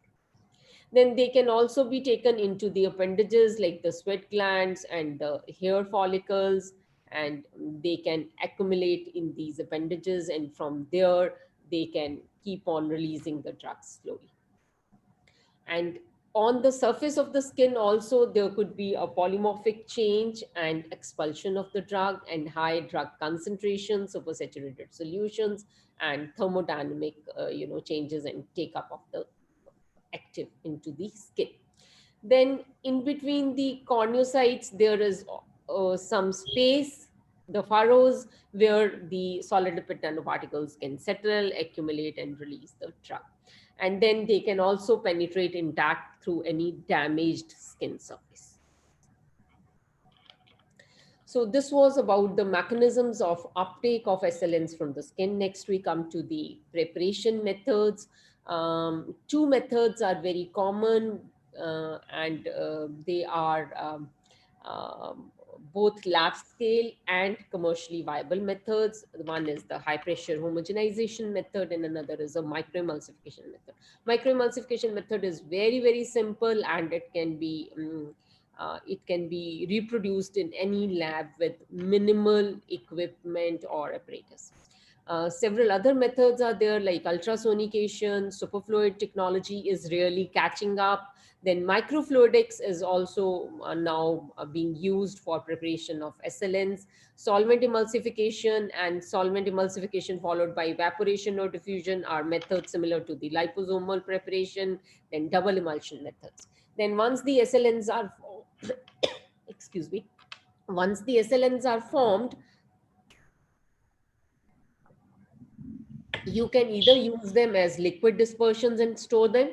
Then they can also be taken into the appendages like the sweat glands and the hair follicles, and they can accumulate in these appendages, and from there they can keep on releasing the drugs slowly. And on the surface of the skin also, there could be a polymorphic change and expulsion of the drug, and high drug concentrations, supersaturated solutions, and thermodynamic changes and take up of the active into the skin. Then in between the corneocytes, there is some space, the furrows, where the solid lipid nanoparticles can settle, accumulate, and release the drug. And then they can also penetrate intact through any damaged skin surface. So this was about the mechanisms of uptake of SLNs from the skin. Next, we come to the preparation methods. Two methods are very common, and they are both lab scale and commercially viable methods. One is the high pressure homogenization method, and another is a microemulsification method. Microemulsification method is very, very simple, and it can be reproduced in any lab with minimal equipment or apparatus. Several other methods are there, like ultrasonication, superfluid technology is really catching up. Then microfluidics is also now being used for preparation of SLNs. Solvent emulsification and solvent emulsification followed by evaporation or diffusion are methods similar to the liposomal preparation. Then double emulsion methods. Then once the SLNs are excuse me, once the SLNs are formed, you can either use them as liquid dispersions and store them,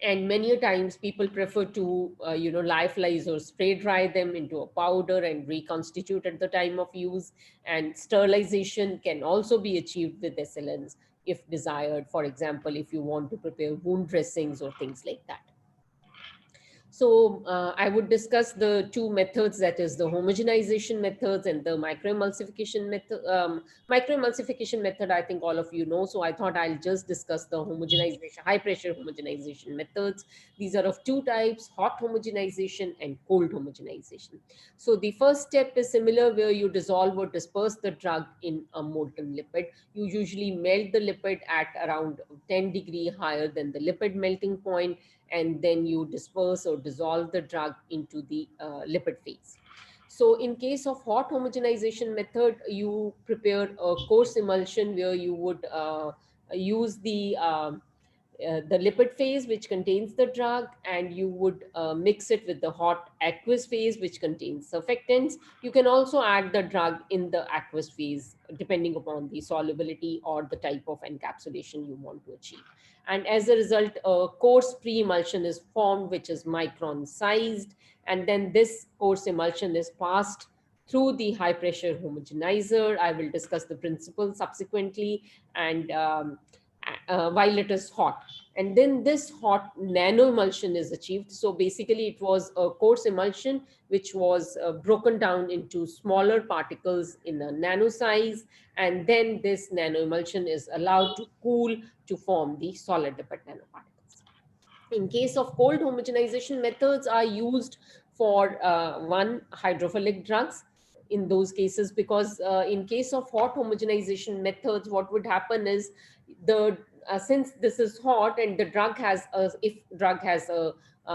and many times people prefer to lyophilize or spray dry them into a powder and reconstitute at the time of use. And sterilization can also be achieved with SLNs if desired, for example if you want to prepare wound dressings or things like that. So I would discuss the two methods, that is the homogenization methods and the microemulsification method. Microemulsification method, I think all of you know, so I thought I'll just discuss the homogenization, high pressure homogenization methods. These are of two types, hot homogenization and cold homogenization. So the first step is similar, where you dissolve or disperse the drug in a molten lipid. You usually melt the lipid at around 10 degrees higher than the lipid melting point, and then you disperse or dissolve the drug into the lipid phase. So in case of hot homogenization method, you prepare a coarse emulsion where you would use the lipid phase, which contains the drug, and you would mix it with the hot aqueous phase, which contains surfactants. You can also add the drug in the aqueous phase, depending upon the solubility or the type of encapsulation you want to achieve. And as a result, a coarse pre-emulsion is formed, which is micron sized. And then this coarse emulsion is passed through the high pressure homogenizer. I will discuss the principle subsequently, and while it is hot. And then this hot nano emulsion is achieved. So basically it was a coarse emulsion which was broken down into smaller particles in a nano size, and then this nano emulsion is allowed to cool to form the solid lipid nanoparticles. In case of cold homogenization, methods are used for one, hydrophilic drugs in those cases, because in case of hot homogenization methods, what would happen is the since this is hot and the drug has if drug has a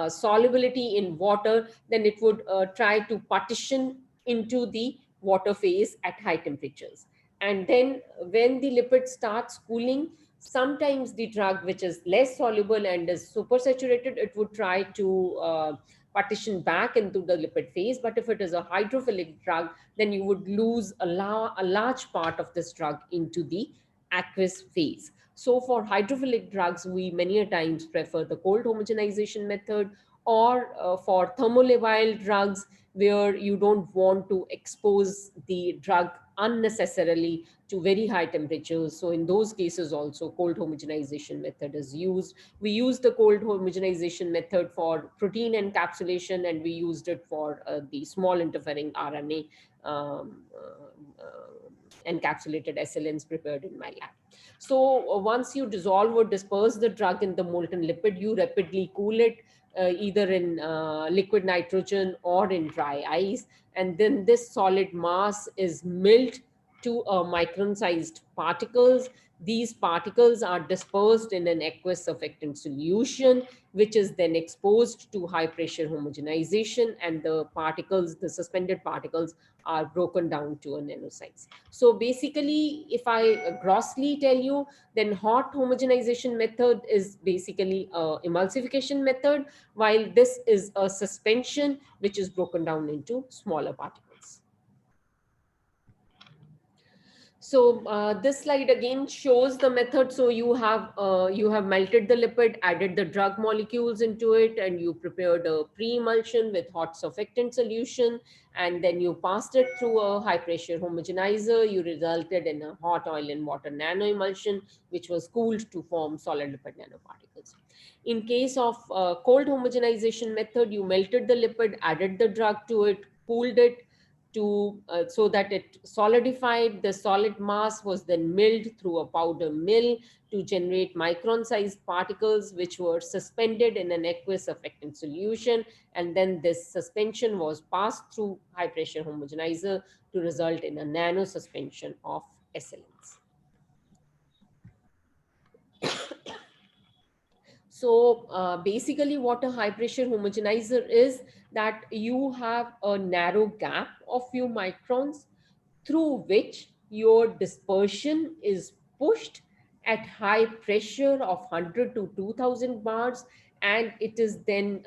solubility in water, then it would try to partition into the water phase at high temperatures. And then when the lipid starts cooling, sometimes the drug which is less soluble and is supersaturated, it would try to partition back into the lipid phase. But if it is a hydrophilic drug, then you would lose a large part of this drug into the aqueous phase. So for hydrophilic drugs, we many a times prefer the cold homogenization method, or for thermolabile drugs, where you don't want to expose the drug unnecessarily to very high temperatures. So in those cases also cold homogenization method is used. We use the cold homogenization method for protein encapsulation, and we used it for the small interfering RNA encapsulated SLNs prepared in my lab. So once you dissolve or disperse the drug in the molten lipid, you rapidly cool it either in liquid nitrogen or in dry ice. And then this solid mass is milled to micron-sized particles. These particles are dispersed in an aqueous surfactant solution, which is then exposed to high pressure homogenization, and the particles, the suspended particles, are broken down to a nanosize. So basically, if I grossly tell you, then hot homogenization method is basically a emulsification method, while this is a suspension which is broken down into smaller particles. So this slide again shows the method. So you have melted the lipid, added the drug molecules into it, and you prepared a pre-emulsion with hot surfactant solution, and then you passed it through a high pressure homogenizer. You resulted in a hot oil and water nanoemulsion, which was cooled to form solid lipid nanoparticles. In case of cold homogenization method, you melted the lipid, added the drug to it, cooled it to so that it solidified. The solid mass was then milled through a powder mill to generate micron-sized particles, which were suspended in an aqueous surfactant solution, and then this suspension was passed through high pressure homogenizer to result in a nano suspension of SLNs. So basically what a high pressure homogenizer is, that you have a narrow gap of few microns through which your dispersion is pushed at high pressure of 100 to 2000 bars, and it is then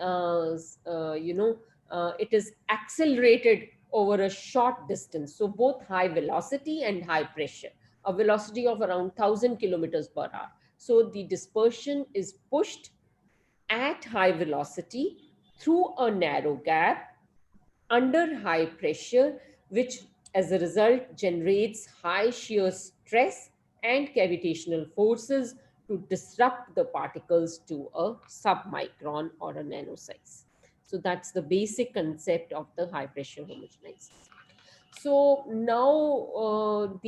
it is accelerated over a short distance. So both high velocity and high pressure, a velocity of around 1000 kilometers per hour. So the dispersion is pushed at high velocity through a narrow gap under high pressure, which as a result generates high shear stress and gravitational forces to disrupt the particles to a submicron or a nanosize. So that's the basic concept of the high pressure homogenizer. So now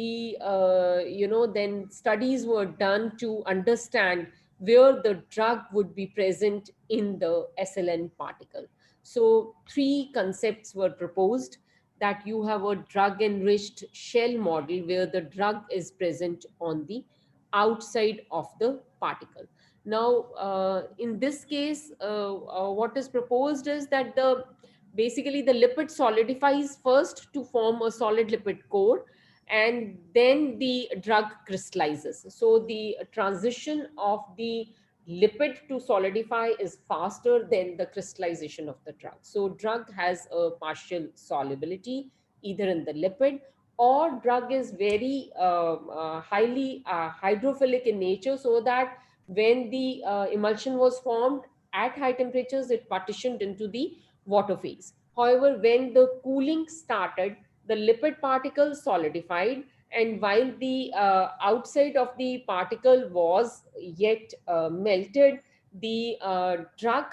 then studies were done to understand where the drug would be present in the SLN particle. So three concepts were proposed: that you have a drug enriched shell model where the drug is present on the outside of the particle. Now in this case what is proposed is that basically the lipid solidifies first to form a solid lipid core, and then the drug crystallizes. So the transition of the lipid to solidify is faster than the crystallization of the drug. So drug has a partial solubility either in the lipid, or drug is very highly hydrophilic in nature, so that when the emulsion was formed at high temperatures, it partitioned into the water phase. However, when the cooling started, the lipid particles solidified, and while the outside of the particle was yet melted, the drug,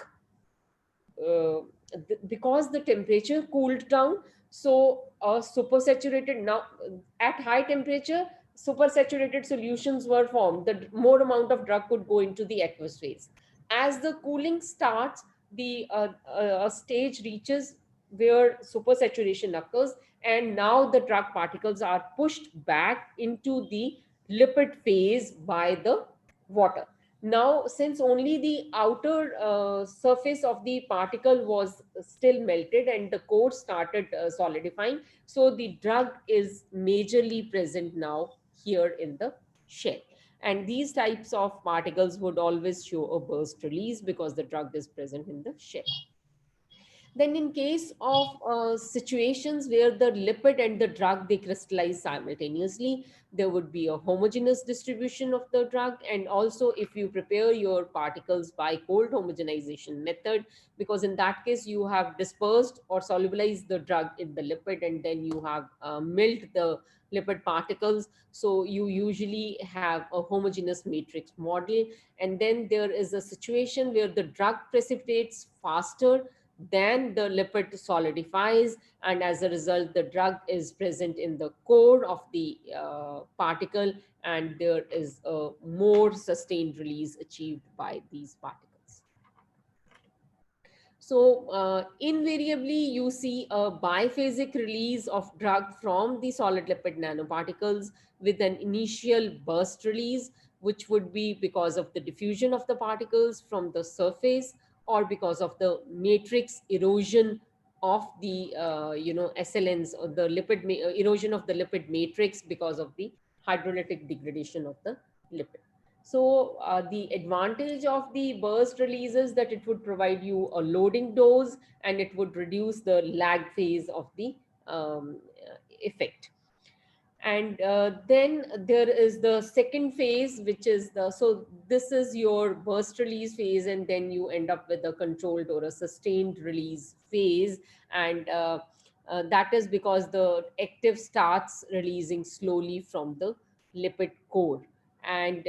because the temperature cooled down, so supersaturated, now at high temperature, supersaturated solutions were formed. The more amount of drug could go into the aqueous phase. As the cooling starts, the a stage reaches where supersaturation occurs, and now the drug particles are pushed back into the lipid phase by the water. Now, since only the outer surface of the particle was still melted and the core started solidifying, so the drug is majorly present now here in the shell. And these types of particles would always show a burst release because the drug is present in the shell. Then in case of situations where the lipid and the drug, they crystallize simultaneously, there would be a homogeneous distribution of the drug. And also if you prepare your particles by cold homogenization method, because in that case you have dispersed or solubilized the drug in the lipid, and then you have milled the lipid particles. So you usually have a homogeneous matrix model. And then there is a situation where the drug precipitates faster than the lipid solidifies, and as a result the drug is present in the core of the particle, and there is a more sustained release achieved by these particles. So invariably you see a biphasic release of drug from the solid lipid nanoparticles with an initial burst release, which would be because of the diffusion of the particles from the surface, or because of the matrix erosion of the SLNs, or the erosion of the lipid matrix because of the hydrolytic degradation of the lipid. So the advantage of the burst release is that it would provide you a loading dose, and it would reduce the lag phase of the effect. And then there is the second phase, which is so this is your burst release phase, and then you end up with a controlled or a sustained release phase. And that is because the active starts releasing slowly from the lipid core. And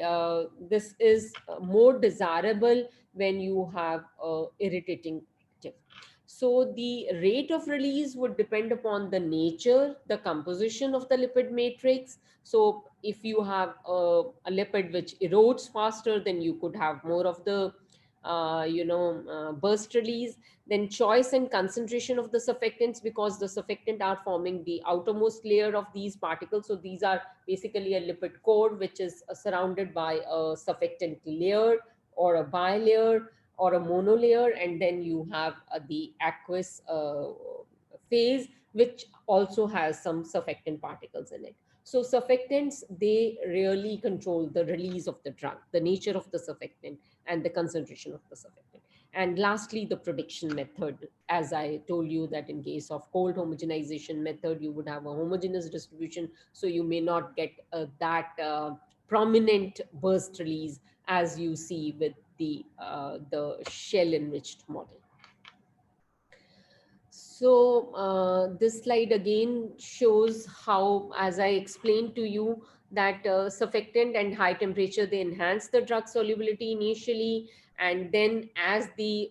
this is more desirable when you have irritating active. So the rate of release would depend upon the nature, the composition of the lipid matrix. So if you have a lipid which erodes faster, then you could have more of the burst release. Then choice and concentration of the surfactants, because the surfactant are forming the outermost layer of these particles. So these are basically a lipid core which is surrounded by a surfactant layer or a bilayer or a monolayer, and then you have the aqueous phase, which also has some surfactant particles in it. So surfactants, they really control the release of the drug, the nature of the surfactant and the concentration of the surfactant. And lastly, the prediction method. As I told you that in case of cold homogenization method, you would have a homogeneous distribution, so you may not get that prominent burst release as you see with the shell enriched model. So this slide again shows how, as I explained to you, that surfactant and high temperature, they enhance the drug solubility initially, and then as the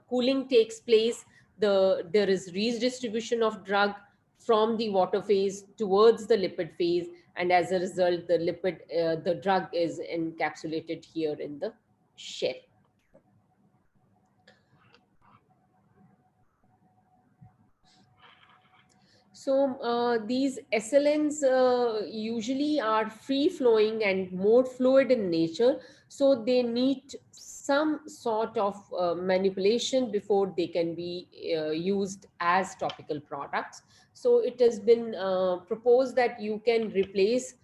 cooling takes place, there is redistribution of drug from the water phase towards the lipid phase, and as a result the drug is encapsulated here in the shell. So these SLNs usually are free flowing and more fluid in nature. So they need some sort of manipulation before they can be used as topical products. So it has been proposed that you can replace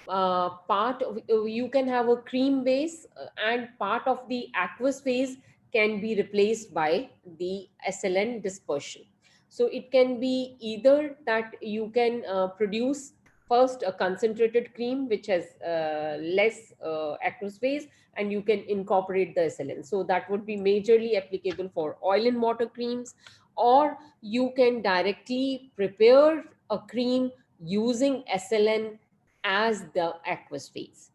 part of, you can have a cream base and part of the aqueous phase can be replaced by the SLN dispersion. So it can be either that you can produce first a concentrated cream which has less aqueous phase, and you can incorporate the SLN. So that would be majorly applicable for oil and water creams, or you can directly prepare a cream using SLN as the aqueous phase.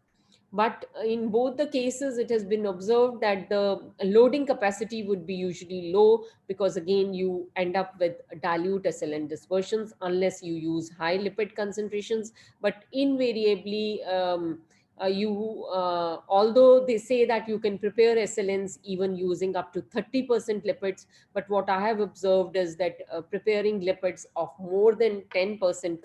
But in both the cases, it has been observed that the loading capacity would be usually low, because again, you end up with dilute SLN dispersions unless you use high lipid concentrations. But invariably, although they say that you can prepare SLNs even using up to 30% lipids, but what I have observed is that preparing lipids of more than 10%,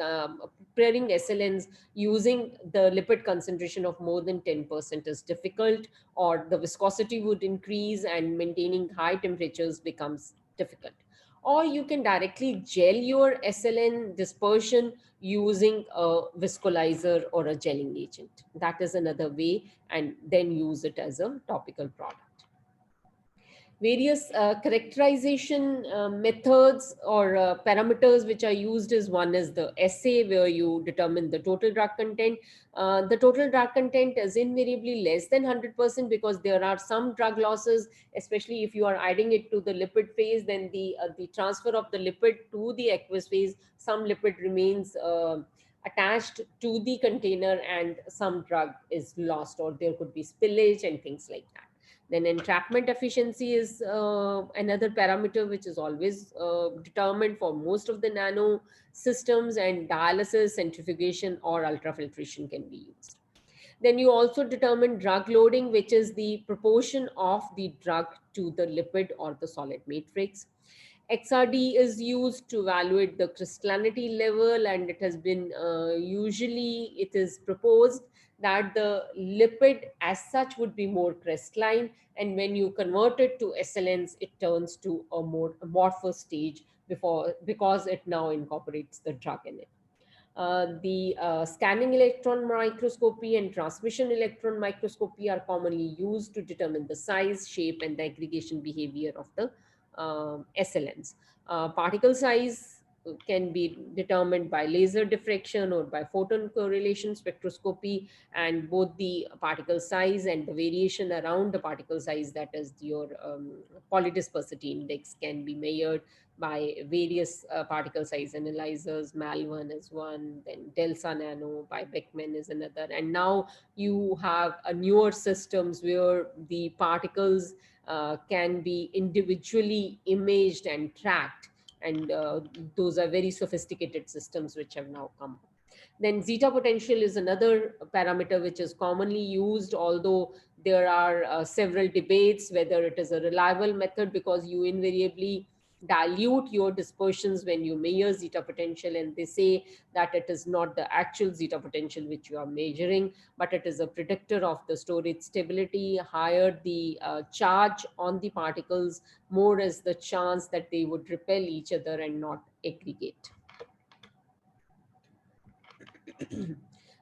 preparing SLNs using the lipid concentration of more than 10% is difficult, or the viscosity would increase and maintaining high temperatures becomes difficult. Or you can directly gel your SLN dispersion using a viscolizer or a gelling agent. That is another way, and then use it as a topical product. Various characterization methods or parameters which are used is, one is the assay, where you determine the total drug content. The total drug content is invariably less than 100% because there are some drug losses, especially if you are adding it to the lipid phase. Then the transfer of the lipid to the aqueous phase, some lipid remains attached to the container and some drug is lost, or there could be spillage and things like that. Then entrapment efficiency is another parameter which is always determined for most of the nano systems, and dialysis, centrifugation, or ultrafiltration can be used. Then you also determine drug loading, which is the proportion of the drug to the lipid or the solid matrix. XRD is used to evaluate the crystallinity level, and it has been usually it is proposed that the lipid as such would be more crystalline, and when you convert it to SLNs, it turns to a more amorphous stage because it now incorporates the drug in it. The scanning electron microscopy and transmission electron microscopy are commonly used to determine the size, shape, and the aggregation behavior of the SLNs. Particle size can be determined by laser diffraction or by photon correlation spectroscopy, and both the particle size and the variation around the particle size, that is your polydispersity index, can be measured by various particle size analyzers. MAL1 is one, then DELSA Nano by Beckman is another. And now you have a newer systems where the particles can be individually imaged and tracked. And those are very sophisticated systems which have now come. Then zeta potential is another parameter which is commonly used, although there are several debates whether it is a reliable method, because you invariably dilute your dispersions when you measure zeta potential, and they say that it is not the actual zeta potential which you are measuring, but it is a predictor of the storage stability. Higher the charge on the particles, more is the chance that they would repel each other and not aggregate.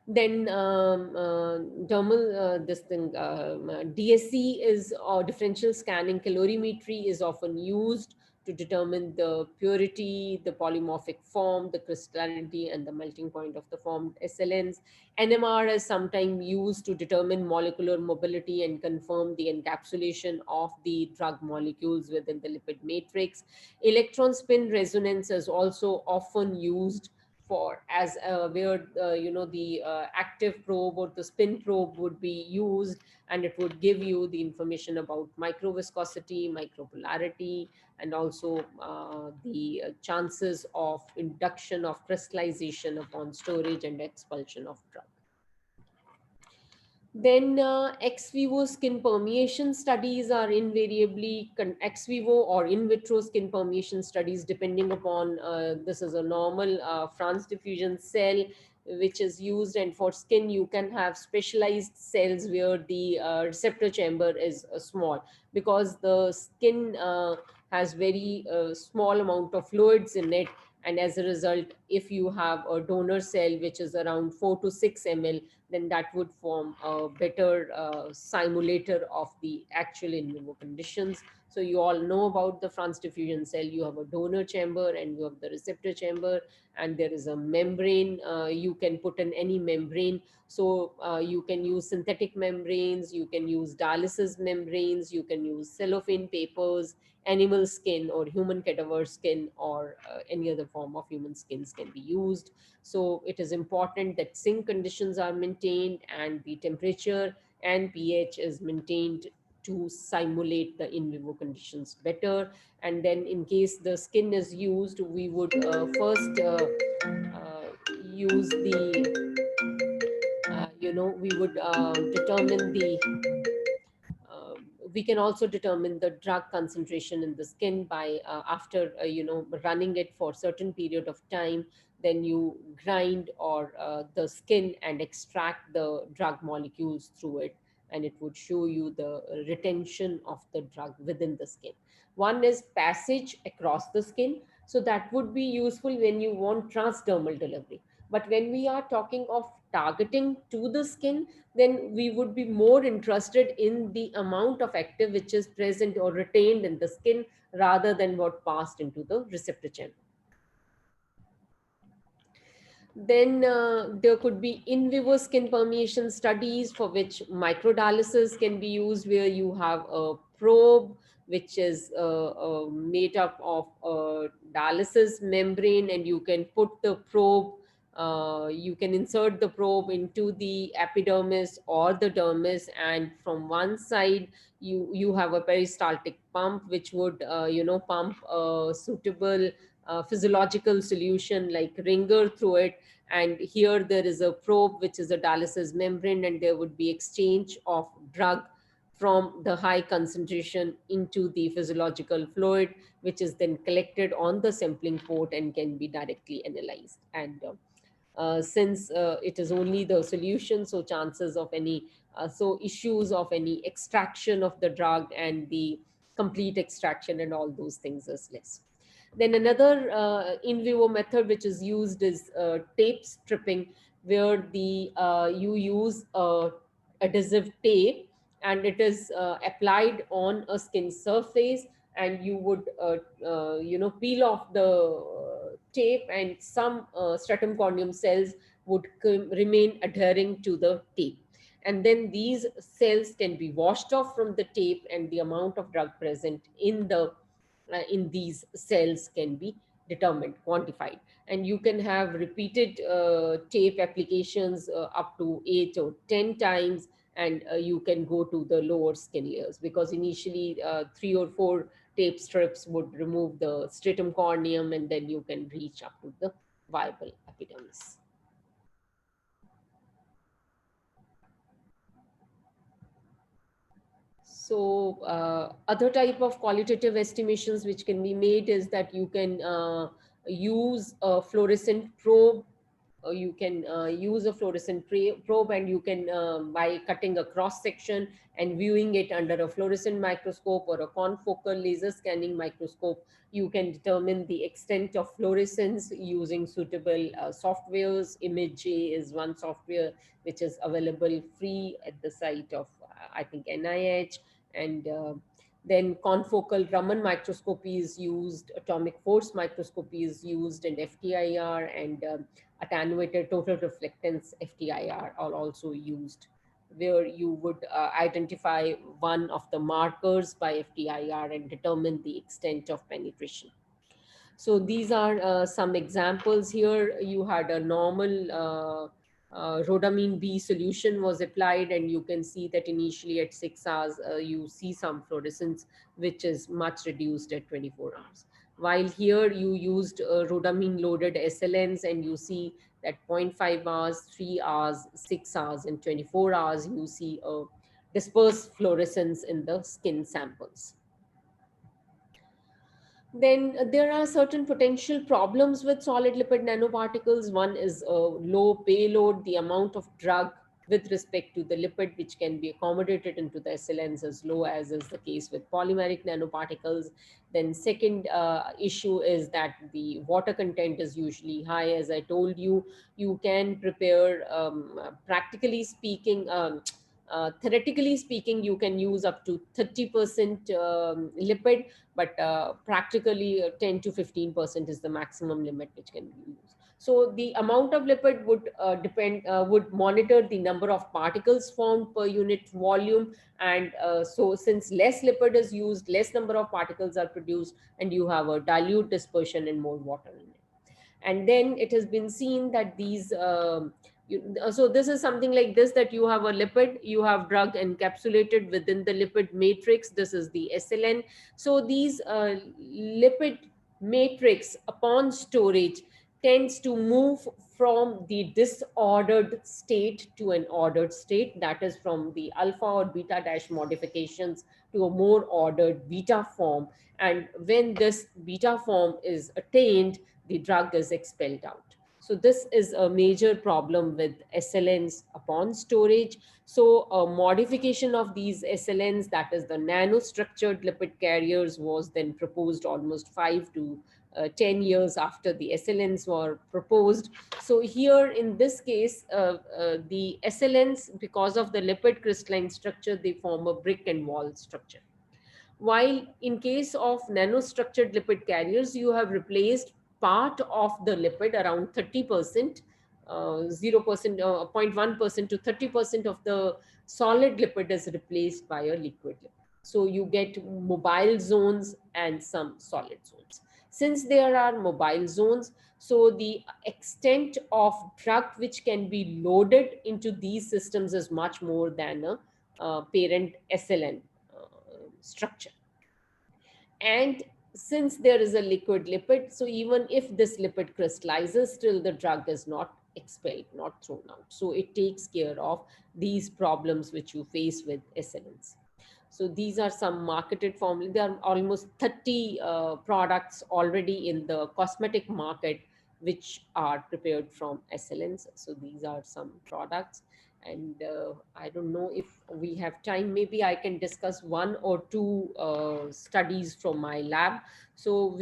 Then this thing, DSC is, or differential scanning calorimetry, is often used to determine the purity, the polymorphic form, the crystallinity, and the melting point of the formed SLNs. NMR is sometimes used to determine molecular mobility and confirm the encapsulation of the drug molecules within the lipid matrix. Electron spin resonance is also often used for as where the active probe or the spin probe would be used, and it would give you the information about microviscosity, micropolarity, and also the chances of induction of crystallization upon storage and expulsion of drug. Then ex vivo skin permeation studies are invariably ex vivo or in vitro skin permeation studies, depending upon this is a normal France diffusion cell which is used, and for skin you can have specialized cells where the receptor chamber is small, because the skin has very small amount of fluids in it, and as a result, if you have a donor cell which is around 4 to 6 ml, then that would form a better simulator of the actual in vivo conditions. So you all know about the France diffusion cell. You have a donor chamber and you have the receptor chamber, and there is a membrane. You can put in any membrane. So you can use synthetic membranes, you can use dialysis membranes, you can use cellophane papers, animal skin or human cadaver skin, or any other form of human skins can be used. So it is important that sink conditions are maintained and the temperature and pH is maintained to simulate the in vivo conditions better. And then in case the skin is used, we would first use the, we would determine the we can also determine the drug concentration in the skin by after running it for certain period of time. Then you grind or the skin and extract the drug molecules through it, and it would show you the retention of the drug within the skin. One is passage across the skin, so that would be useful when you want transdermal delivery. But when we are talking of targeting to the skin, then we would be more interested in the amount of active which is present or retained in the skin rather than what passed into the receptor channel. Then there could be in vivo skin permeation studies for which microdialysis can be used, where you have a probe which is made up of a dialysis membrane, and you can put the probe, you can insert the probe into the epidermis or the dermis, and from one side you have a peristaltic pump which would pump a suitable physiological solution like ringer through it. And here there is a probe which is a dialysis membrane, and there would be exchange of drug from the high concentration into the physiological fluid, which is then collected on the sampling port and can be directly analyzed. And since it is only the solution, so chances of any issues of any extraction of the drug and the complete extraction and all those things is less. Then another in vivo method which is used is tape stripping, where the you use adhesive tape, and it is applied on a skin surface, and you would peel off the tape, and some stratum corneum cells would remain adhering to the tape. And then these cells can be washed off from the tape, and the amount of drug present in these cells can be determined, quantified. And you can have repeated tape applications up to 8 or 10 times, and you can go to the lower skin layers, because initially 3 or 4 tape strips would remove the stratum corneum, and then you can reach up to the viable epidermis. So other type of qualitative estimations which can be made is that you can use a fluorescent probe. You can use a fluorescent probe, and you can, by cutting a cross section and viewing it under a fluorescent microscope or a confocal laser scanning microscope, you can determine the extent of fluorescence using suitable softwares. ImageJ is one software which is available free at the site of, I think, NIH. And then confocal Raman microscopy is used, atomic force microscopy is used, and FTIR and attenuated total reflectance FTIR are also used, where you would identify one of the markers by FTIR and determine the extent of penetration. So these are some examples. Here you had a normal rhodamine B solution was applied, and you can see that initially at 6 hours, you see some fluorescence, which is much reduced at 24 hours. While here you used rhodamine loaded SLNs, and you see that 0.5 hours, 3 hours, 6 hours, and 24 hours, you see a dispersed fluorescence in the skin samples. Then there are certain potential problems with solid lipid nanoparticles. One is low payload, the amount of drug with respect to the lipid which can be accommodated into the SLNs as low as is the case with polymeric nanoparticles. Then second issue is that the water content is usually high. As I told you, you can prepare, practically speaking, theoretically speaking, you can use up to 30% lipid, but practically 10 to 15% is the maximum limit which can be used. So the amount of lipid would would monitor the number of particles formed per unit volume. And so since less lipid is used, less number of particles are produced, and you have a dilute dispersion and more water in it. And then it has been seen that these so this is something like this, that you have a lipid, you have drug encapsulated within the lipid matrix. This is the SLN. So these lipid matrix upon storage tends to move from the disordered state to an ordered state, that is from the alpha or beta dash modifications to a more ordered beta form. And when this beta form is attained, the drug is expelled out. So this is a major problem with SLNs upon storage. So a modification of these SLNs, that is the nanostructured lipid carriers, was then proposed almost 5 to 10 years after the SLNs were proposed. So here in this case, the SLNs, because of the lipid crystalline structure, they form a brick and wall structure. While in case of nanostructured lipid carriers, you have replaced part of the lipid, around 30%, 0%, 0.1% to 30% of the solid lipid is replaced by a liquid lipid. So you get mobile zones and some solid zones. Since there are mobile zones, so the extent of drug which can be loaded into these systems is much more than a parent SLN structure. And since there is a liquid lipid, so even if this lipid crystallizes, still the drug is not expelled, not thrown out. So it takes care of these problems which you face with SLNs. So these are some marketed formulas. There are almost 30 products already in the cosmetic market which are prepared from SLNs. So these are some products. And I don't know if we have time. Maybe I can discuss one or two studies from my lab. So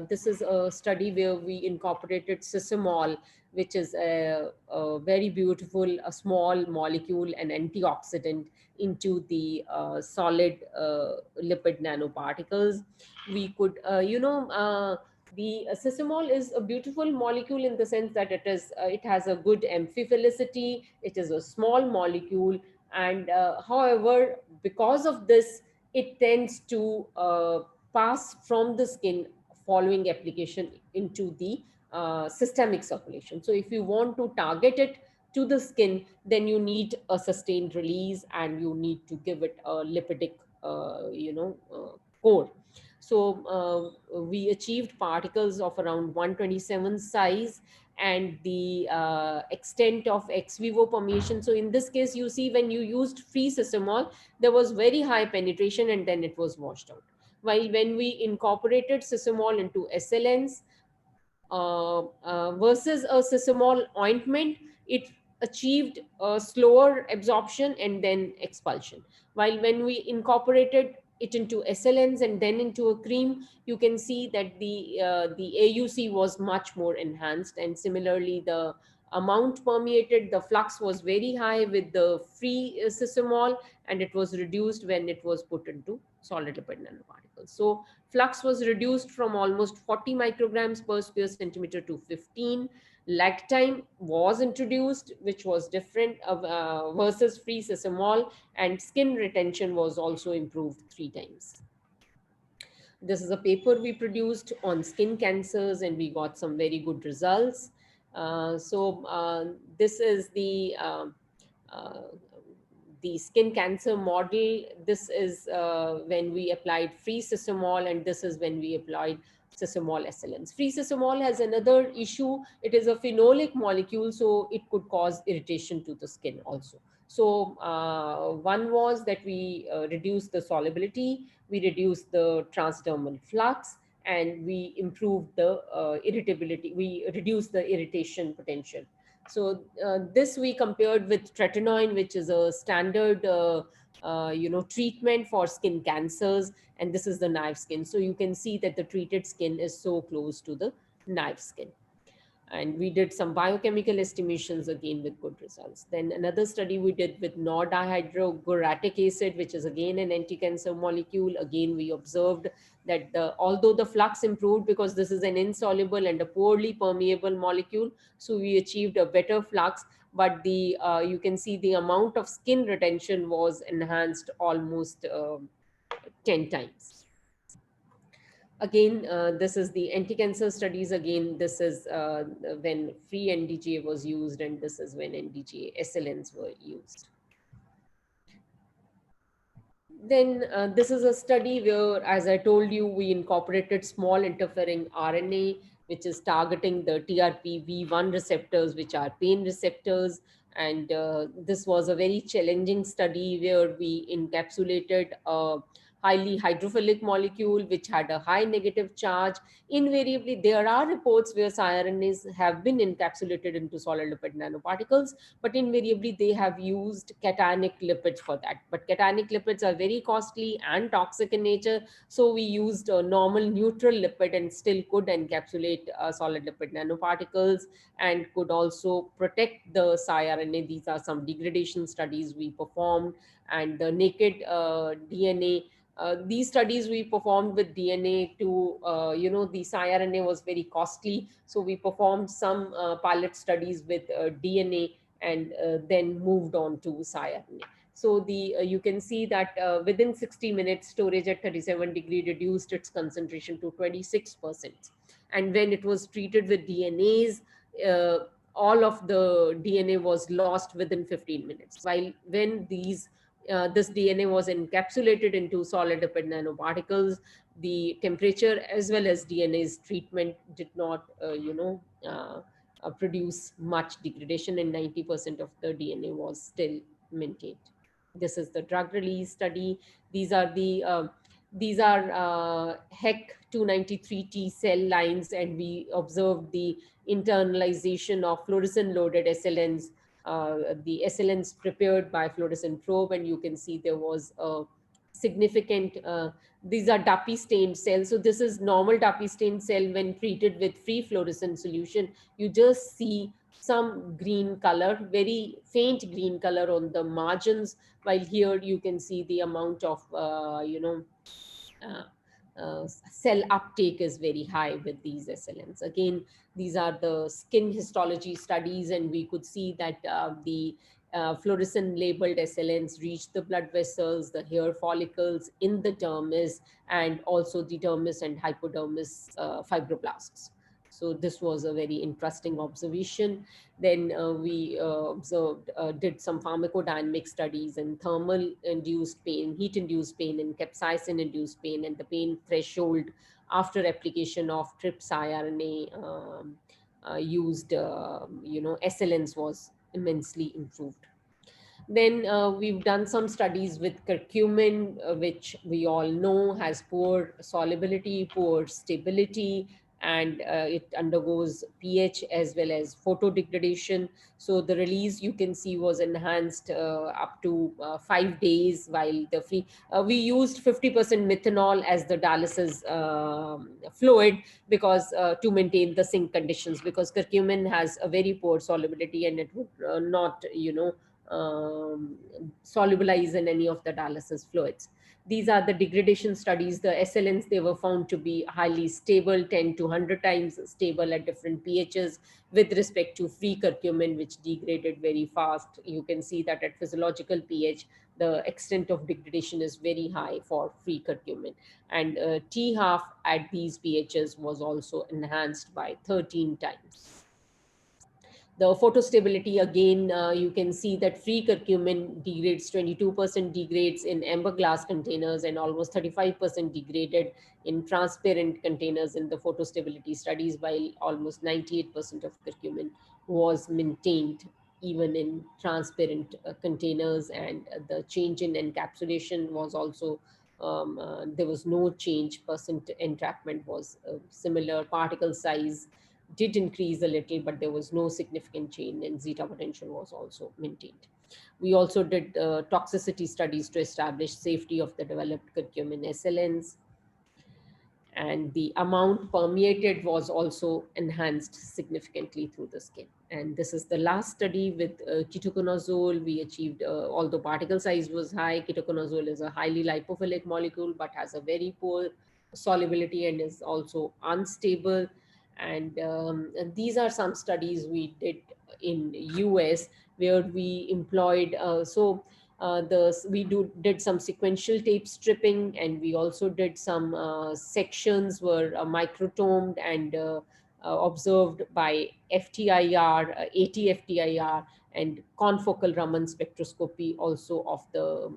this is a study where we incorporated sisomol, which is a very beautiful, a small molecule, an antioxidant, into the solid lipid nanoparticles. We could, the sisomol is a beautiful molecule in the sense that it has a good amphiphilicity. It is a small molecule, and however, because of this, it tends to pass from the skin following application into the systemic circulation. So if you want to target it to the skin, then you need a sustained release and you need to give it a lipidic, core. So we achieved particles of around 127 size, and the extent of ex vivo permeation. So in this case, you see when you used free sisomol, there was very high penetration and then it was washed out. While when we incorporated sisomol into SLNs, versus a sisomol ointment, it achieved a slower absorption and then expulsion. While when we incorporated it into SLNs and then into a cream, you can see that the AUC was much more enhanced, and similarly the amount permeated, the flux was very high with the free sisomol, and it was reduced when it was put into solid lipid nanoparticles. So flux was reduced from almost 40 micrograms per square centimeter to 15. Lag time was introduced, which was different versus free sisomol, and skin retention was also improved 3 times. This is a paper we produced on skin cancers, and we got some very good results. This is the skin cancer model. This is when we applied free sisomol, and this is when we applied sisomol SLNs. Free sisomol has another issue. It is a phenolic molecule, so it could cause irritation to the skin also. So one was that we reduced the solubility, we reduced the transdermal flux, and we improved the irritability. We reduced the irritation potential. So this we compared with tretinoin, which is a standard treatment for skin cancers, and this is the knife skin. So you can see that the treated skin is so close to the knife skin. And we did some biochemical estimations again with good results. Then another study we did with nordihydroguratic acid, which is again an anti-cancer molecule. Again, we observed that although the flux improved, because this is an insoluble and a poorly permeable molecule, so we achieved a better flux, but you can see the amount of skin retention was enhanced almost 10 times. Again, this is the anti-cancer studies. Again, this is when free NDGA was used, and this is when NDGA SLNs were used. Then this is a study where, as I told you, we incorporated small interfering RNA, which is targeting the TRPV1 receptors, which are pain receptors. And this was a very challenging study where we encapsulated highly hydrophilic molecule which had a high negative charge. Invariably, there are reports where siRNAs have been encapsulated into solid lipid nanoparticles, but invariably they have used cationic lipids for that. But cationic lipids are very costly and toxic in nature, so we used a normal neutral lipid and still could encapsulate solid lipid nanoparticles and could also protect the siRNA. These are some degradation studies we performed, and the naked DNA. These studies we performed with DNA to, the siRNA was very costly. So we performed some pilot studies with DNA and then moved on to siRNA. So you can see that within 60 minutes, storage at 37 degrees reduced its concentration to 26%. And when it was treated with DNAs, all of the DNA was lost within 15 minutes. While when this DNA was encapsulated into solid lipid nanoparticles, the temperature as well as DNA's treatment did not, produce much degradation, and 90% of the DNA was still maintained. This is the drug release study. These are HEC 293T cell lines, and we observed the internalization of fluorescent loaded SLNs, the SLNs prepared by fluorescent probe, and you can see there was a significant, these are DAPI stained cells. So this is normal DAPI stained cell. When treated with free fluorescent solution, you just see some green color, very faint green color on the margins, while here you can see the amount of, uh, cell uptake is very high with these SLNs. Again, these are the skin histology studies, and we could see that the fluorescent labeled SLNs reach the blood vessels, the hair follicles in the dermis, and also the dermis and hypodermis fibroblasts. So this was a very interesting observation. Then we did some pharmacodynamic studies in thermal induced pain, heat induced pain, and capsaicin induced pain, and the pain threshold after application of TRIPS RNA used, SLNs was immensely improved. Then we've done some studies with curcumin, which we all know has poor solubility, poor stability, and it undergoes pH as well as photo degradation. So the release you can see was enhanced up to 5 days, while the we used 50% methanol as the dialysis fluid, because to maintain the sink conditions, because curcumin has a very poor solubility and it would not, solubilize in any of the dialysis fluids. These are the degradation studies. The SLNs, they were found to be highly stable, 10 to 100 times stable at different pHs with respect to free curcumin, which degraded very fast. You can see that at physiological pH, the extent of degradation is very high for free curcumin. And T half at these pHs was also enhanced by 13 times. The photostability, again, you can see that free curcumin degrades, 22% degrades in amber glass containers and almost 35% degraded in transparent containers in the photostability studies, while almost 98% of curcumin was maintained even in transparent containers. And the change in encapsulation was also, there was no change. Percent entrapment was similar. Particle size did increase a little, but there was no significant change, and zeta potential was also maintained. We also did toxicity studies to establish safety of the developed curcumin SLNs, and the amount permeated was also enhanced significantly through the skin. And this is the last study with ketoconazole. We achieved, although particle size was high, ketoconazole is a highly lipophilic molecule, but has a very poor solubility and is also unstable. And these are some studies we did in US, where we employed, did some sequential tape stripping, and we also did some sections were microtomed and observed by FTIR, AT-FTIR, and confocal Raman spectroscopy also of the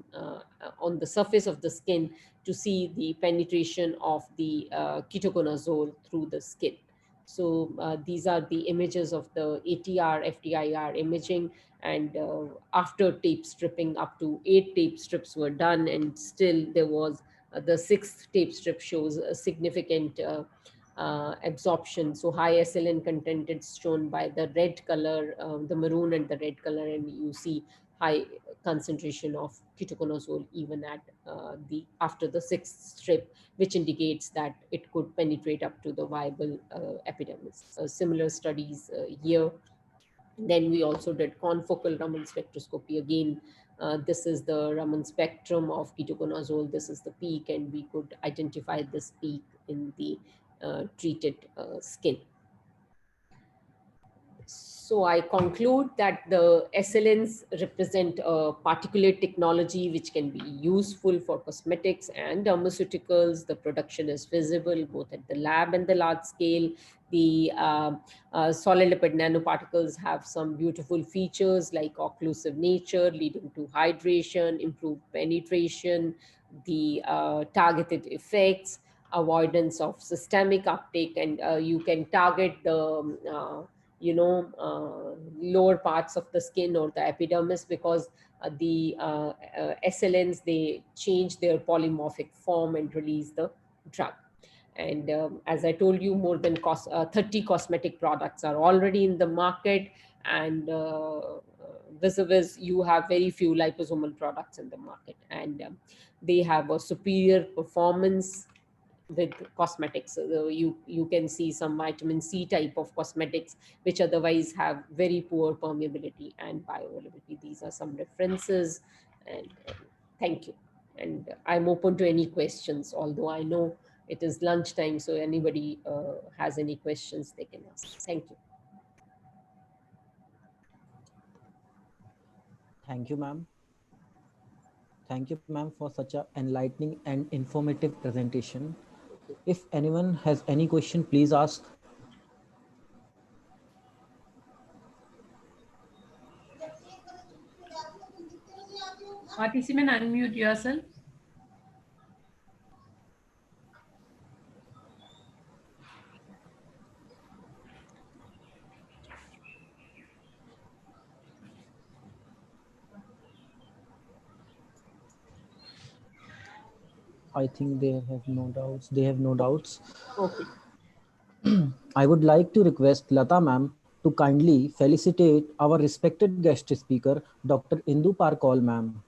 on the surface of the skin to see the penetration of the ketoconazole through the skin. So these are the images of the ATR, FTIR imaging, and after tape stripping, up to 8 tape strips were done, and still there was The sixth tape strip shows a significant absorption. So high SLN content is shown by the red color, the maroon and the red color, and you see high concentration of ketoconazole even at after the sixth strip, which indicates that it could penetrate up to the viable epidermis. Similar studies here. Then we also did confocal Raman spectroscopy. Again, this is the Raman spectrum of ketoconazole. This is the peak, and we could identify this peak in the treated skin. So I conclude that the SLNs represent a particulate technology which can be useful for cosmetics and dermaceuticals. The production is feasible both at the lab and the large scale. The solid lipid nanoparticles have some beautiful features like occlusive nature, leading to hydration, improved penetration, the targeted effects, avoidance of systemic uptake, and you can target the lower parts of the skin or the epidermis, because the SLNs, they change their polymorphic form and release the drug. And as I told you, more than 30 cosmetic products are already in the market, and vis-a-vis, you have very few liposomal products in the market, and they have a superior performance with cosmetics. So you can see some vitamin C type of cosmetics which otherwise have very poor permeability and bioavailability. These are some references, and thank you. And I'm open to any questions, although I know it is lunchtime, so anybody has any questions they can ask. Thank you. Thank you, ma'am. Thank you, ma'am, for such an enlightening and informative presentation. If anyone has any question, please ask. Participant, unmute yourself. I think they have no doubts. They have no doubts. Okay. I would like to request Lata ma'am to kindly felicitate our respected guest speaker, Dr. Indu Parkol ma'am.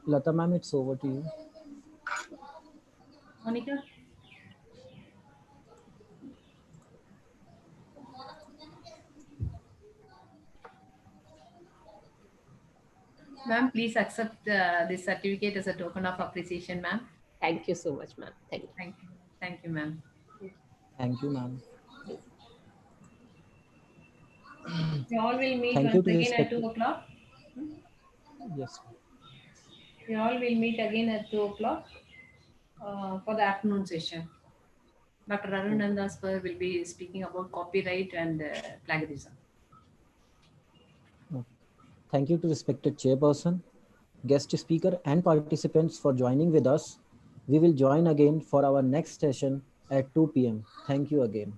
Lata ma'am, it's over to you. Monica? Ma'am, please accept this certificate as a token of appreciation, ma'am. Thank you so much, ma'am. Thank you. Thank you. Thank you, ma'am. Thank you, ma'am. We all will meet Thank once you to again at 2 o'clock. Yes. We all will meet again at 2 o'clock for the afternoon session. Dr. Arun Nandasper will be speaking about copyright and plagiarism. Thank you to respected chairperson, guest speaker and participants for joining with us. We will join again for our next session at 2 p.m. Thank you again.